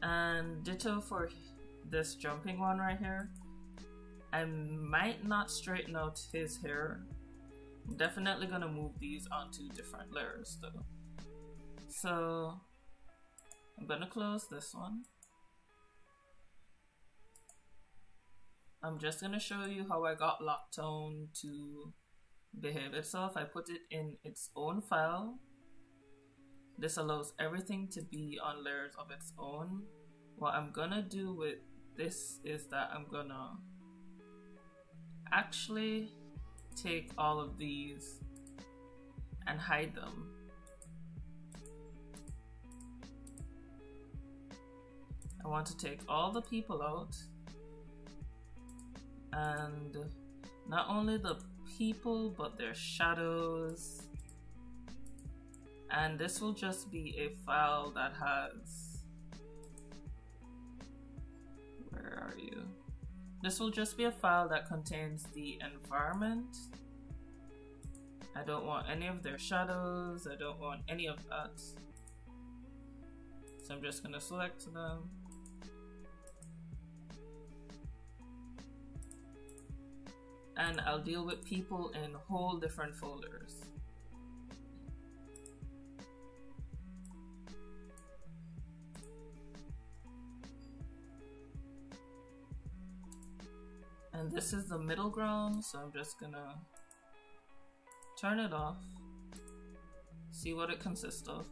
And ditto for this jumping one right here. I might not straighten out his hair. I'm definitely gonna move these onto different layers though. So I'm gonna close this one. I'm just gonna show you how I got Lockdown to behave itself. I put it in its own file. This allows everything to be on layers of its own. What I'm gonna do with this is that I'm gonna actually take all of these and hide them. I want to take all the people out, and not only the people but their shadows, and this will just be a file that has, where are you? This will just be a file that contains the environment. I don't want any of their shadows, I don't want any of that. So I'm just gonna select them. and I'll deal with people in whole different folders. And this is the middle ground, so I'm just gonna turn it off, see what it consists of.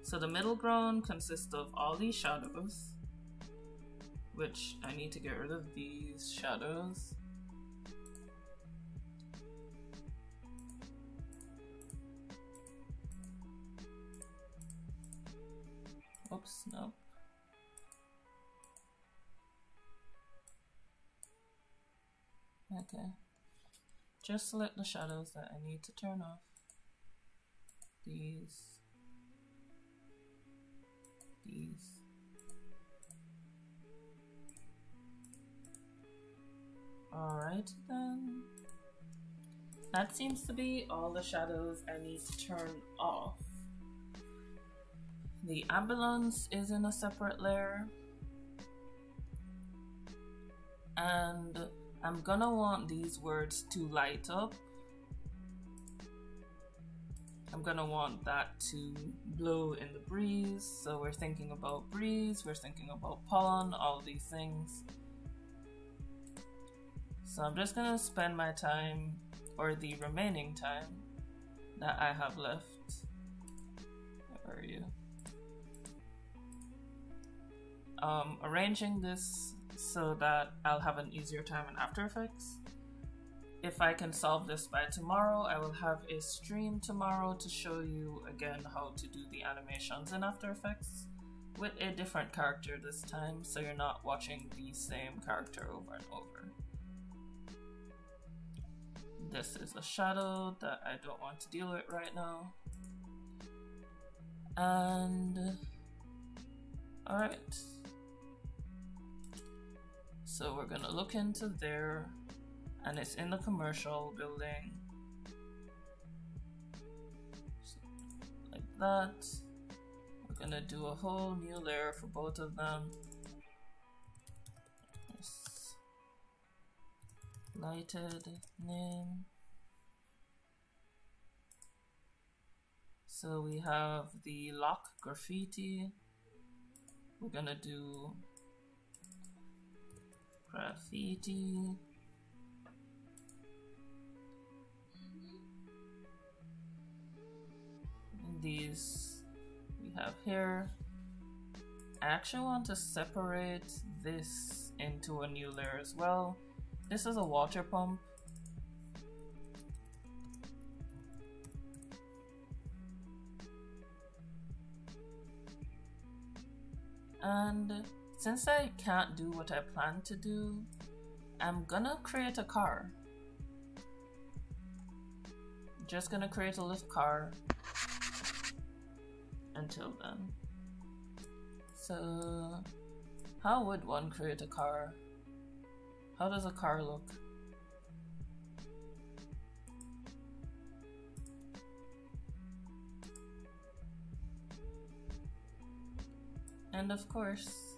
So the middle ground consists of all these shadows, which I need to get rid of these shadows. Oops, no. Okay. Just select the shadows that I need to turn off. These. Alright then. That seems to be all the shadows I need to turn off. The ambulance is in a separate layer. And I'm gonna want these words to light up. I'm gonna want that to blow in the breeze. So we're thinking about breeze, we're thinking about pollen, all these things. So I'm just gonna spend my time, or the remaining time that I have left. Where are you? Arranging this so that I'll have an easier time in After Effects. If I can solve this by tomorrow, I will have a stream tomorrow to show you again how to do the animations in After Effects with a different character this time, so you're not watching the same character over and over. This is a shadow that I don't want to deal with right now. And alright. So we're gonna look into there, and it's in the commercial building. So, like that. We're gonna do a whole new layer for both of them. Yes. Lighted name. So we have the lock graffiti. We're gonna do graffiti. And these we have here. I actually want to separate this into a new layer as well. This is a water pump. And since I can't do what I plan to do, I'm gonna create a car. Just gonna create a little car until then. So, how would one create a car? How does a car look? And of course,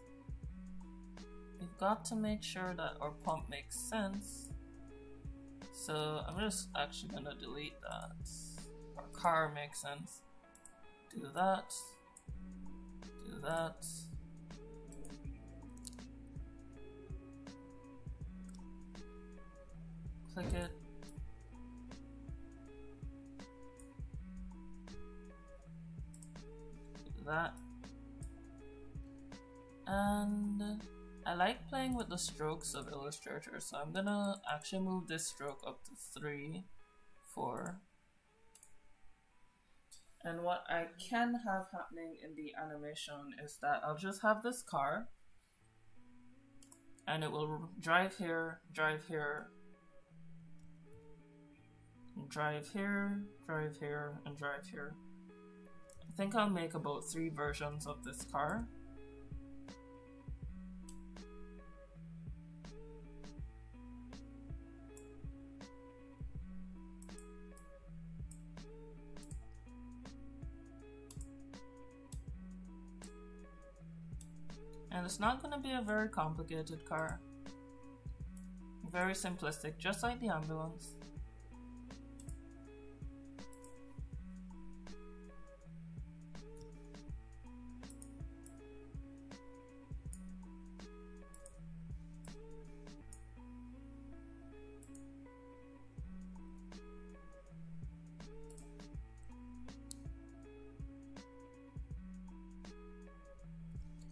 we've got to make sure that our pump makes sense. So I'm just actually gonna delete that. Our car makes sense. Do that. Do that. Click it. Do that. And I like playing with the strokes of Illustrator, so I'm gonna actually move this stroke up to 3, 4. And what I can have happening in the animation is that I'll just have this car, and it will drive here, drive here, drive here, drive here, and drive here. I think I'll make about 3 versions of this car. And it's not going to be a very complicated car. Very simplistic, just like the ambulance.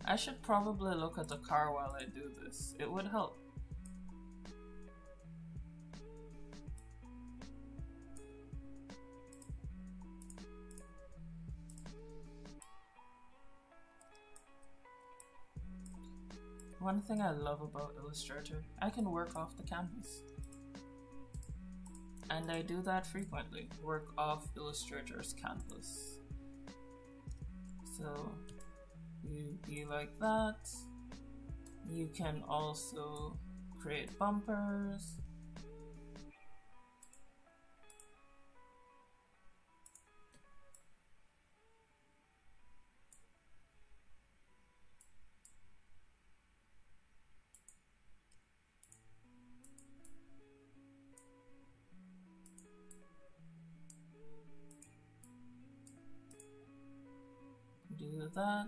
I should probably look at the car while I do this. It would help. One thing I love about Illustrator, I can work off the canvas. And I do that frequently, work off Illustrator's canvas. So you be like that. You can also create bumpers. Do that.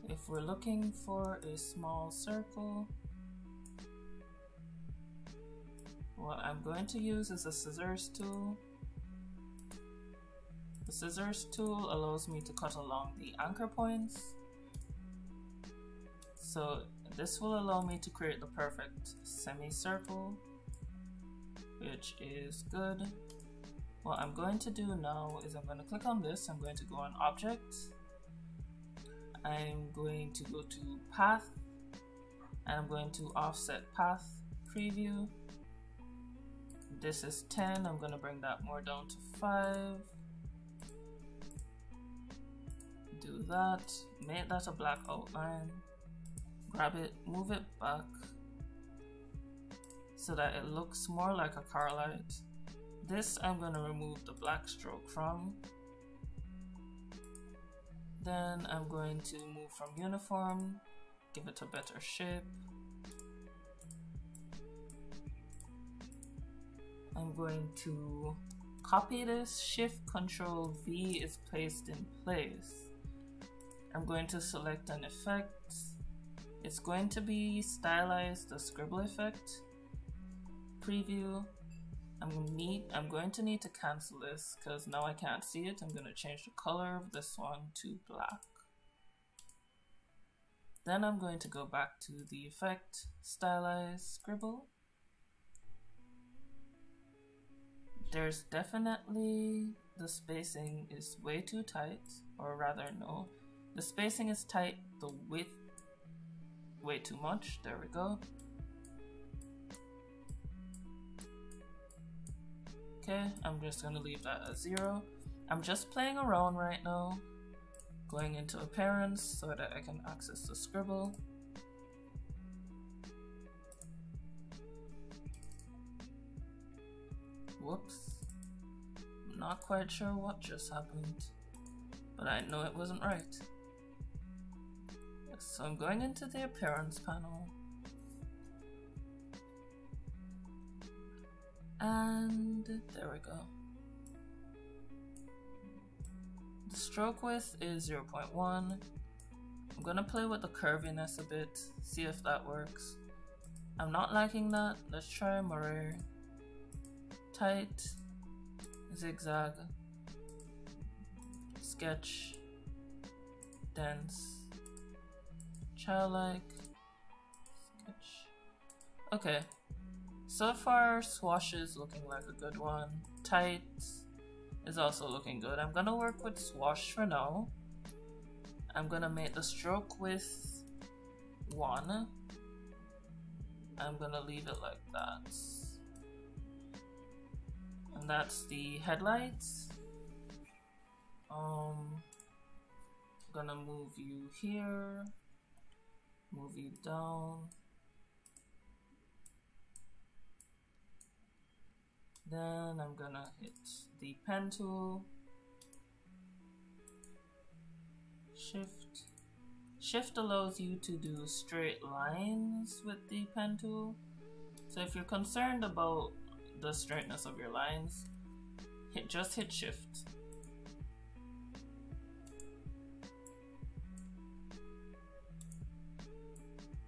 If we're looking for a small circle, what I'm going to use is a scissors tool. The scissors tool allows me to cut along the anchor points. So this will allow me to create the perfect semicircle, which is good. What I'm going to do now is I'm going to click on this. I'm going to go on Object. I'm going to go to Path, and I'm going to Offset Path Preview. This is 10. I'm going to bring that more down to 5. Do that. Make that a black outline. Grab it, move it back so that it looks more like a car light. This I'm going to remove the black stroke from. Then I'm going to move from uniform, give it a better shape. I'm going to copy this, Shift Control V is placed in place. I'm going to select an effect. It's going to be stylized, the scribble effect. Preview. I'm going to need to cancel this because now I can't see it. I'm going to change the color of this one to black. Then I'm going to go back to the effect, stylize, scribble. There's definitely, the spacing is way too tight, or rather no, the spacing is tight, the width way too much. There we go. Okay, I'm just gonna leave that at 0. I'm just playing around right now, going into appearance so that I can access the scribble. Whoops. I'm not quite sure what just happened, but I know it wasn't right. So I'm going into the appearance panel. And there we go. The stroke width is 0.1. I'm gonna play with the curviness a bit, see if that works. I'm not liking that. Let's try Monarise. Tight, zigzag, sketch, dense, childlike, sketch. Okay. So far, Swash is looking like a good one. Tight is also looking good. I'm gonna work with Swash for now. I'm gonna make the stroke width 1. I'm gonna leave it like that. And that's the headlights. I'm gonna move you here, move you down. Then I'm gonna hit the pen tool, Shift. Shift allows you to do straight lines with the pen tool. So if you're concerned about the straightness of your lines, just hit shift.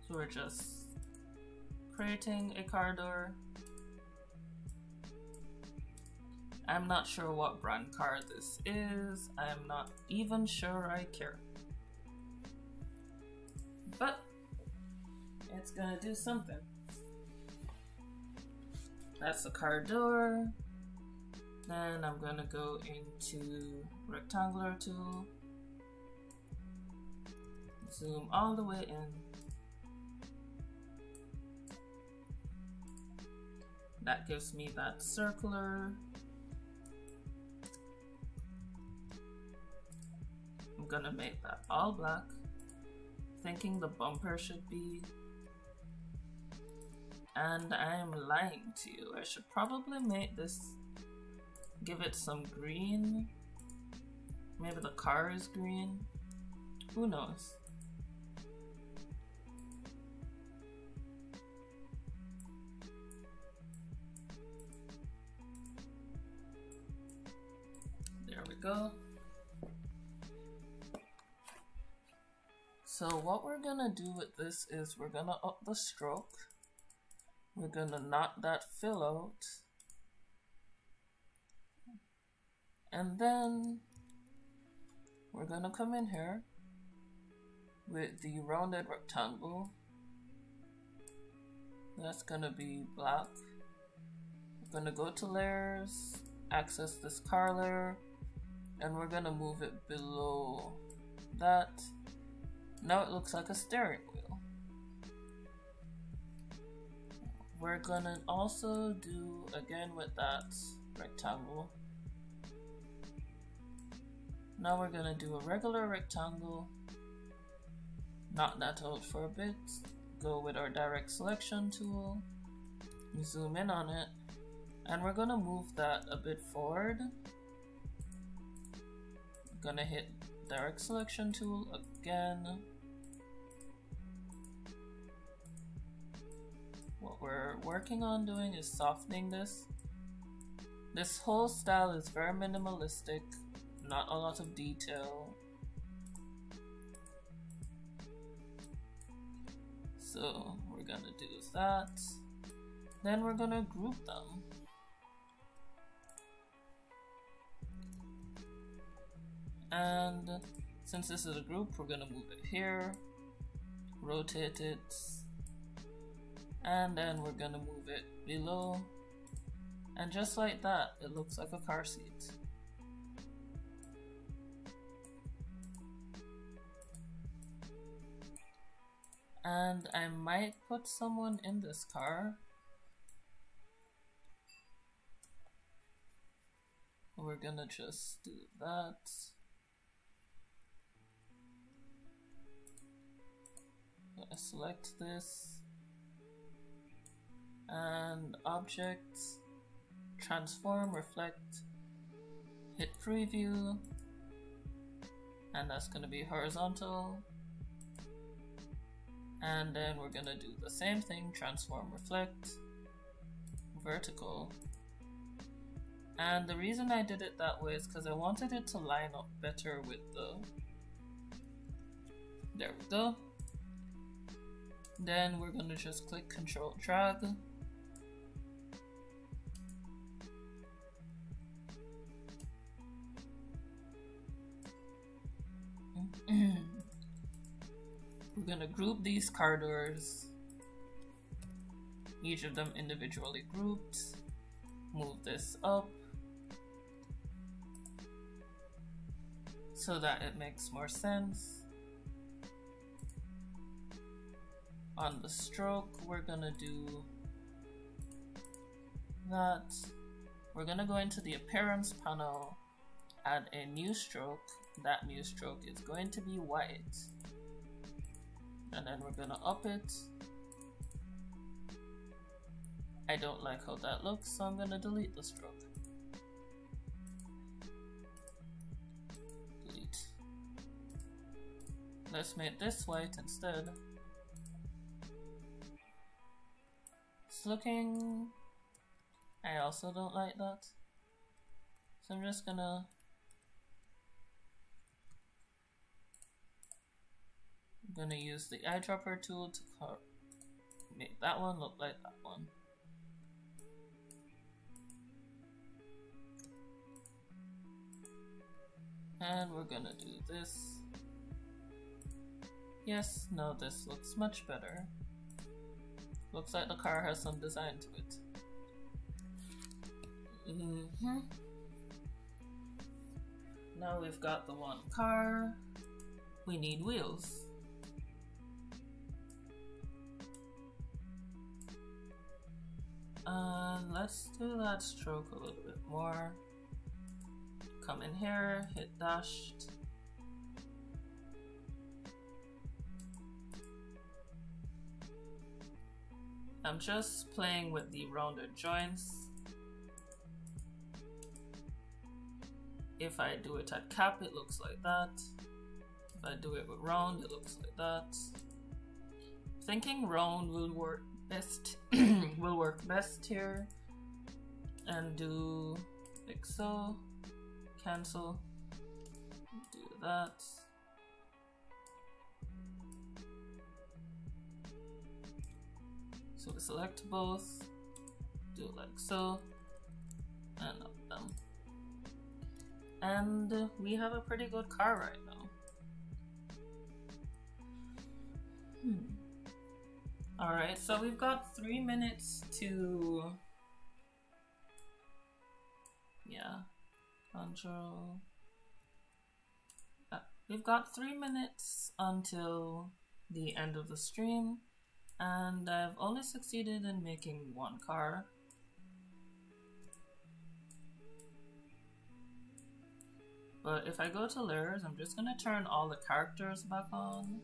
So we're just creating a corridor. I'm not sure what brand car this is. I am not even sure I care. But it's gonna do something. That's the car door. Then I'm gonna go into rectangular tool. Zoom all the way in. That gives me that circular. I'm gonna make that all black, thinking the bumper should be. And I am lying to you. I should probably make this, give it some green. Maybe the car is green. Who knows? There we go. So what we're gonna do with this is we're gonna up the stroke. We're gonna knock that fill out. And then we're gonna come in here with the rounded rectangle. That's gonna be black. We're gonna go to layers, access this car layer, and we're gonna move it below that. Now it looks like a steering wheel. We're gonna also do again with that rectangle. Now we're gonna do a regular rectangle, knock that out for a bit, go with our direct selection tool, zoom in on it, and we're gonna move that a bit forward. I'm gonna hit direct selection tool again. What we're working on doing is softening this. This whole style is very minimalistic, not a lot of detail. So we're gonna do that. Then we're gonna group them. And since this is a group, we're gonna move it here, rotate it, and then we're gonna move it below. And just like that, it looks like a car seat. And I might put someone in this car. We're gonna just do that. I'm gonna select this and object, transform, reflect, hit preview, and that's gonna be horizontal. And then we're gonna do the same thing, transform, reflect, vertical. And the reason I did it that way is because I wanted it to line up better with the, there we go. Then we're gonna just click Control Drag. We're gonna group these car doors, each of them individually grouped. Move this up so that it makes more sense. On the stroke, we're gonna do that. We're gonna go into the appearance panel, add a new stroke. That new stroke is going to be white. And then we're gonna up it. I don't like how that looks, so I'm gonna delete the stroke. Delete. Let's make this white instead. It's looking... I also don't like that. So I'm just gonna... I'm gonna use the eyedropper tool to make that one look like that one. And we're gonna do this. Yes, no, this looks much better. Looks like the car has some design to it. Now we've got the one car. We need wheels. Let's do that stroke a little bit more. Come in here, hit dashed. I'm just playing with the rounded joints. If I do it at cap, it looks like that. If I do it with round, it looks like that. Thinking round will work best. Will work best here. And do like so. Cancel. Do that. So we select both. Do it like so. And up them. And we have a pretty good car right now. Alright, so we've got 3 minutes to... Yeah. Control... we've got 3 minutes until the end of the stream. And I've only succeeded in making one car. But if I go to layers, I'm just gonna turn all the characters back on.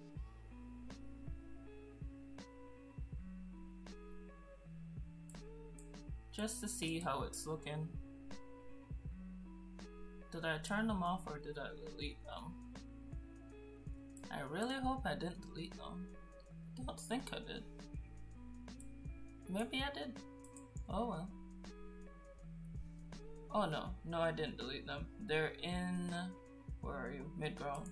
Just to see how it's looking. Did I turn them off or did I delete them? I really hope I didn't delete them. Don't think I did. Maybe I did. Oh well. Oh no, no I didn't delete them. They're in... Where are you? Mid-ground.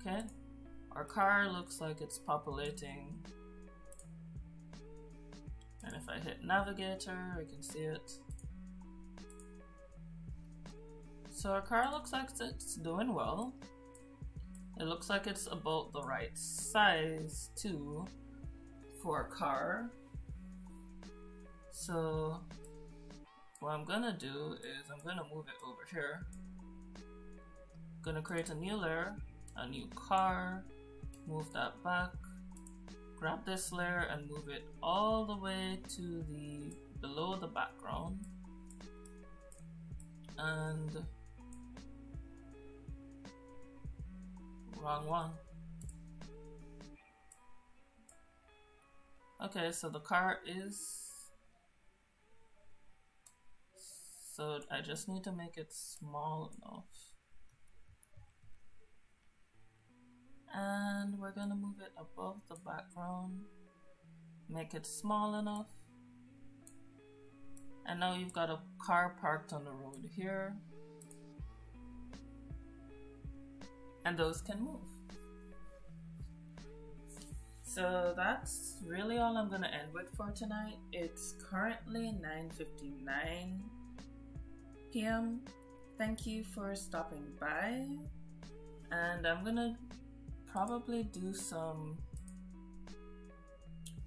Okay. Our car looks like it's populating. And if I hit navigator, I can see it. So our car looks like it's doing well. It looks like it's about the right size too for a car. So what I'm gonna do is I'm gonna move it over here. I'm gonna create a new layer, a new car, move that back, grab this layer and move it all the way to the below the background. And wrong one. Okay, so the car is... So I just need to make it small enough. And we're gonna move it above the background. Make it small enough. And now you've got a car parked on the road here. And those can move. So that's really all I'm gonna end with for tonight. It's currently 9:59 p.m. Thank you for stopping by. And I'm gonna probably do some...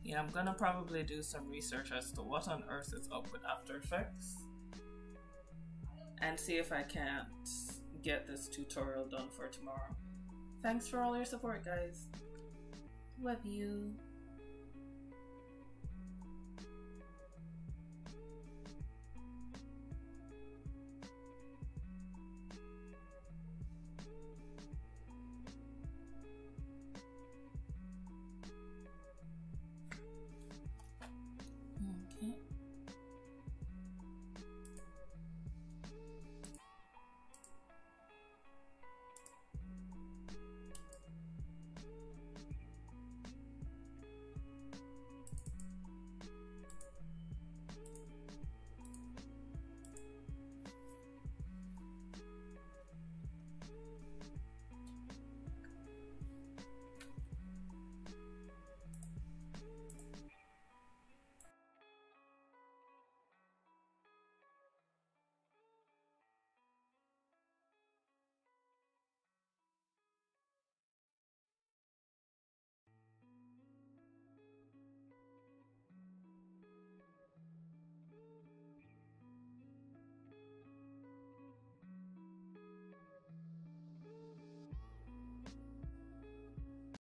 Yeah, I'm gonna probably do some research as to what on earth is up with After Effects. And see if I can't get this tutorial done for tomorrow. Thanks for all your support, guys. Love you.